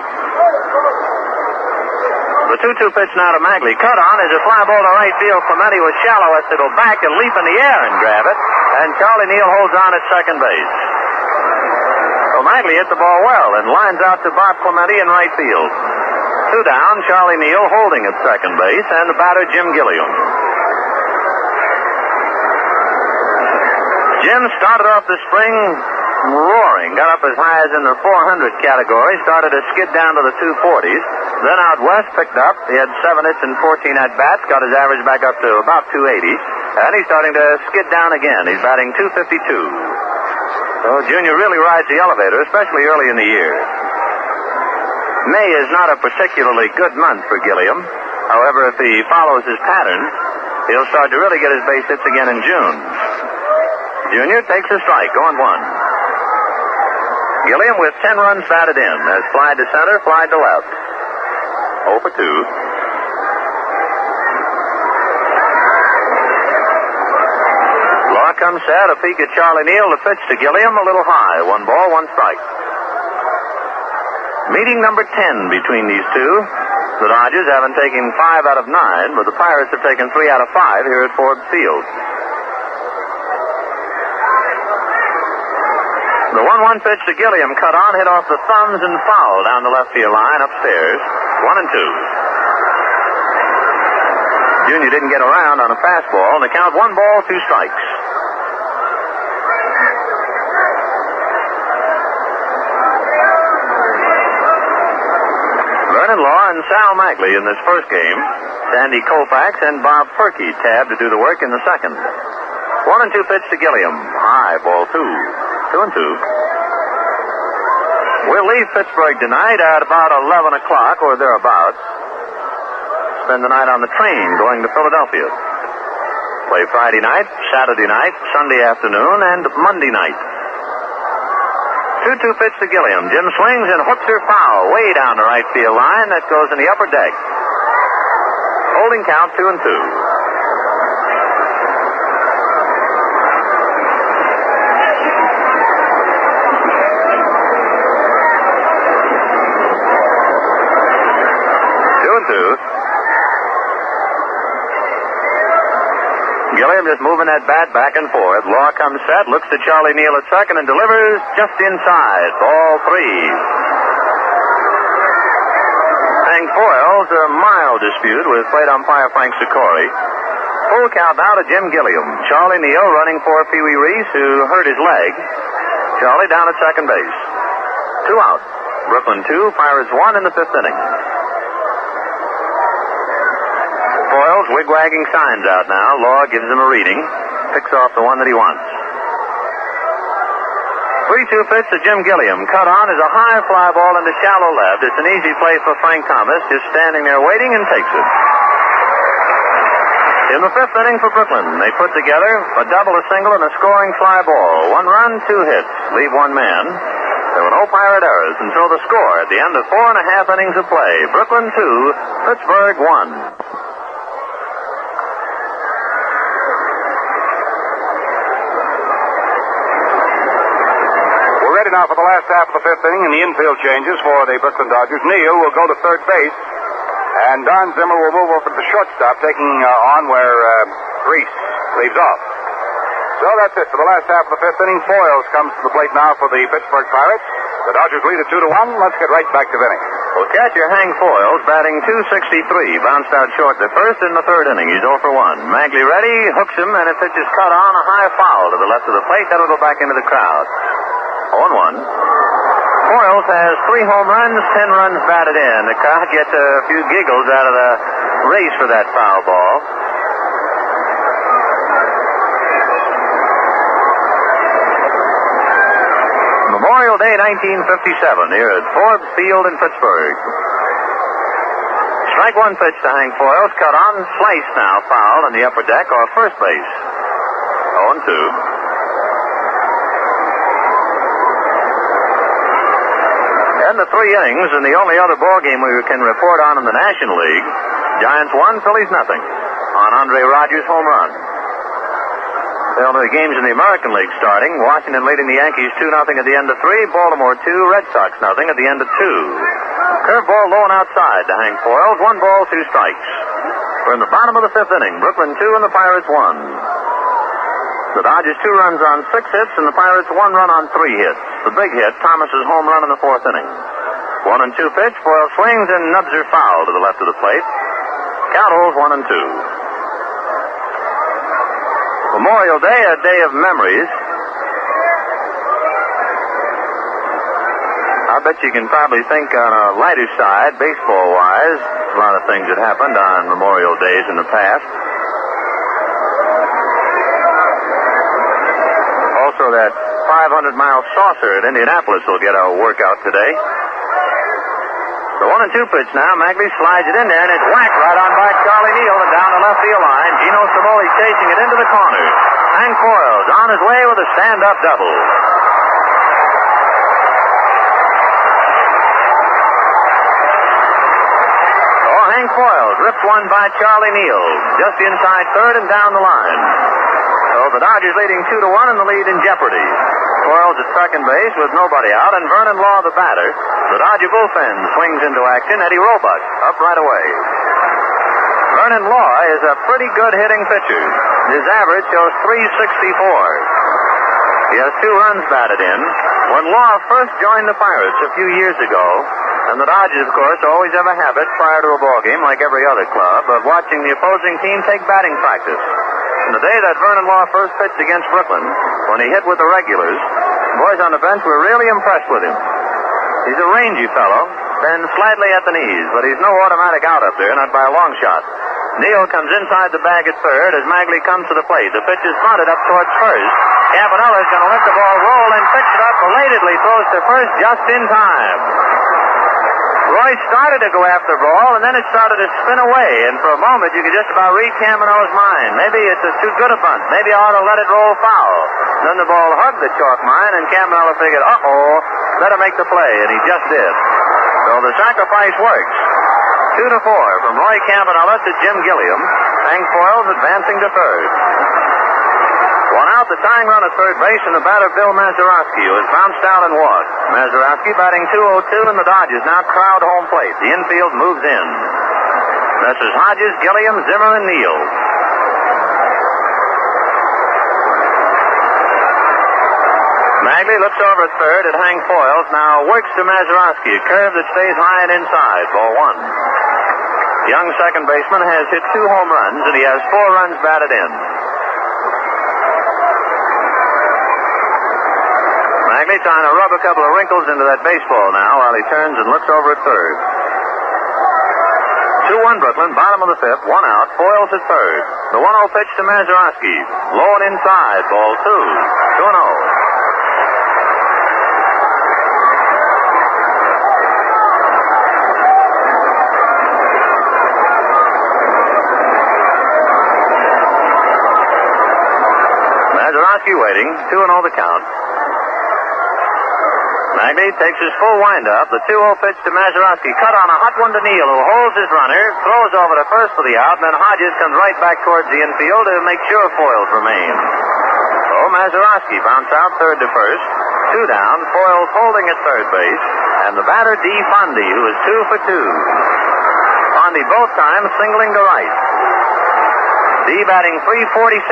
The 2-2 pitch now to Magley. Cut on is a fly ball to right field. Clemente was shallow, has to go back and leap in the air and grab it. And Charlie Neal holds on at second base. So Magley hit the ball well and lines out to Bob Clemente in right field. 2 down, Charlie Neal holding at second base, and the batter Jim Gilliam. Jim started off the spring roaring, got up as high as in the 400 category, started to skid down to the 240s. Then out west picked up. He had 7 hits and 14 at-bats, got his average back up to about 280. And he's starting to skid down again. He's batting 252. So Junior really rides the elevator, especially early in the year. May is not a particularly good month for Gilliam. However, if he follows his pattern, he'll start to really get his base hits again in June. Junior takes a strike, going 1. Gilliam with 10 runs batted in, has flied to center, flied to left. 0 for 2. Law comes set, a peek at Charlie Neal, the pitch to Gilliam, a little high. 1 ball, 1 strike. Meeting number 10 between these two. The Dodgers haven't taken 5 out of 9, but the Pirates have taken 3 out of 5 here at Ford Field. The 1-1 pitch to Gilliam, cut on, hit off the thumbs and foul down the left field line upstairs. 1 and 2. Junior didn't get around on a fastball, and the count 1 ball, 2 strikes. Vernon Law and Sal Magley in this first game. Sandy Koufax and Bob Perky tabbed to do the work in the second. 1 and 2 pitch to Gilliam. High, ball 2. 2 and 2. We'll leave Pittsburgh tonight at about 11 o'clock or thereabouts. Spend the night on the train going to Philadelphia. Play Friday night, Saturday night, Sunday afternoon, and Monday night. 2-2 pitch to Gilliam. Jim swings and hooks her foul way down the right field line. That goes in the upper deck. Holding count 2 and 2. Gilliam just moving that bat back and forth. Law comes set, looks to Charlie Neal at second, and delivers just inside. Ball 3. Hank Foyle's a mild dispute with plate umpire Frank Sikori. Full count now to Jim Gilliam. Charlie Neal running for Pee Wee Reese, who hurt his leg. Charlie down at second base. 2 out. Brooklyn 2, Pirates 1 in the 5th inning. Foyle's wig-wagging signs out now. Law gives him a reading. Picks off the one that he wants. 3-2 pitch to Jim Gilliam. Cut on is a high fly ball into shallow left. It's an easy play for Frank Thomas, just standing there waiting, and takes it. In the 5th inning for Brooklyn, they put together a double, a single, and a scoring fly ball. 1 run, 2 hits. Leave 1 man. There were no Pirate errors until the score at the end of 4.5 innings of play. Brooklyn 2, Pittsburgh 1. Now for the last half of the 5th inning and the infield changes for the Brooklyn Dodgers. Neal will go to third base, and Don Zimmer will move over to the shortstop, taking on where Reese leaves off. So that's it for the last half of the 5th inning. Foyles comes to the plate now for the Pittsburgh Pirates. The Dodgers lead at 2-1. Let's get right back to Vinny. Well, catcher Hank Foyles batting .263, bounced out short the first in the 3rd inning. He's 0 for 1. Magley ready, hooks him, and it pitches cut on, a high foul to the left of the plate. That'll go back into the crowd. 0-1. Foyles has 3 home runs, 10 runs batted in. The crowd gets a few giggles out of the race for that foul ball. Memorial Day 1957 here at Forbes Field in Pittsburgh. Strike 1 pitch to Hank Foyles. Cut on, slice now, foul on the upper deck or first base. 0-2. And the 3 innings in the only other ball game we can report on in the National League. Giants 1, Phillies nothing on Andre Rogers' home run. The only games in the American League starting. Washington leading the Yankees 2-0 at the end of 3. Baltimore 2, Red Sox nothing at the end of 2. Curveball low and outside to Hank Foyles. 1 ball, 2 strikes. We're in the bottom of the 5th inning. Brooklyn 2 and the Pirates 1. The Dodgers 2 runs on 6 hits and the Pirates 1 run on 3 hits. The big hit, Thomas's home run in the 4th inning. 1-2 pitch. Foyles swings and nubs her foul to the left of the plate. Count holds 1-2. Memorial Day, a day of memories. I bet you can probably think on a lighter side, baseball-wise, a lot of things that happened on Memorial Days in the past. Also, that 500-mile saucer at Indianapolis will get a workout today. The 1-2 pitch now. Magley slides it in there, and it's whacked right on by Charlie Neal and down the left field line. Gino Cimoli chasing it into the corner. Hank Foyles on his way with a stand-up double. Oh, Hank Foyles ripped one by Charlie Neal, just inside third and down the line. So the Dodgers leading 2-1 and the lead in jeopardy. Foyles at second base with nobody out, and Vernon Law the batter. The Dodger bullpen swings into action. Eddie Roebuck up right away. Vernon Law is a pretty good hitting pitcher. His average shows .364. He has 2 runs batted in. When Law first joined the Pirates a few years ago, and the Dodgers, of course, always have a habit prior to a ball game, like every other club, of watching the opposing team take batting practice. And the day that Vernon Law first pitched against Brooklyn, when he hit with the regulars, the boys on the bench were really impressed with him. He's a rangy fellow, bends slightly at the knees, but he's no automatic out up there, not by a long shot. Neal comes inside the bag at third as Magley comes to the plate. The pitch is fronted up towards first. Campanella's going to let the ball roll and picks it up belatedly, throws to first just in time. Roy started to go after the ball, and then it started to spin away, and for a moment you could just about read Campanella's mind. Maybe it's too good a bunt. Maybe I ought to let it roll foul. Then the ball hugged the chalk mine, and Campanella figured, better make the play, and he just did. So the sacrifice works. 2-4 from Roy Campanella to Jim Gilliam. Hank Foyles advancing to third. 1 out, the tying run at third base, and the batter Bill Mazeroski, who has bounced out and walked. Mazeroski batting .202, and the Dodgers now crowd home plate. The infield moves in. Messrs. Hodges, Gilliam, Zimmer, and Neal. Magley looks over at third at Hank Foyles, now works to Mazeroski, a curve that stays high and inside, ball 1. Young second baseman has hit 2 home runs, and he has 4 runs batted in. Magley trying to rub a couple of wrinkles into that baseball now while he turns and looks over at third. 2-1 Brooklyn, bottom of the 5th, 1 out, Foyles at third. The 1-0 pitch to Mazeroski, low and inside, ball 2, 2-0. Mazeroski waiting, 2-0 the count. Magley takes his full windup. The 2-0 pitch to Mazeroski. Cut on a hot one to Neal, who holds his runner, throws over to first for the out, and then Hodges comes right back towards the infield to make sure Foyles remains. So Mazeroski bounce out third to first. 2 down. Foyles holding at third base. And the batter, D. Fondy, who is 2 for 2. Fondy both times singling to right. D batting .347.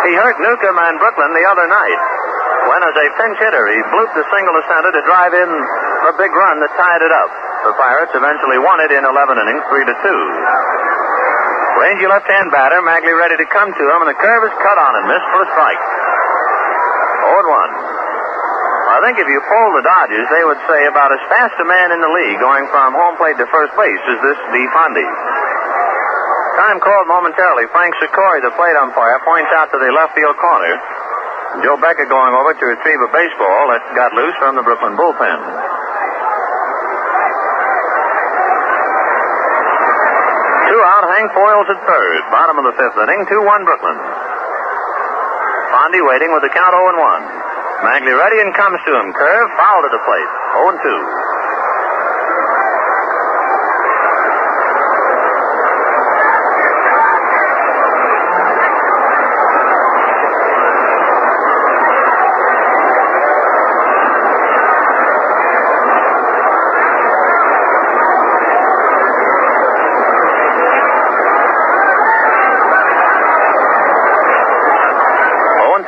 He hurt Newcomb and Brooklyn the other night when, as a pinch hitter, he blooped a single to center to drive in a big run that tied it up. The Pirates eventually won it in 11 innings, 3-2. Rangy left-hand batter, Magley ready to come to him, and the curve is cut on and missed for a strike. 0-1. I think if you poll the Dodgers, they would say about as fast a man in the league going from home plate to first base as this DeFonde. Time called momentarily. Frank Sikori, the plate umpire, points out to the left field corner. Joe Becker going over to retrieve a baseball that got loose from the Brooklyn bullpen. 2 out, Hank Foyles at third. Bottom of the 5th inning, 2-1 Brooklyn. Fondy waiting with the count 0-1. Magley ready and comes to him. Curve, foul to the plate. 0-2.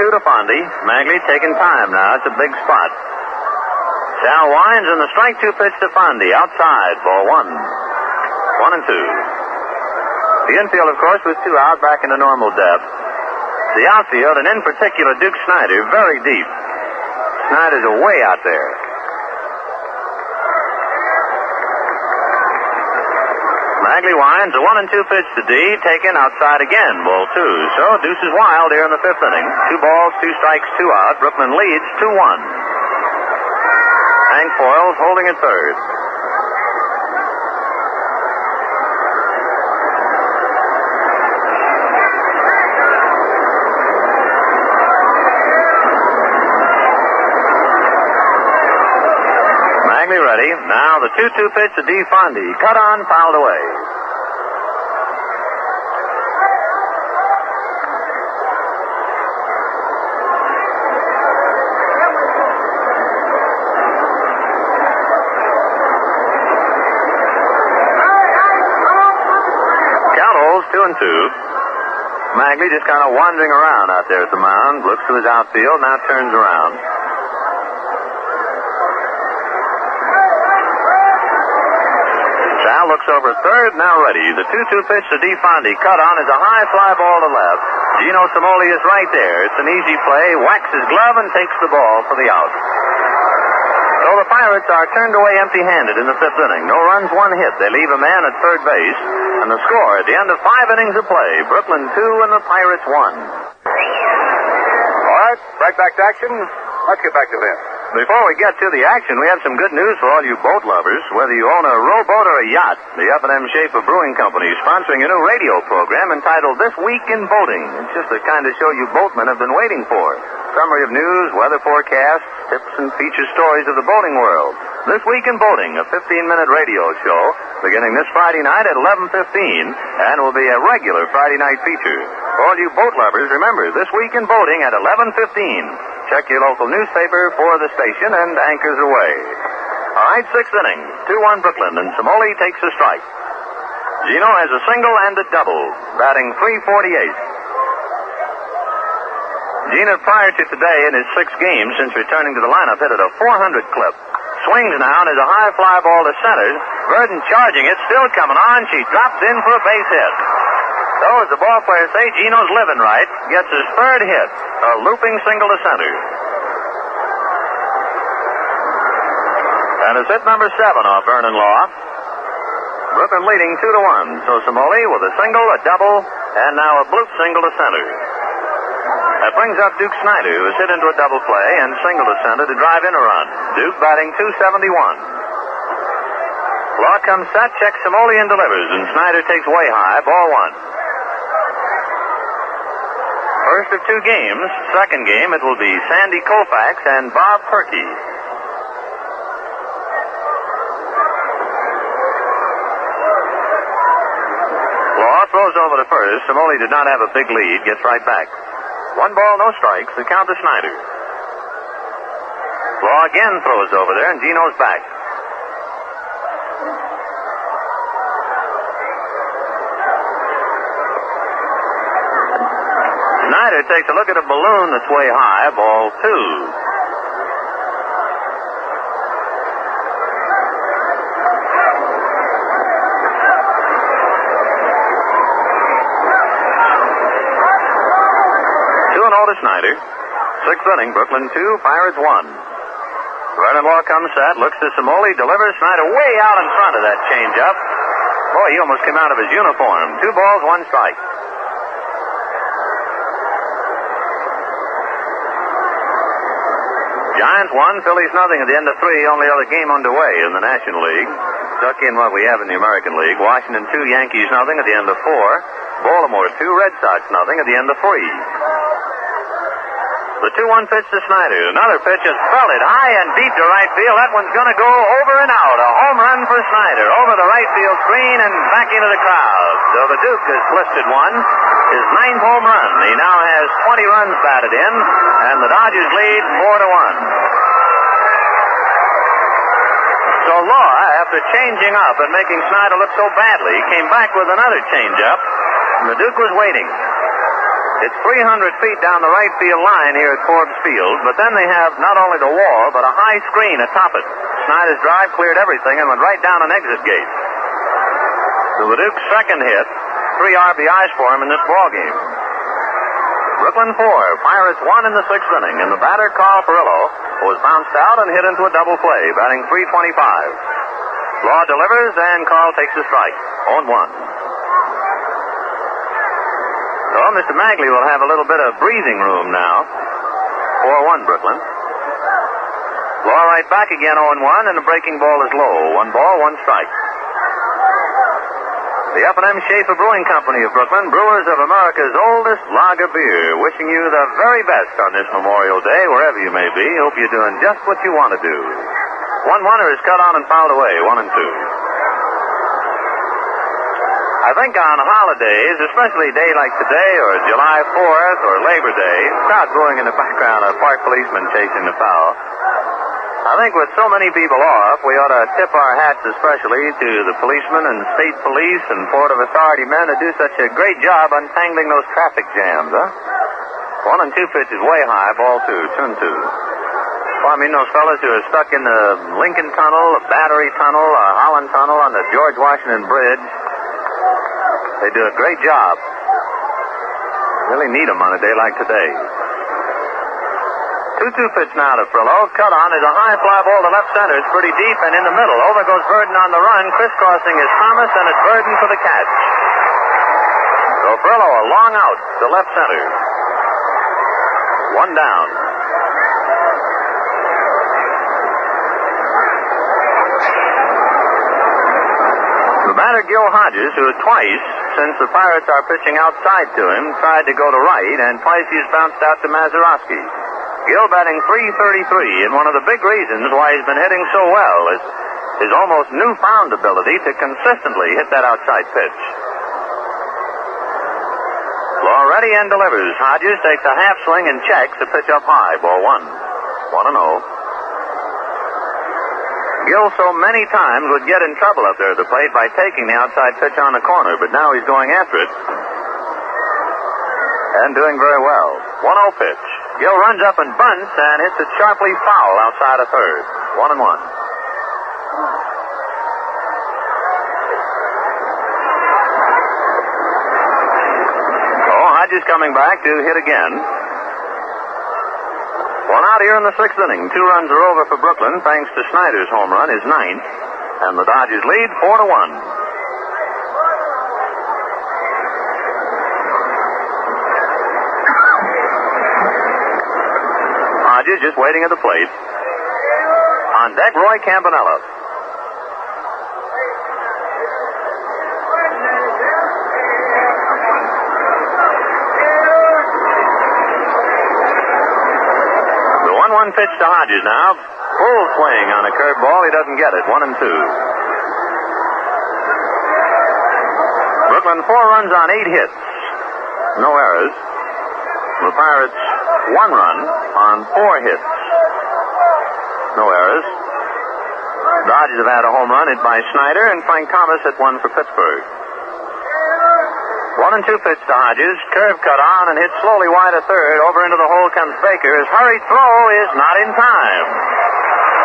To Fondy. Magley taking time now. It's a big spot. Sal winds and the strike 2 pitch to Fondy. Outside. Ball 1. 1-2. The infield, of course, with 2 out back into normal depth. The outfield, and in particular Duke Snider, very deep. Snider's away out there. Magley winds, a 1-2 pitch to D, taken outside again, ball 2. So deuces wild here in the 5th inning. 2 balls, 2 strikes, 2 out. Brooklyn leads 2-1. Hank Foyles holding at third. Magley ready. Now the 2-2 pitch to DeFonde. Cut on, fouled away. Count holds 2-2. Magley just kind of wandering around out there at the mound. Looks to his outfield, now turns around. Sal looks over third, now ready. The 2-2 pitch to DeFonde. Cut on is a high fly ball to left. Gino Cimoli is right there. It's an easy play. Whacks his glove and takes the ball for the out. So the Pirates are turned away empty-handed in the 5th inning. No runs, 1 hit. They leave a man at third base. And the score at the end of 5 innings of play, Brooklyn 2 and the Pirates 1. All right, right back to action. Let's get back to this. Before we get to the action, we have some good news for all you boat lovers. Whether you own a rowboat or a yacht, the F&M Schaefer Brewing Company is sponsoring a new radio program entitled This Week in Boating. It's just the kind of show you boatmen have been waiting for. Summary of news, weather forecasts, tips and feature stories of the boating world. This Week in Boating, a 15-minute radio show beginning this Friday night at 11:15 and will be a regular Friday night feature. For all you boat lovers, remember, This Week in Boating at 11:15. Check your local newspaper for the station and anchors away. All right, 6th inning. 2-1 Brooklyn, and Cimoli takes a strike. Gino has a single and a double, batting .348. Gino, prior to today in his 6 games since returning to the lineup, hit at a .400 clip. Swings now and is a high fly ball to center. Burton charging it, still coming on. She drops in for a base hit. So, as the ball players say, Gino's living right. Gets his 3rd hit, a looping single to center. And it's hit number 7 off Vernon Law. Brooklyn leading 2-1. So Cimoli with a single, a double, and now a bloop single to center. That brings up Duke Snider, who has hit into a double play and single to center to drive in a run. Duke batting .271. Law comes set, checks Cimoli and delivers, and Snider takes way high, ball 1. First of 2 games. Second game, it will be Sandy Koufax and Bob Perky. Law throws over to first. Cimoli did not have a big lead. Gets right back. 1 ball, no strikes. The count to Snider. Law again throws over there, and Gino's back. Snider takes a look at a balloon that's way high, ball 2. To Snider. 6th inning, Brooklyn 2, Pirates 1. Vernon Law comes set, looks to Samoli, delivers. Snyder way out in front of that changeup. Boy, he almost came out of his uniform. 2 balls, 1 strike. Giants 1, Phillies nothing at the end of 3. Only other game underway in the National League. Stuck in what we have in the American League. Washington 2, Yankees nothing at the end of 4. Baltimore 2, Red Sox nothing at the end of 3. The 2-1 pitch to Snyder. Another pitch is belted high and deep to right field. That one's going to go over and out. A home run for Snyder. Over the right field screen and back into the crowd. So the Duke has listed one. His 9th home run. He now has 20 runs batted in, and the Dodgers lead 4-1. So Law, after changing up and making Snyder look so badly, came back with another changeup, and the Duke was waiting. It's 300 feet down the right field line here at Forbes Field, but then they have not only the wall, but a high screen atop it. Snyder's drive cleared everything and went right down an exit gate. So the Duke's second hit, 3 RBIs for him in this ballgame. Brooklyn 4, Pirates 1 in the 6th inning, and the batter, Carl Furillo, was bounced out and hit into a double play, batting .325. Law delivers, and Carl takes a strike. 0-1. So Mr. Magley will have a little bit of breathing room now. 4-1 Brooklyn. Law right back again 0-1, and the breaking ball is low. 1 ball, 1 strike. The F&M Schaefer Brewing Company of Brooklyn, brewers of America's oldest lager beer, wishing you the very best on this Memorial Day, wherever you may be. Hope you're doing just what you want to do. 1-1er is cut on and fouled away, 1-2. I think on holidays, especially a day like today or July 4th or Labor Day, crowd booing in the background, a park policeman chasing the foul. I think with so many people off, we ought to tip our hats especially to the policemen and state police and Port of Authority men who do such a great job untangling those traffic jams, huh? 1-2 pitch is way high, ball 2, 2-2. Well, I mean those fellas who are stuck in the Lincoln Tunnel, the Battery Tunnel, the Holland Tunnel, on the George Washington Bridge. They do a great job. Really need them on a day like today. 2-2 pitch now to Frillo. Cut on is a high fly ball to left center. It's pretty deep and in the middle. Over goes Burden on the run. Crisscrossing is Thomas, and it's Burden for the catch. So Frillo a long out to left center. 1 down. The batter, Gil Hodges, who twice, since the Pirates are pitching outside to him, tried to go to right, and twice he's bounced out to Mazeroski. Gil batting .333, and one of the big reasons why he's been hitting so well is his almost newfound ability to consistently hit that outside pitch. Law ready and delivers. Hodges takes a half swing and checks the pitch up high. Ball 1. 1-0. Gil so many times would get in trouble up there at the plate by taking the outside pitch on the corner, but now he's going after it and doing very well. 1-0 pitch. Gil runs up and bunts and hits it sharply foul outside of third. 1-1. Oh, Hodges coming back to hit again. 1 out here in the 6th inning. 2 runs are over for Brooklyn, thanks to Snyder's home run, his 9th. And the Dodgers lead 4-1. Hodges just waiting at the plate. On deck, Roy Campanella. The 1-1 pitch to Hodges now. Full swing on a curveball. He doesn't get it. 1-2. Brooklyn 4 runs on 8 hits. No errors. The Pirates 1 run on 4 hits. No errors. Dodgers have had a home run hit by Snyder, and Frank Thomas hit one for Pittsburgh. 1-2 pitch to Hodges. Curve cut on and hit slowly wide of third. Over into the hole comes Baker. His hurried throw is not in time.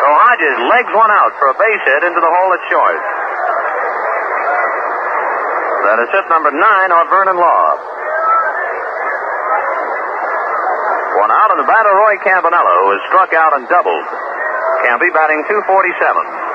So Hodges legs one out for a base hit into the hole at short. That is hit number 9 on Vernon Law. 1 out, and the batter, Roy Campanella, who has struck out and doubled. Campy batting .247.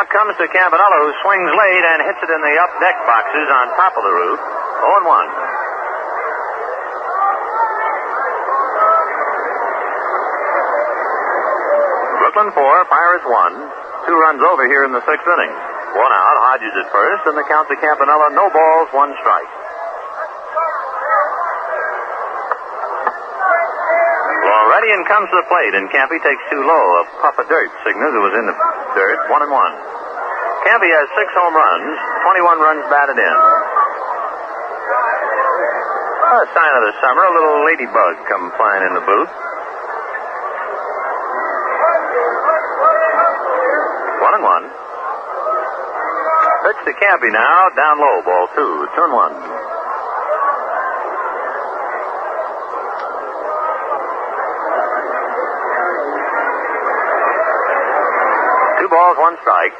Comes to Campanella, who swings late and hits it in the up deck boxes on top of the roof. 0-1. Brooklyn 4, Pirates 1. 2 runs over here in the 6th inning. 1 out, Hodges at first, and the count to Campanella, no balls, 1 strike. Already in comes to the plate, and Campy takes too low. A puff of dirt signals it was in the dirt. 1-1. Campy has 6 home runs, 21 runs batted in. A sign of the summer, a little ladybug come flying in the booth. 1-1. Pitch to Campy now, down low, ball 2, 2-1. Two balls, 1 strike.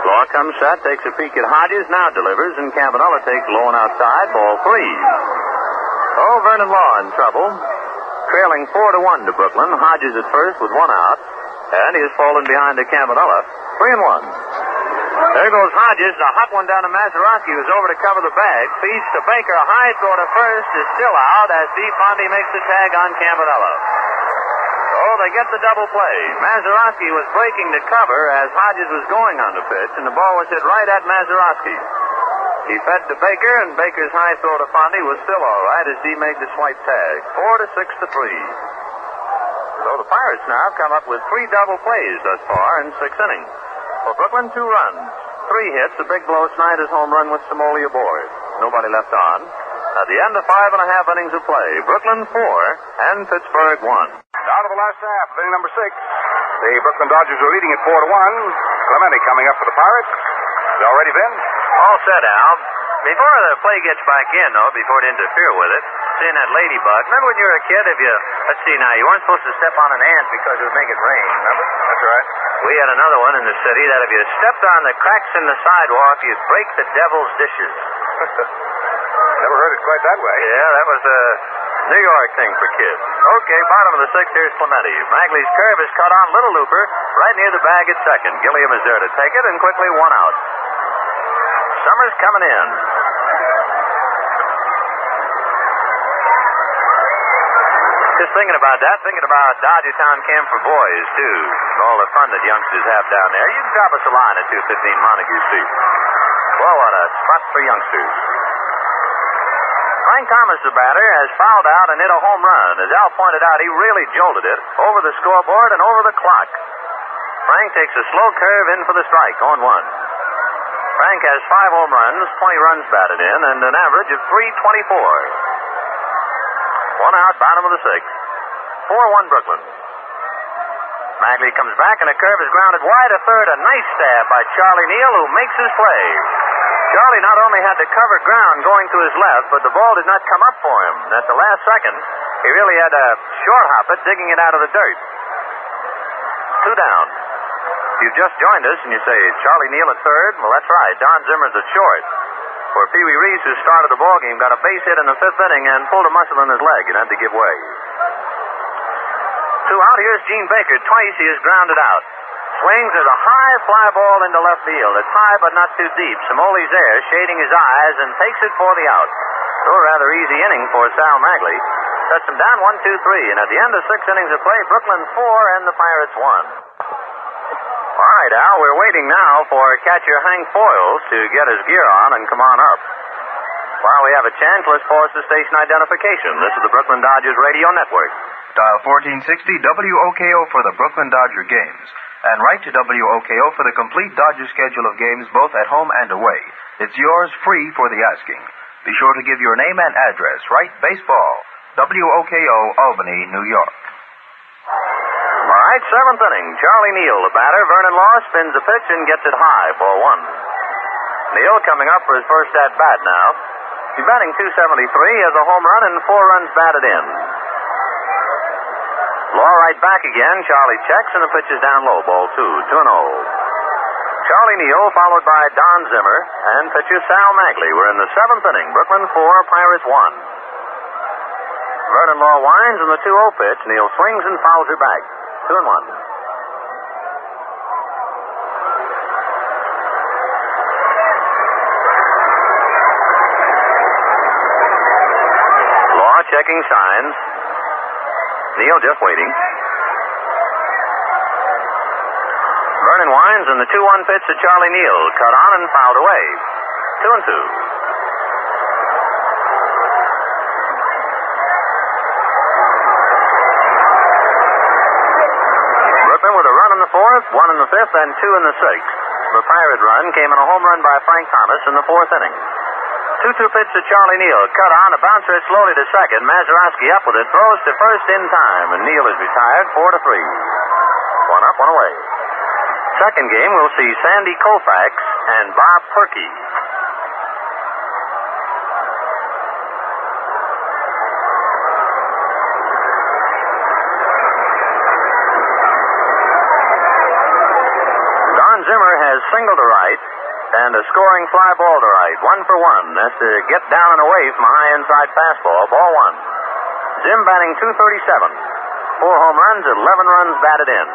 Law comes set, takes a peek at Hodges, now delivers, and Campanella takes low and outside, ball 3. Oh, Vernon Law in trouble. Trailing 4-1 to Brooklyn. Hodges at first with 1 out, and he has fallen behind to Campanella. 3-1. There goes Hodges, a hot one down to Mazeroski, who's over to cover the bag. Feeds to Baker, a high throw to first, is still out as Steve Fondy makes the tag on Campanella. Oh, they get the double play. Mazeroski was breaking to cover as Hodges was going on the pitch, and the ball was hit right at Mazeroski. He fed to Baker, and Baker's high throw to Fondy was still all right as he made the swipe tag. 4-6 to 3. So the Pirates now come up with 3 double plays thus far in 6 innings. For Brooklyn, 2 runs, 3 hits, a big blow, Snyder's home run with Somolia aboard. Nobody left on. At the end of 5.5 innings of play, Brooklyn 4 and Pittsburgh 1. Down to the last half of inning number 6. The Brooklyn Dodgers are leading at 4-1. Clemente coming up for the Pirates. Is it all ready, Ben? All set, Al. Before the play gets back in, though, before it interfere with it, seeing that ladybug. Remember when you were a kid, let's see now, you weren't supposed to step on an ant because it would make it rain, remember? That's right. We had another one in the city that if you stepped on the cracks in the sidewalk, you'd break the devil's dishes. Never heard it quite that way. Yeah, that was a New York thing for kids. Okay, bottom of the 6th, here's Clemente. Magley's curve is cut on Little Looper right near the bag at second. Gilliam is there to take it, and quickly 1 out. Summers coming in. Just thinking about that, thinking about Dodgertown Camp for Boys, too. And all the fun that youngsters have down there. You can drop us a line at 215 Montague Street. Well, what a spot for youngsters. Frank Thomas, the batter, has fouled out and hit a home run. As Al pointed out, he really jolted it over the scoreboard and over the clock. Frank takes a slow curve in for the strike, 0-1. Frank has 5 home runs, 20 runs batted in, and an average of .324. 1 out, bottom of the 6th. 4-1 Brooklyn. Magley comes back, and a curve is grounded wide to third. A nice stab by Charlie Neal, who makes his play. Charlie not only had to cover ground going to his left, but the ball did not come up for him. At the last second, he really had to short hop it, digging it out of the dirt. 2 down. If you've just joined us and you say, Charlie Neal at third, well, that's right. Don Zimmer's at short. For Pee Wee Reese, who started the ballgame, got a base hit in the 5th inning and pulled a muscle in his leg and had to give way. 2 out. Here's Gene Baker. Twice he is grounded out. Swings as a high fly ball into left field. It's high but not too deep. Samoli's there, shading his eyes, and takes it for the out. So a rather easy inning for Sal Magley. Sets him down 1-2-3. And at the end of 6 innings of play, Brooklyn 4 and the Pirates 1. All right, Al, we're waiting now for catcher Hank Foyles to get his gear on and come on up. While we have a chance, let's pause the station identification. This is the Brooklyn Dodgers Radio Network. Dial 1460 WOKO for the Brooklyn Dodger games. And write to WOKO for the complete Dodger schedule of games both at home and away. It's yours free for the asking. Be sure to give your name and address. Write baseball, WOKO, Albany, New York. All right, 7th inning. Charlie Neal, the batter. Vernon Law spins the pitch and gets it high, ball 1. Neal coming up for his first at-bat now. He's batting .273, has a home run and 4 runs batted in. Law right back again. Charlie checks, and the pitch is down low. Ball 2-0. Charlie Neal, followed by Don Zimmer, and pitcher Sal Magley. We're in the 7th inning. Brooklyn 4, Pirates 1. Vernon Law winds, and the 2-0 pitch. Neal swings and fouls her back. 2-1. Law checking signs. Neal just waiting. Vernon winds, and the 2-1 pitch to Charlie Neal. Cut on and fouled away. 2-2. Brooklyn with a run in the 4th, 1 in the 5th, and 2 in the 6th. The Pirate run came in a home run by Frank Thomas in the 4th inning. 2-2 pitch to Charlie Neal. Cut on, a bouncer slowly to second. Mazeroski up with it, throws to first in time, and Neal is retired 4-3. 1 up, 1 away. Second game, we'll see Sandy Koufax and Bob Perky. Don Zimmer has single to right and a scoring fly ball to right. 1 for 1. That's to get down and away from a high inside fastball. Ball 1. Zim batting .237. 4 home runs, 11 runs batted in.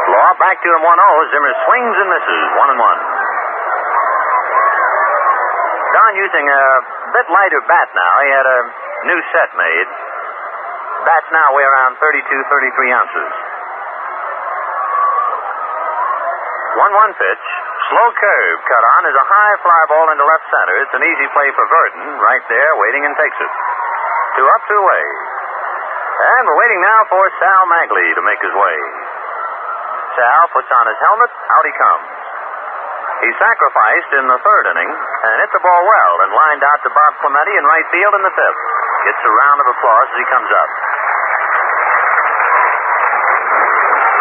Law back to him 1-0. Zimmer swings and misses. 1-1. Don using a bit lighter bat now. He had a new set made. Bats now weigh around 32, 33 ounces. 1-1 pitch. Slow curve cut on is a high fly ball into left center. It's an easy play for Verdon. Right there, waiting and takes it. 2 up, 2 away. And we're waiting now for Sal Magley to make his way. Sal puts on his helmet. Out he comes. He sacrificed in the 3rd inning and hit the ball well and lined out to Bob Clemente in right field in the 5th. Gets a round of applause as he comes up.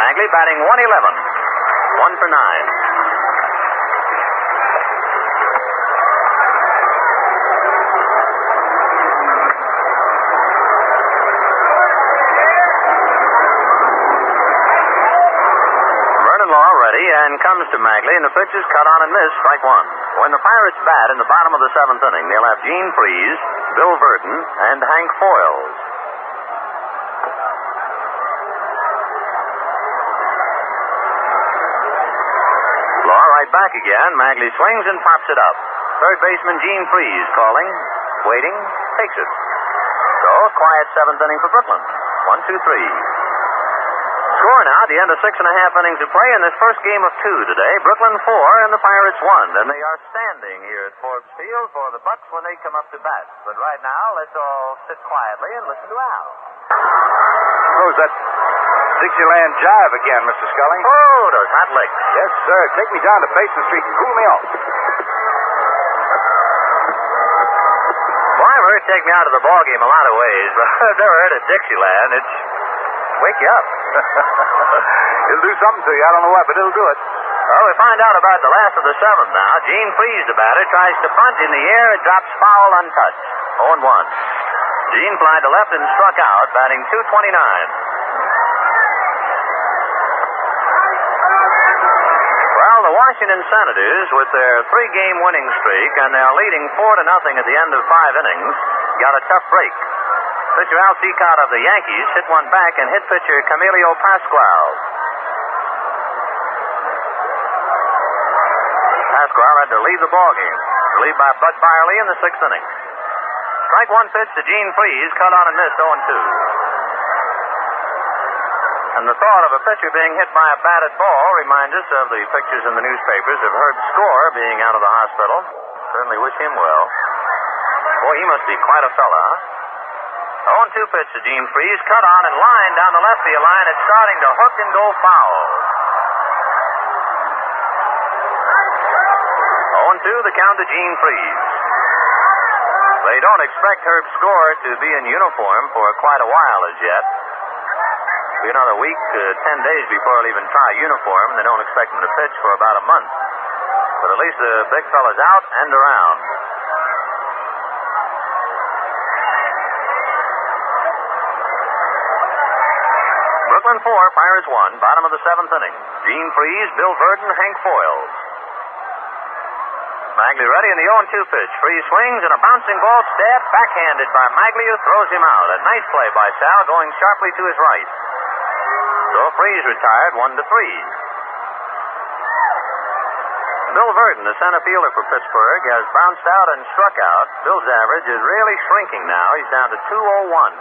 Magley batting .111. 1 for 9. Vernon Law ready and comes to Magley, and the pitch is cut on and missed. Strike 1. When the Pirates bat in the bottom of the 7th inning, they'll have Gene Freese, Bill Verdon, and Hank Foyles. Back again. Magley swings and pops it up. Third baseman Gene Freese calling, waiting, takes it. So, quiet 7th inning for Brooklyn. 1-2-3. Score now at the end of 6.5 innings of play in this first game of 2 today. Brooklyn 4 and the Pirates 1. And they are standing here at Forbes Field for the Bucks when they come up to bat. But right now, let's all sit quietly and listen to Al. Throws that Dixieland jive again, Mr. Scully. Oh, those hot licks. Yes, sir. Take me down to Basin Street and cool me off. Well, I've heard take me out of the ball game a lot of ways, but I've never heard of Dixieland. It's wake you up. It'll do something to you. I don't know what, but it'll do it. Well, we find out about the last of the 7th now. Gene Freese, the batter, tries to bunt in the air. It drops foul untouched. 0-1. Gene flied to left and struck out, batting .229. The Washington Senators, with their 3-game winning streak, and they're leading 4-0 at the end of 5 innings, got a tough break. Pitcher Al Seacott of the Yankees hit one back and hit pitcher Camilo Pascual. Pascual had to leave the ballgame, relieved by Bud Byerly in the 6th inning. Strike 1 pitch to Gene Freese, cut on and missed 0-2. And the thought of a pitcher being hit by a batted ball reminds us of the pictures in the newspapers of Herb Score being out of the hospital. Certainly wish him well. Boy, he must be quite a fella, huh? 0-2 pitch to Gene Freese, cut on and line down the left field line. It's starting to hook and go foul. 0-2, the count to Gene Freese. They don't expect Herb Score to be in uniform for quite a while as yet. Be another week, 10 days before he'll even try a uniform, and they don't expect him to pitch for about a month. But at least the big fella's out and around. Brooklyn 4, Pirates 1, bottom of the seventh inning. Gene Freeze, Bill Verdon, Hank Foyles. Magley ready in the 0-2 pitch. Freeze swings and a bouncing ball stabbed backhanded by Magley, who throws him out. A nice play by Sal, going sharply to his right. So Freeze retired 1-3. Bill Verdon, the center fielder for Pittsburgh, has bounced out and struck out. Bill's average is really shrinking now. He's down to 201.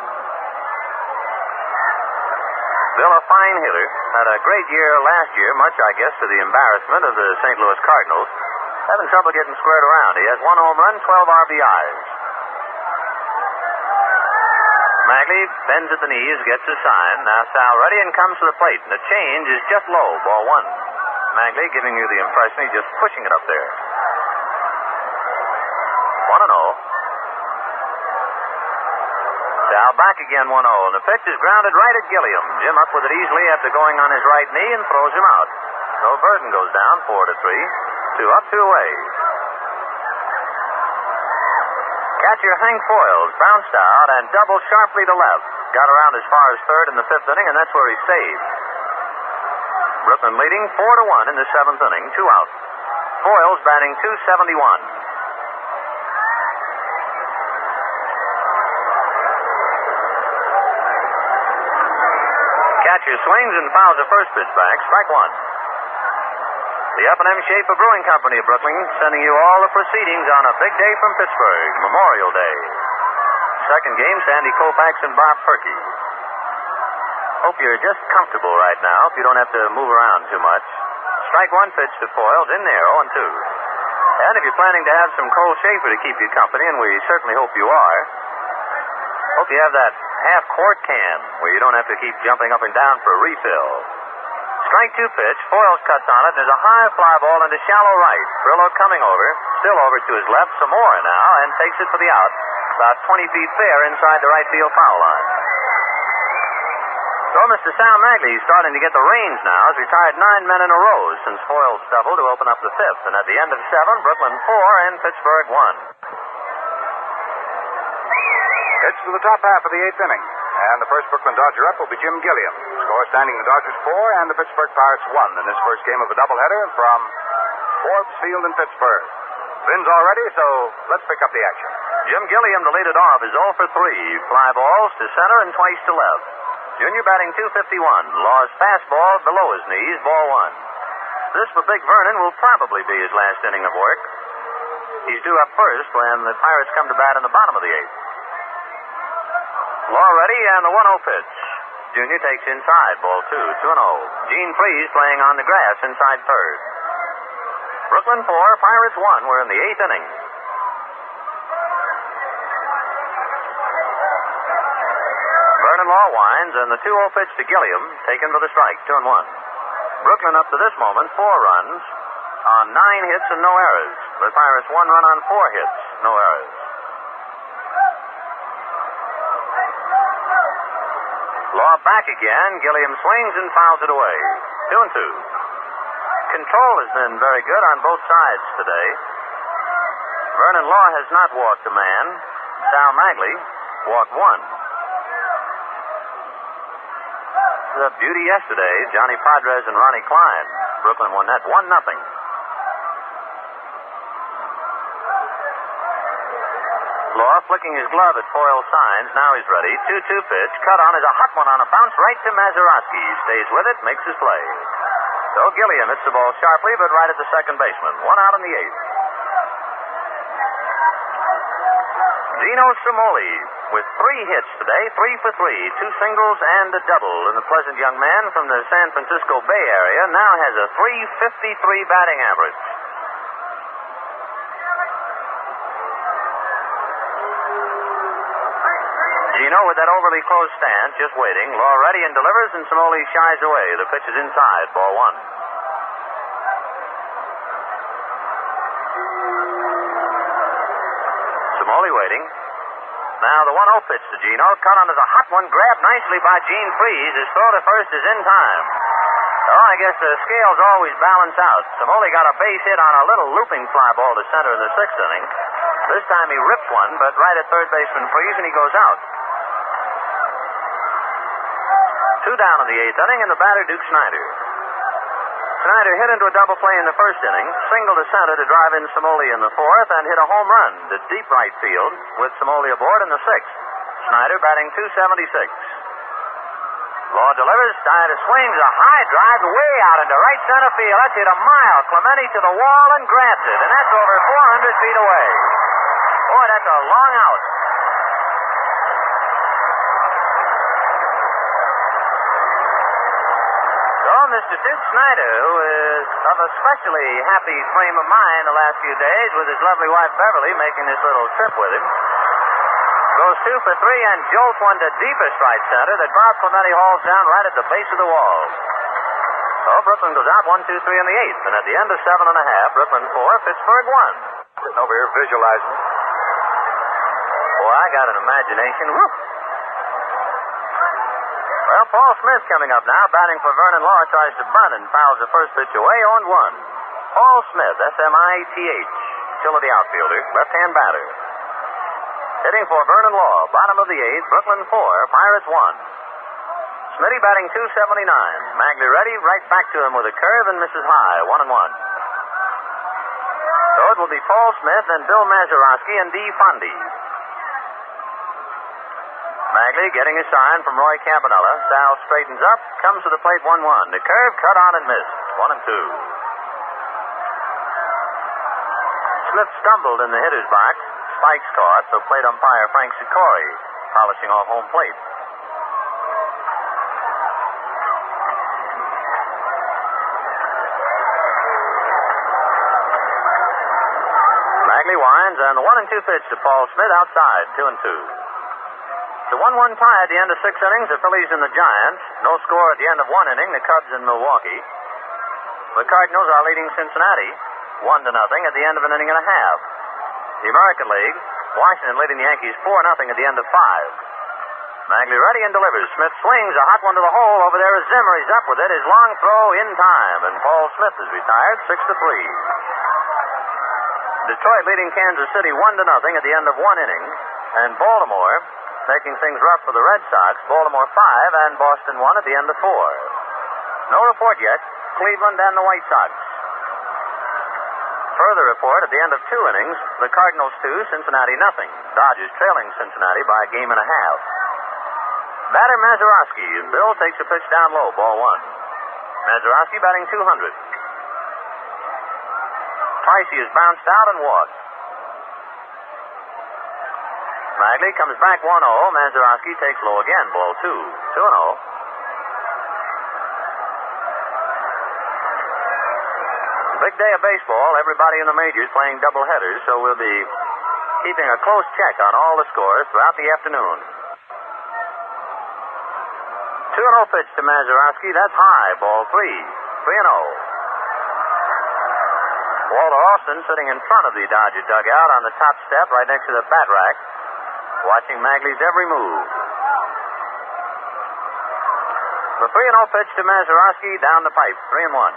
Bill, a fine hitter, had a great year last year, much, I guess, to the embarrassment of the St. Louis Cardinals. Having trouble getting squared around. He has 1 home run, 12 RBIs. Magley bends at the knees, gets a sign. Now Sal ready and comes to the plate. And the change is just low, ball 1. Magley giving you the impression he's just pushing it up there. 1-0. Sal back again 1-0. And the pitch is grounded right at Gilliam. Jim up with it easily after going on his right knee and throws him out. So Verdon goes down 4-3. 2 up, 2 away. Catcher Hank Foyles bounced out and doubled sharply to left. Got around as far as third in the 5th inning, and that's where he saved. Brooklyn leading 4-1 in the 7th inning, 2 out. Foyles batting .271. Catcher swings and fouls the first pitch back, strike 1. The F&M Schaefer Brewing Company of Brooklyn sending you all the proceedings on a big day from Pittsburgh, Memorial Day. Second game, Sandy Koufax and Bob Perky. Hope you're just comfortable right now if you don't have to move around too much. Strike 1 pitch to Foyles in there, 0-2. And if you're planning to have some cold Schaefer to keep you company, and we certainly hope you are, hope you have that half-quart can where you don't have to keep jumping up and down for a refill. Strike 2 pitch, Foyles cuts on it, and there's a high fly ball into shallow right. Brillo coming over, still over to his left, Zamora now, and takes it for the out. About 20 feet fair inside the right field foul line. So Mr. Sal Magley is starting to get the reins now. Has retired 9 men in a row since Foyles doubled to open up the 5th. And at the end of 7, Brooklyn 4 and Pittsburgh 1. It's to the top half of the 8th inning. And the first Brooklyn Dodger up will be Jim Gilliam. Score standing the Dodgers 4 and the Pittsburgh Pirates 1 in this first game of the doubleheader from Forbes Field in Pittsburgh. Finn's all ready, so let's pick up the action. Jim Gilliam to lead it off is 0 for 3. Fly balls to center and twice to left. Junior batting .251. Law's fastball below his knees, ball 1. This for Big Vernon will probably be his last inning of work. He's due up first when the Pirates come to bat in the bottom of the 8th. Law ready and the 1-0 pitch. Junior takes inside, ball 2, 2-0. Gene Freeze playing on the grass inside third. Brooklyn 4, Pirates 1. We're in the 8th inning. Vernon Law winds, and the 2-0 pitch to Gilliam, taken for the strike, 2-1. Brooklyn up to this moment, 4 runs on 9 hits and no errors. The Pirates 1 run on 4 hits, no errors. Law back again. Gilliam swings and fouls it away. 2-2. Control has been very good on both sides today. Vernon Law has not walked a man. Sal Magley walked 1. A beauty yesterday, Johnny Padres and Ronnie Klein. Brooklyn won that 1-0. Law flicking his glove at Foyle's signs. Now he's ready. 2-2 pitch. Cut on is a hot one on a bounce right to Mazeroski. Stays with it, makes his play. So Gilliam hits the ball sharply, but right at the second baseman. 1 out in the 8th. Dino Cimoli with 3 hits today, 3 for 3, 2 singles and a double. And the pleasant young man from the San Francisco Bay Area now has a .353 batting average. Gino with that overly close stance, just waiting. Law ready and delivers, and Cimoli shies away. The pitch is inside, ball 1. Cimoli waiting. Now the 1-0 pitch to Gino. Cut on is a hot one, grabbed nicely by Gene Freeze. His throw to first is in time. Oh, I guess the scales always balance out. Cimoli got a base hit on a little looping fly ball to center in the 6th inning. This time he ripped one, but right at third baseman Freeze, and he goes out. Two down in the eighth inning, and the batter, Duke Snyder. Snyder hit into a double play in the first inning, singled to center to drive in Somoli in the fourth, and hit a home run to deep right field with Somoli aboard in the sixth. Snyder batting .276. Law delivers, Snyder swings a high drive way out into right center field. That's hit a mile. Clemente to the wall and grabs it, and that's over 400 feet away. Boy, that's a long out. So, Mr. Duke Snyder, who is of a especially happy frame of mind the last few days with his lovely wife Beverly making this little trip with him, goes 2 for 3 and jolts one to deepest right center that Bob Clemente hauls down right at the base of the wall. So Brooklyn goes out 1, 2, 3 in the eighth, and at the end of 7 1/2, Brooklyn 4, Pittsburgh 1. Sitting over here visualizing it. Boy, I got an imagination. Woo! Well, Paul Smith coming up now, batting for Vernon Law, tries to bunt and fouls the first pitch away, 0-1. Paul Smith, Smith, still the outfielder, left-hand batter. Hitting for Vernon Law, bottom of the eighth, Brooklyn 4, Pirates 1. Smitty batting .279. Magley ready, right back to him with a curve and misses high, 1-1. So it will be Paul Smith and Bill Mazeroski and Dee Fondy. Magley getting a sign from Roy Campanella. Sal straightens up, comes to the plate 1-1. The curve cut on and missed, 1-2. Smith stumbled in the hitter's box. Spikes caught, so plate umpire Frank Sikori polishing off home plate. Magley winds, and the 1-2 pitch to Paul Smith outside, 2-2. It's a 1-1 tie at the end of 6 innings. The Phillies and the Giants. No score at the end of 1 inning. The Cubs in Milwaukee. The Cardinals are leading Cincinnati 1-0 at the end of an inning and a half. The American League, Washington leading the Yankees 4-0 at the end of 5. Magley ready and delivers. Smith swings a hot one to the hole. Over there is Zimmer. He's up with it. His long throw in time, and Paul Smith is retired 6-3. Detroit leading Kansas City 1-0 at the end of 1 inning, and Baltimore making things rough for the Red Sox. Baltimore 5 and Boston 1 at the end of 4. No report yet. Cleveland and the White Sox. Further report at the end of 2 innings, the Cardinals 2, Cincinnati 0. Dodgers trailing Cincinnati by a game and a half. Batter Mazeroski, and Bill takes a pitch down low, ball 1. Mazeroski batting .200. Twice he has bounced out and walked. Magley comes back 1-0. Mazeroski takes low again, ball 2. 2-0. Big day of baseball. Everybody in the majors playing doubleheaders, so we'll be keeping a close check on all the scores throughout the afternoon. 2-0 pitch to Mazeroski. That's high, ball 3. 3-0. Walter Austin sitting in front of the Dodger dugout on the top step right next to the bat rack, watching Magley's every move. The 3-0 pitch to Mazeroski down the pipe, 3-1.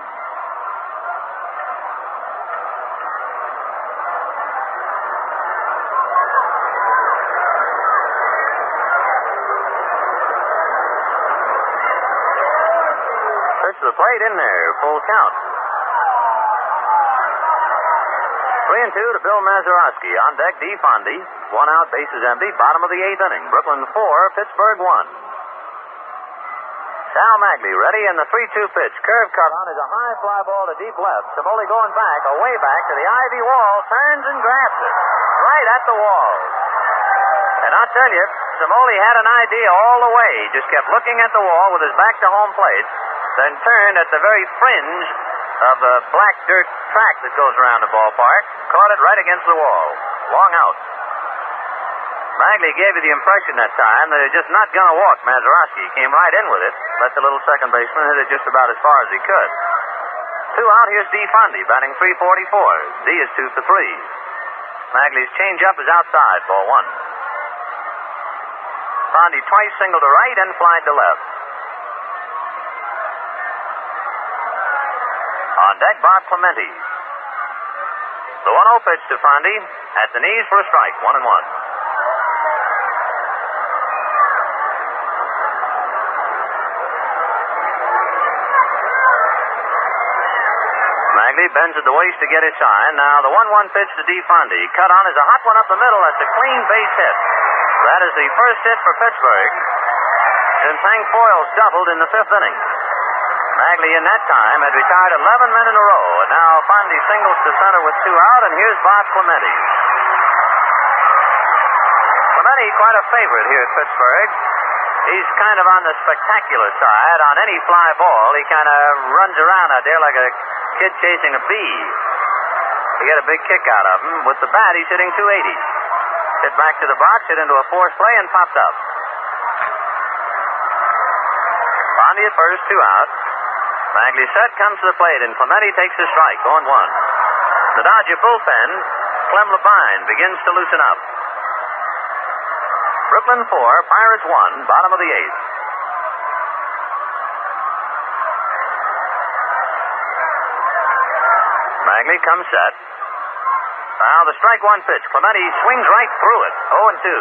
Pitch to the plate in there, full count. 3-2 to Bill Mazeroski. On deck, Dee Fondy. 1 out, bases empty. Bottom of the 8th inning. Brooklyn 4, Pittsburgh 1. Sal Magley ready, and the 3-2 pitch. Curve cut on is a high fly ball to deep left. Somoli going back, away back to the ivy wall. Turns and grabs it. Right at the wall. And I'll tell you, Somoli had an idea all the way. He just kept looking at the wall with his back to home plate, then turned at the very fringe of the black dirt track that goes around the ballpark, caught it right against the wall. Long out. Magley gave you the impression that time that he was just not going to walk Mazeroski. He came right in with it, let the little second baseman hit it just about as far as he could. 2 out, here's Dee Fondy, batting .344. Dee is 2 for 3. Magley's changeup is outside, ball 1. Fondy twice singled to right and flied to left. On deck, Bob Clemente. The 1-0 pitch to Fondy at the knees for a strike, 1-1. Magley bends at the waist to get his sign. Now the 1-1 pitch to DeFonde. Cut on is a hot one up the middle. That's a clean base hit. That is the first hit for Pittsburgh since Hank Foyles doubled in the 5th inning. Magley in that time had retired 11 men in a row. And now Fonde singles to center with 2 out, and here's Bob Clemente. Clemente quite a favorite here at Pittsburgh. He's kind of on the spectacular side. On any fly ball, he kind of runs around out there like a kid chasing a bee. You get a big kick out of him. With the bat, he's hitting .280. Hit back to the box, hit into a force play, and popped up. Fonde at first, 2 out. Magley set, comes to the plate, and Clemente takes the strike, 0-1. The Dodger bullpen, Clem Labine, begins to loosen up. Brooklyn 4, Pirates 1, bottom of the 8th. Magley comes set. Now the strike 1 pitch. Clemente swings right through it, 0-2.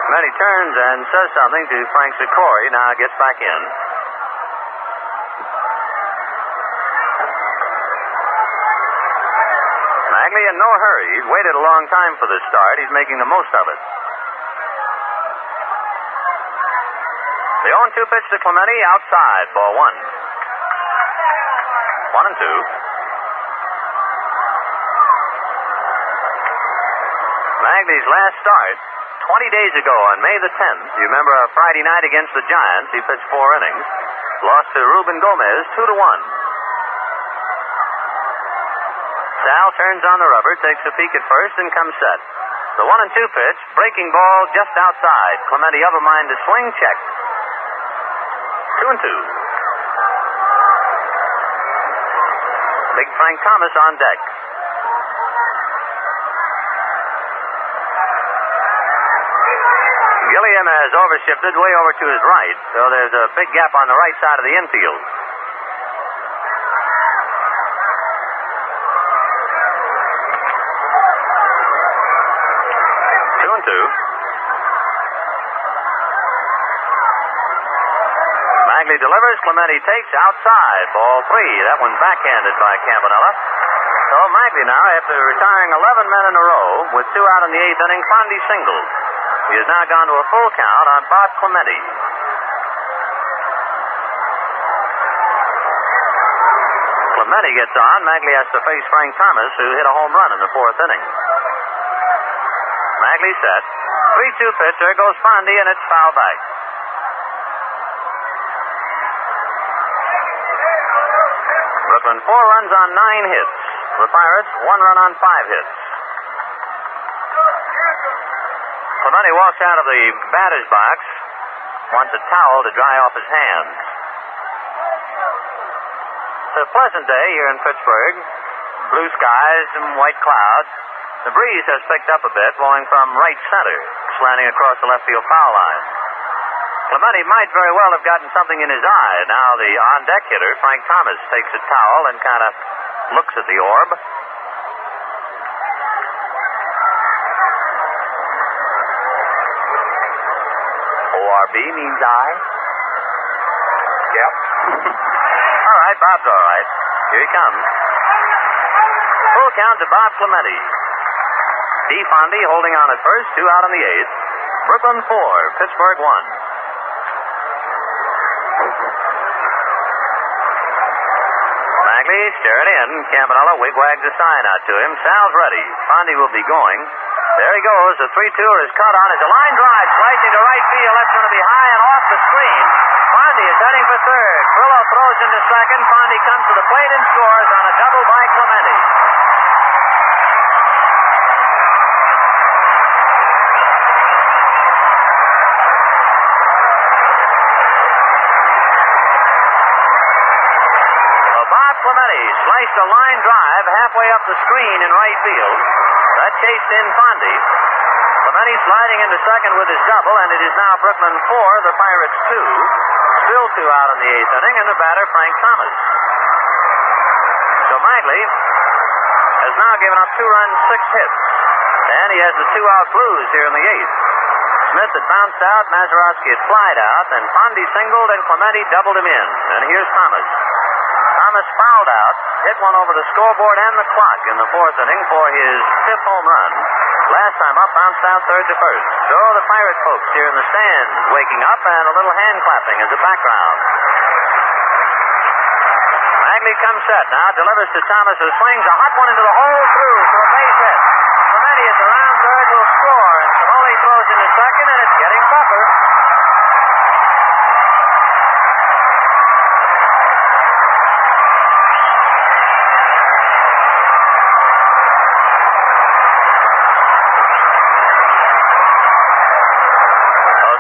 Clemente turns and says something to Frank Sikori. Now gets back in. Magley in no hurry. He's waited a long time for this start. He's making the most of it. The 0-2 pitch to Clemente outside. Ball 1. 1-2. Magley's last start 20 days ago on May the 10th. You remember a Friday night against the Giants. He pitched 4 innings. Lost to Ruben Gomez 2-1. Sal turns on the rubber, takes a peek at first, and comes set. The 1-2 pitch, breaking ball just outside. Clemente of a mind to swing, check. 2-2. Big Frank Thomas on deck. Gilliam has overshifted way over to his right, so there's a big gap on the right side of the infield. Magley delivers. Clemente takes outside. Ball 3. That one backhanded by Campanella. So Magley now, after retiring 11 men in a row, with 2 out in the 8th inning, Fonde singled. He has now gone to a full count on Bob Clemente. Clemente gets on. Magley has to face Frank Thomas, who hit a home run in the 4th inning. Magley set. 3-2 pitch. There goes Fonde, and it's foul back. Brooklyn 4 runs on 9 hits. The Pirates 1 run on 5 hits. Clemente walks out of the batter's box. Wants a towel to dry off his hands. It's a pleasant day here in Pittsburgh. Blue skies and white clouds. The breeze has picked up a bit, blowing from right center, slanting across the left field foul line. Clemente might very well have gotten something in his eye. Now the on-deck hitter, Frank Thomas, takes a towel and kind of looks at the orb. ORB means eye? Yep. All right, Bob's all right. Here he comes. Full count to Bob Clemente. DeFonde holding on at first, 2 out in the 8th. Brooklyn 4, Pittsburgh 1. Magley staring in. Campanella wigwags a sign out to him. Sal's ready. Fonde will be going. There he goes. The 3-2er is caught on. It's a line drive. Slicing to right field. That's going to be high and off the screen. Fonde is heading for third. Trillo throws into second. Fonde comes to the plate and scores on a double by Clemente. Clemente sliced a line drive halfway up the screen in right field. That chased in Fonde. Clemente sliding into second with his double, and it is now Brooklyn 4, the Pirates 2. Still 2 out in the 8th inning, and the batter, Frank Thomas. So Magley has now given up 2 runs, 6 hits. And he has the 2-out Blues here in the 8th. Smith had bounced out, Mazeroski had flied out, and Pondy singled, and Clemente doubled him in. And here's Thomas. Thomas fouled out, hit one over the scoreboard and the clock in the fourth inning for his fifth home run. Last time up, bounced out third to first. So the Pirate folks here in the stands waking up, and a little hand clapping as a background. Magley comes set now, delivers to Thomas, who swings a hot one into the hole through for a base hit. Clemente is around third, will score, and Cimoli throws into second, and it's getting tougher.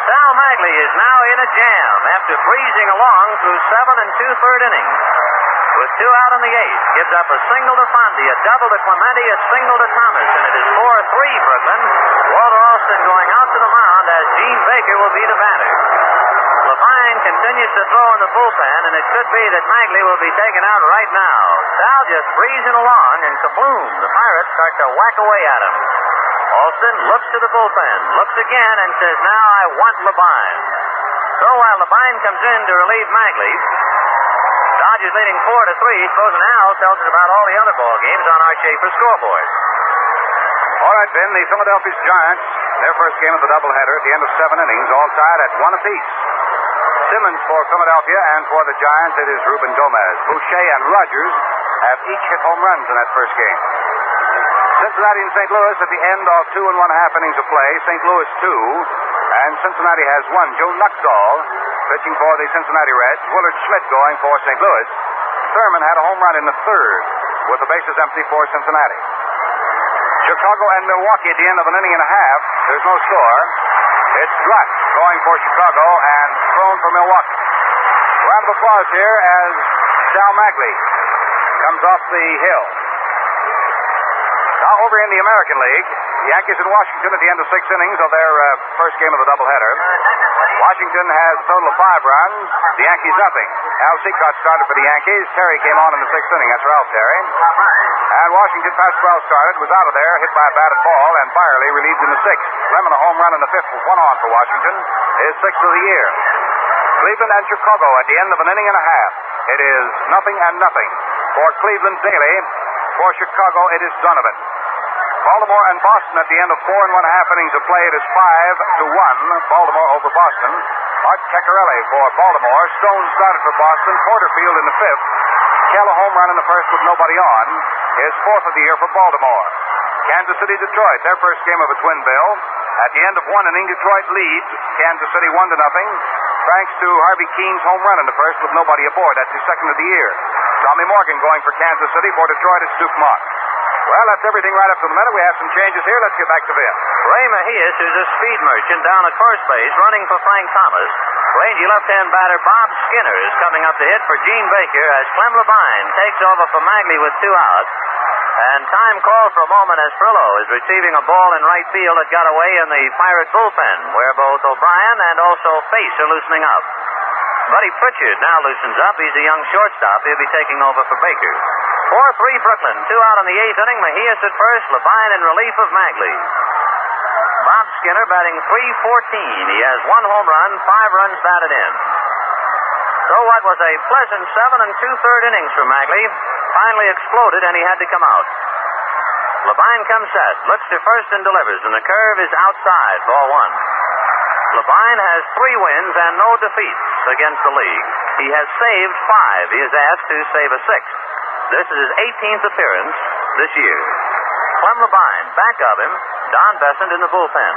Sal Magley is now in a jam after breezing along through 7 2/3 innings. With 2 out in the 8th, gives up a single to Fondy, a double to Clemente, a single to Thomas, and it is 4-3 Brooklyn. Walter Alston going out to the mound as Gene Baker will be the batter. Levine continues to throw in the bullpen, and it could be that Magley will be taken out right now. Sal just breezing along, and kabloom, the Pirates start to whack away at him. Alston looks to the bullpen, looks again, and says, now I want Levine. So while Levine comes in to relieve Magley, Dodgers leading 4-3. Frozen Al tells us about all the other ball games on our Schaefer scoreboard. All right, Ben, the Philadelphia Giants, their first game of the doubleheader at the end of 7 innings, all tied at 1 apiece. Simmons for Philadelphia, and for the Giants, it is Ruben Gomez. Boucher and Rogers have each hit home runs in that first game. Cincinnati and St. Louis at the end of 2 1/2 innings of play. St. Louis 2, and Cincinnati has 1. Joe Nuxall pitching for the Cincinnati Reds. Willard Schmidt going for St. Louis. Thurman had a home run in the third with the bases empty for Cincinnati. Chicago and Milwaukee at the end of an inning and a half. There's no score. It's Drutt going for Chicago and thrown for Milwaukee. Round of applause here as Sal Magley comes off the hill. Now over in the American League, the Yankees in Washington at the end of 6 innings of their first game of the doubleheader. Washington has a total of 5 runs. The Yankees nothing. Al Seacott started for the Yankees. Terry came on in the 6th inning. That's Ralph Terry. And Washington, Pasquale started, was out of there, hit by a batted ball, and Byerly relieved in the 6th. Lemon a home run in the 5th with 1 on for Washington. His 6th of the year. Cleveland and Chicago at the end of an inning and a half. It is 0-0 for Cleveland daily. For Chicago, it is Donovan. Baltimore and Boston at the end of 4 1/2 innings of play. It is 5-1. Baltimore over Boston. Art Ceccarelli for Baltimore. Stone started for Boston. Porterfield in the 5th. Kell a home run in the 1st with nobody on. His 4th of the year for Baltimore. Kansas City, Detroit, their first game of a twin bill. At the end of 1 inning, Detroit leads Kansas City 1-0. Thanks to Harvey Keene's home run in the 1st with nobody aboard. That's his 2nd of the year. Tommy Morgan going for Kansas City. For Detroit, it's Duke Mott. Well, that's everything right up to the minute. We have some changes here. Let's get back to Vin. Ray Mejias, who's a speed merchant down at first base, running for Frank Thomas. Rangy left-hand batter Bob Skinner is coming up to hit for Gene Baker as Clem Levine takes over for Magley with 2 outs. And time calls for a moment as Frillo is receiving a ball in right field that got away in the Pirate bullpen, where both O'Brien and also Face are loosening up. Buddy Pritchard now loosens up. He's a young shortstop. He'll be taking over for Baker. 4-3 Brooklyn. 2 out in the 8th inning. Mejias at first. Levine in relief of Magley. Bob Skinner batting .314. He has 1 home run, 5 runs batted in. So what was a pleasant 7 2/3 innings for Magley finally exploded, and he had to come out. Levine comes set, looks to first and delivers, and the curve is outside, ball 1. Levine has 3 wins and no defeats against the league. He has saved 5. He is asked to save a 6th. This is his 18th appearance this year. Clem Levine, back of him, Don Besant in the bullpen.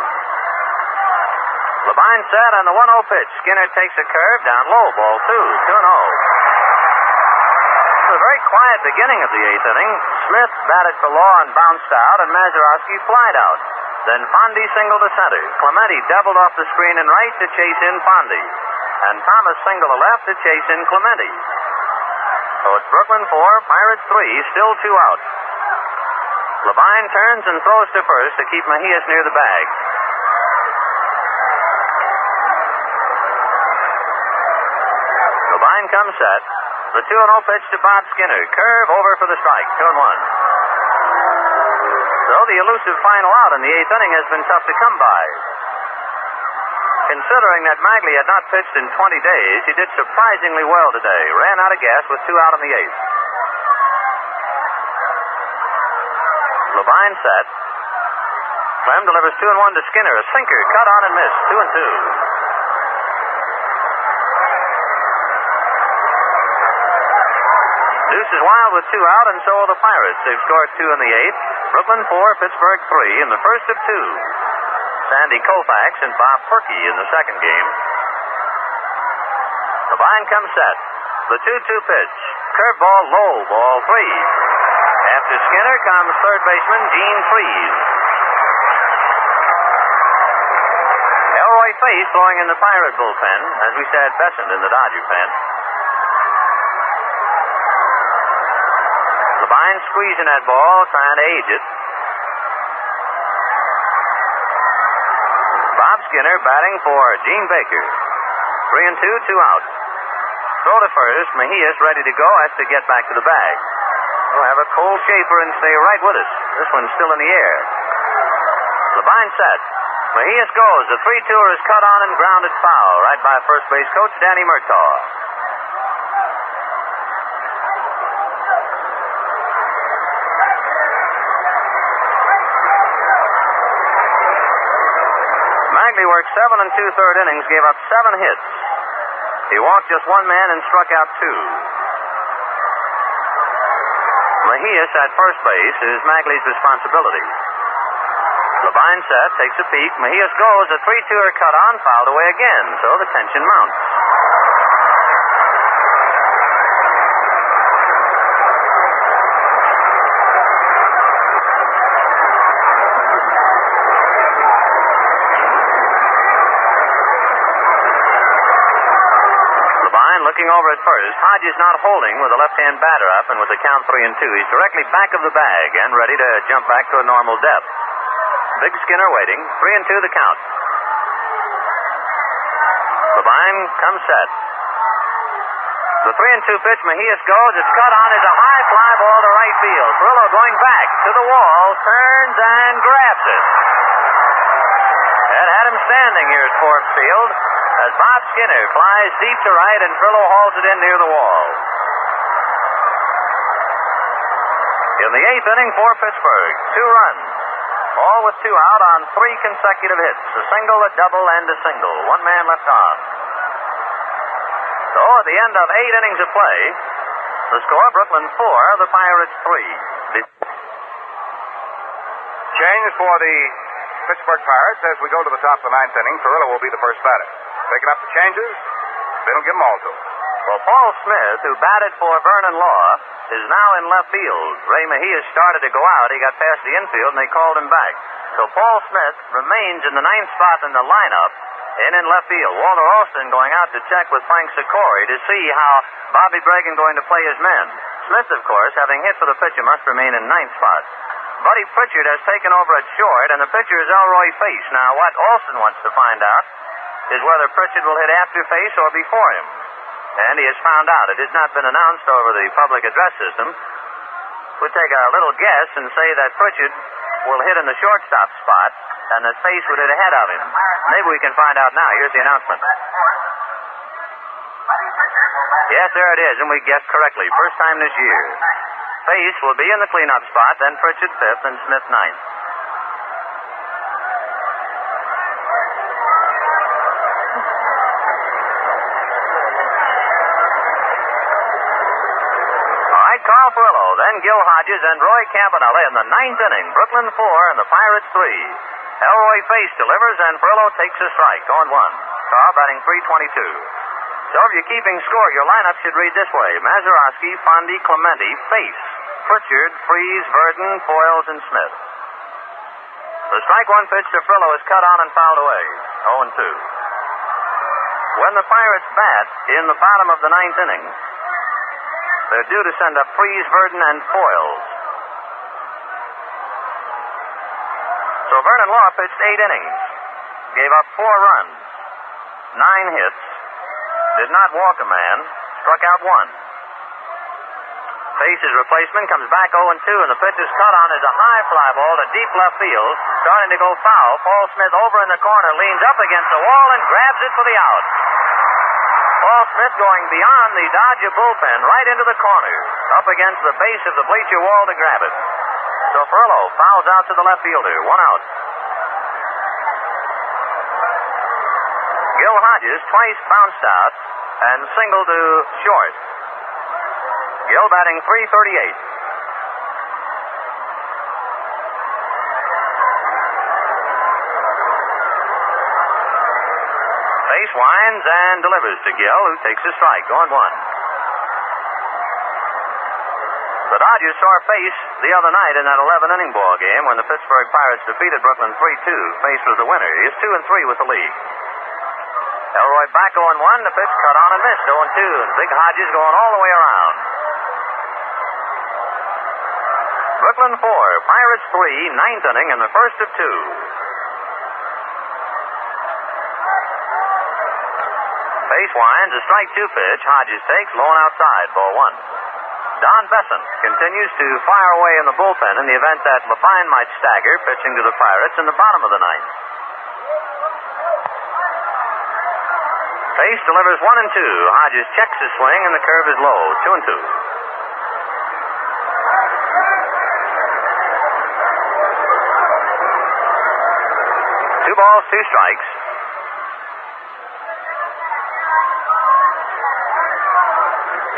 Levine set on the 1-0 pitch. Skinner takes a curve down low, ball 2, 2-0. It was a very quiet beginning of the 8th inning. Smith batted for Law and bounced out, and Mazeroski flied out. Then Fondy singled to center. Clemente doubled off the screen in right to chase in Fondy. And Thomas singled to left to chase in Clemente. So it's Brooklyn 4, Pirates 3, still 2 out. Levine turns and throws to first to keep Mejias near the bag. Levine comes set. The 2-0 pitch to Bob Skinner. Curve over for the strike. 2-1. So the elusive final out in the 8th inning has been tough to come by. Considering that Magley had not pitched in 20 days, he did surprisingly well today. Ran out of gas with 2 out in the 8th. Levine set. Clem delivers 2-1 to Skinner. A sinker, cut on and missed. 2-2. Deuce is wild with 2 out, and so are the Pirates. They've scored 2 in the 8th. Brooklyn 4, Pittsburgh 3 in the first of 2. Sandy Koufax and Bob Perky in the second game. Levine comes set. The 2-2 pitch. Curveball low, ball 3. After Skinner comes third baseman Gene Freese. Elroy Face throwing in the Pirate bullpen. As we said, Besant in the Dodger pen. Levine squeezing that ball, trying to age it. Bob Skinner batting for Gene Baker. 3-2, 2 out. Throw to first. Mejias ready to go. Has to get back to the bag. We'll have a cold shaper and stay right with us. This one's still in the air. Levine set. Mejias goes. The 3-2er is cut on and grounded foul. Right by first base coach Danny Murtaugh. Magley worked 7 2/3 innings, gave up 7 hits. He walked just 1 man and struck out 2. Mejias at first base is Magley's responsibility. Levine set, takes a peek. Mejias goes. A 3-2er cut on, fouled away again, so the tension mounts. Looking over at first. Hodges not holding with the left-hand batter up, and with the count 3-2, he's directly back of the bag and ready to jump back to a normal depth. Big Skinner waiting. 3-2 the count. Levine comes set. The 3-2 pitch. Mejias goes. It's cut on. It's a high fly ball to right field. Perillo going back to the wall, turns and grabs it. That had him standing here at Forbes Field. As Bob Skinner flies deep to right and Perillo hauls it in near the wall. In the 8th inning for Pittsburgh, 2 runs. All with 2 out on 3 consecutive hits. A single, a double, and a single. 1 man left on. So at the end of 8 innings of play, the score, Brooklyn 4, the Pirates 3. Change for the Pittsburgh Pirates as we go to the top of the 9th inning. Perillo will be the first batter. Picking up the changes, they don't give them all to him. Well, Paul Smith, who batted for Vernon Law, is now in left field. Ray Mejias started to go out. He got past the infield, and they called him back. So Paul Smith remains in the 9th spot in the lineup and in left field. Walter Alston going out to check with Frank Sikori to see how Bobby Bregan going to play his men. Smith, of course, having hit for the pitcher, must remain in 9th spot. Buddy Pritchard has taken over at short, and the pitcher is Elroy Face. Now, what Alston wants to find out is whether Pritchard will hit after Face or before him. And he has found out. It has not been announced over the public address system. We'll take a little guess and say that Pritchard will hit in the shortstop spot and that Face would hit ahead of him. Maybe we can find out now. Here's the announcement. Yes, there it is, and we guessed correctly. First time this year. Face will be in the cleanup spot, then Pritchard 5th and Smith 9th. Carl Perillo, then Gil Hodges and Roy Campanella in the 9th inning. Brooklyn 4 and the Pirates 3. Elroy Face delivers and Perillo takes a strike. 0-1. Carl batting .322. So if you're keeping score, your lineup should read this way. Mazeroski, Fondy, Clemente, Face, Pritchard, Freese, Verdon, Foyles, and Smith. The strike 1 pitch to Perillo is cut on and fouled away. 0-2. When the Pirates bat in the bottom of the 9th inning, they're due to send up Freese, Verdon, and Foyles. So Vernon Law pitched 8 innings, gave up 4 runs, 9 hits, did not walk a man, struck out 1. Pace's replacement comes back 0-2, and the pitch is cut on as a high fly ball to deep left field, starting to go foul. Paul Smith over in the corner, leans up against the wall and grabs it for the out. Paul Smith going beyond the Dodger bullpen, right into the corner, up against the base of the bleacher wall to grab it. So Furlow fouls out to the left fielder, 1 out. Gil Hodges twice bounced out and singled to short. Gil batting .338. Pace winds and delivers to Gil, who takes a strike, 0-1. The Dodgers saw Pace the other night in that 11-inning ball game when the Pittsburgh Pirates defeated Brooklyn 3-2. Pace was the winner. He is 2-3 with the lead. Elroy back 0-1. The pitch cut on and missed, 0-2. And Big Hodges going all the way around. Brooklyn 4, Pirates 3, 9th inning and the first of 2. Pace winds, a strike 2 pitch. Hodges takes, low and outside, ball 1. Don Besson continues to fire away in the bullpen in the event that Levine might stagger, pitching to the Pirates in the bottom of the 9th. Pace delivers 1-2. Hodges checks his swing, and the curve is low, 2-2. 2 balls, 2 strikes.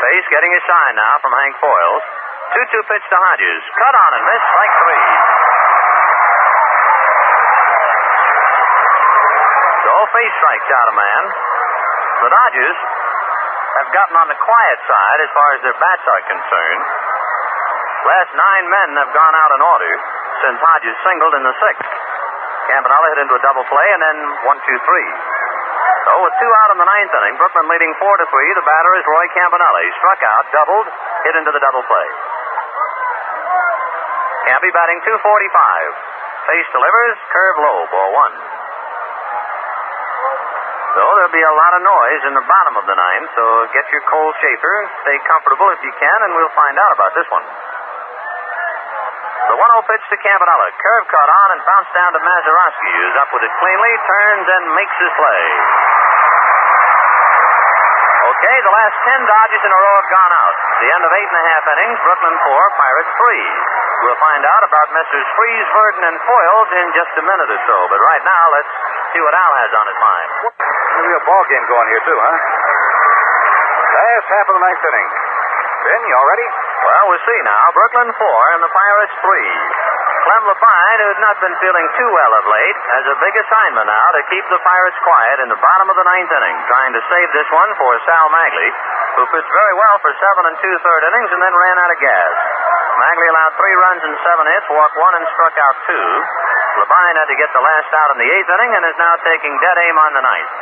Pace getting his sign now from Hank Foyles. 2-2 pitch to Hodges. Cut on and miss, strike 3. So Pace strikes out a man. The Dodgers have gotten on the quiet side as far as their bats are concerned. Last 9 men have gone out in order since Hodges singled in the 6th. Campanella hit into a double play and then 1-2-3. So with 2 out in the 9th inning, Brooklyn leading 4-3. The batter is Roy Campanella. He struck out, doubled, hit into the double play. Campy batting .245. Pace delivers, curve low, ball 1. So there'll be a lot of noise in the bottom of the 9th, so get your cold shaper, stay comfortable if you can, and we'll find out about this one. The 1-0 pitch to Campanella. Curve cut on and bounced down to Mazeroski, who's up with it cleanly, turns and makes his play. Okay, the last 10 Dodgers in a row have gone out. At the end of 8.5 innings, Brooklyn 4, Pirates 3. We'll find out about Messrs. Freeze, Verdon, and Foyles in just a minute or so. But right now, let's see what Al has on his mind. There'll be a ball game going here, too, huh? Last half of the 9th inning. Ben, you all ready? Well, we'll see now. Brooklyn 4 and the Pirates 3. Clem Levine, who has not been feeling too well of late, has a big assignment now to keep the Pirates quiet in the bottom of the 9th inning, trying to save this one for Sal Magley, who pitched very well for 7 2/3 innings and then ran out of gas. Magley allowed 3 runs and 7 hits, walked 1 and struck out 2. Levine had to get the last out in the 8th inning and is now taking dead aim on the 9th.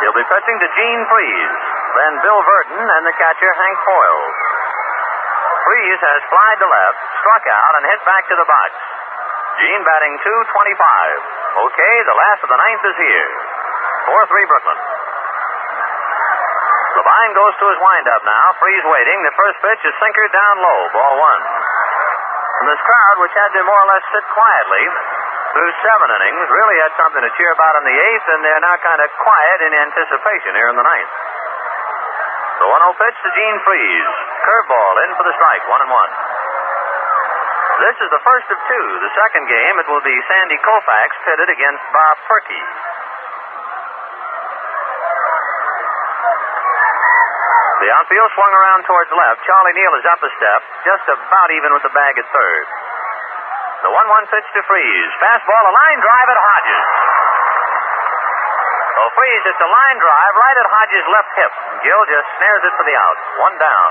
He'll be pitching to Gene Freeze, then Bill Verdon, and the catcher Hank Foyles. Freeze has flied to left, struck out, and hit back to the box. Gene batting .225. Okay, the last of the 9th is here. 4-3 Brooklyn. Levine goes to his windup now. Freeze waiting. The first pitch is sinker down low, ball 1. And this crowd, which had to more or less sit quietly through 7 innings, really had something to cheer about in the 8th, and they're now kind of quiet in anticipation here in the 9th. The 1-0 pitch to Gene Freeze. Curveball in for the strike, 1-1. This is the first of 2. The second game, it will be Sandy Koufax pitted against Bob Perky. The outfield swung around towards left. Charlie Neal is up a step, just about even with the bag at third. The 1-1 pitch to Freeze. Fastball, a line drive at Hodges. So Freeze hits a line drive right at Hodges' left hip. Gill just snares it for the out. 1 down.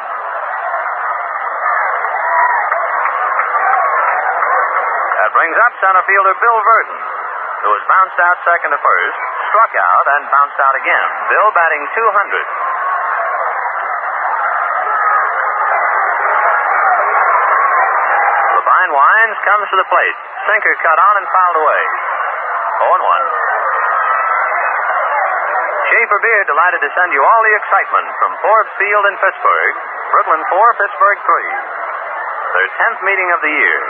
That brings up center fielder Bill Verdon, who was bounced out second to first, struck out, and bounced out again. Bill batting .200. Levine winds, comes to the plate. Sinker cut on and fouled away. 0-1. Schaefer Beer delighted to send you all the excitement from Forbes Field in Pittsburgh Brooklyn 4, Pittsburgh 3. Their 10th meeting of the year.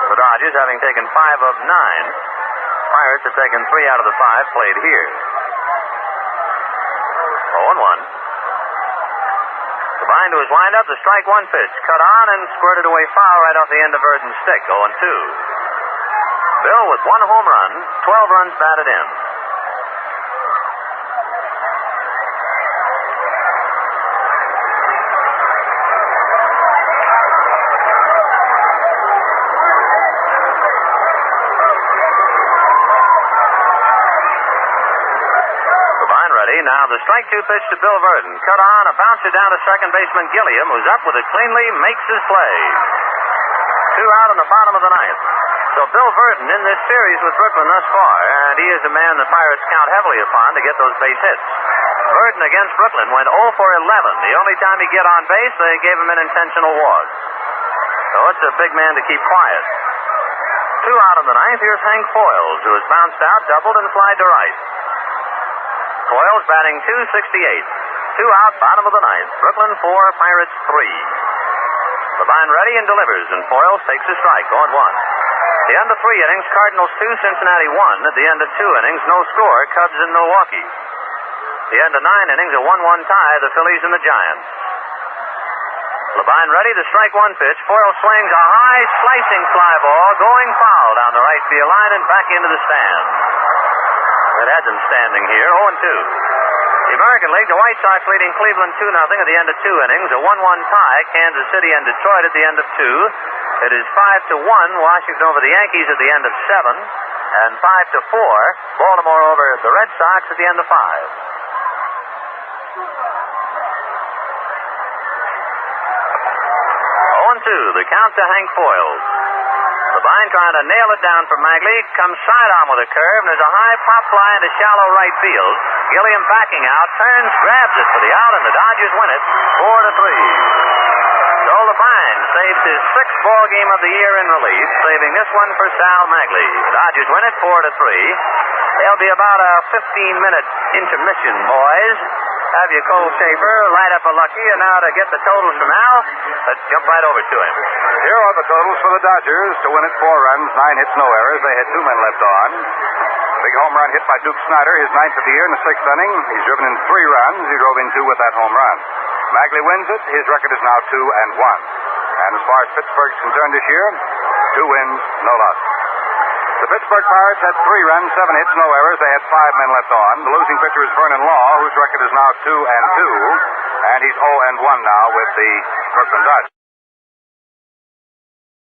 The Dodgers, having taken 5 of 9, Pirates have taken 3 out of the 5 played here. 0-1. Combined to his windup, the strike one pitch. Cut on and squirted away foul right off the end of Verdon's stick. 0-2. Bill with 1 home run, 12 runs batted in. Now the strike 2 pitch to Bill Verdon. Cut on, a bouncer down to second baseman Gilliam, who's up with it cleanly, makes his play. 2 out in the bottom of the 9th. So Bill Verdon in this series with Brooklyn thus far, and he is a man the Pirates count heavily upon to get those base hits. Verdon against Brooklyn went 0 for 11. The only time he get on base, they gave him an intentional walk. So it's a big man to keep quiet. 2 out in the 9th. Here's Hank Foyles, who has bounced out, doubled, and flied to right. Foyles batting .268. 2 out, bottom of the 9th. Brooklyn 4, Pirates 3. Levine ready and delivers, and Foyles takes a strike, 0-1. The end of 3 innings, Cardinals 2, Cincinnati 1. At the end of 2 innings, no score, Cubs in Milwaukee. The end of 9 innings, a 1-1 tie, the Phillies and the Giants. Levine ready, the strike 1 pitch. Foyles swings a high, slicing fly ball, going foul down the right field line and back into the stands. It had them standing here, 0-2. The American League, the White Sox leading Cleveland 2-0 at the end of 2 innings. A 1-1 tie, Kansas City and Detroit at the end of 2. It is 5-1, Washington over the Yankees at the end of 7. And 5-4, Baltimore over the Red Sox at the end of 5. 0-2, the count to Hank Foyles. Levine trying to nail it down for Magley. Comes sidearm with a curve, and there's a high pop fly into shallow right field. Gilliam backing out, turns, grabs it for the out, and the Dodgers win it 4-3. So Levine saves his 6th ball game of the year in relief, saving this one for Sal Magley. The Dodgers win it 4-3. There'll be about a 15-minute intermission, boys. Have your Cole Schaefer light up a lucky, and now to get the totals from Al, let's jump right over to him. Here are the totals for the Dodgers. To win it, 4 runs, 9 hits, no errors. They had 2 men left on. Big home run hit by Duke Snider, his 9th of the year in the 6th inning. He's driven in 3 runs. He drove in 2 with that home run. Magley wins it. His record is now 2-1. And as far as Pittsburgh's concerned this year, 2 wins, no losses. The Pittsburgh Pirates had 3 runs, 7 hits, no errors. They had 5 men left on. The losing pitcher is Vernon Law, whose record is now 2-2. And he's 0-1 now with the Brooklyn Dodgers.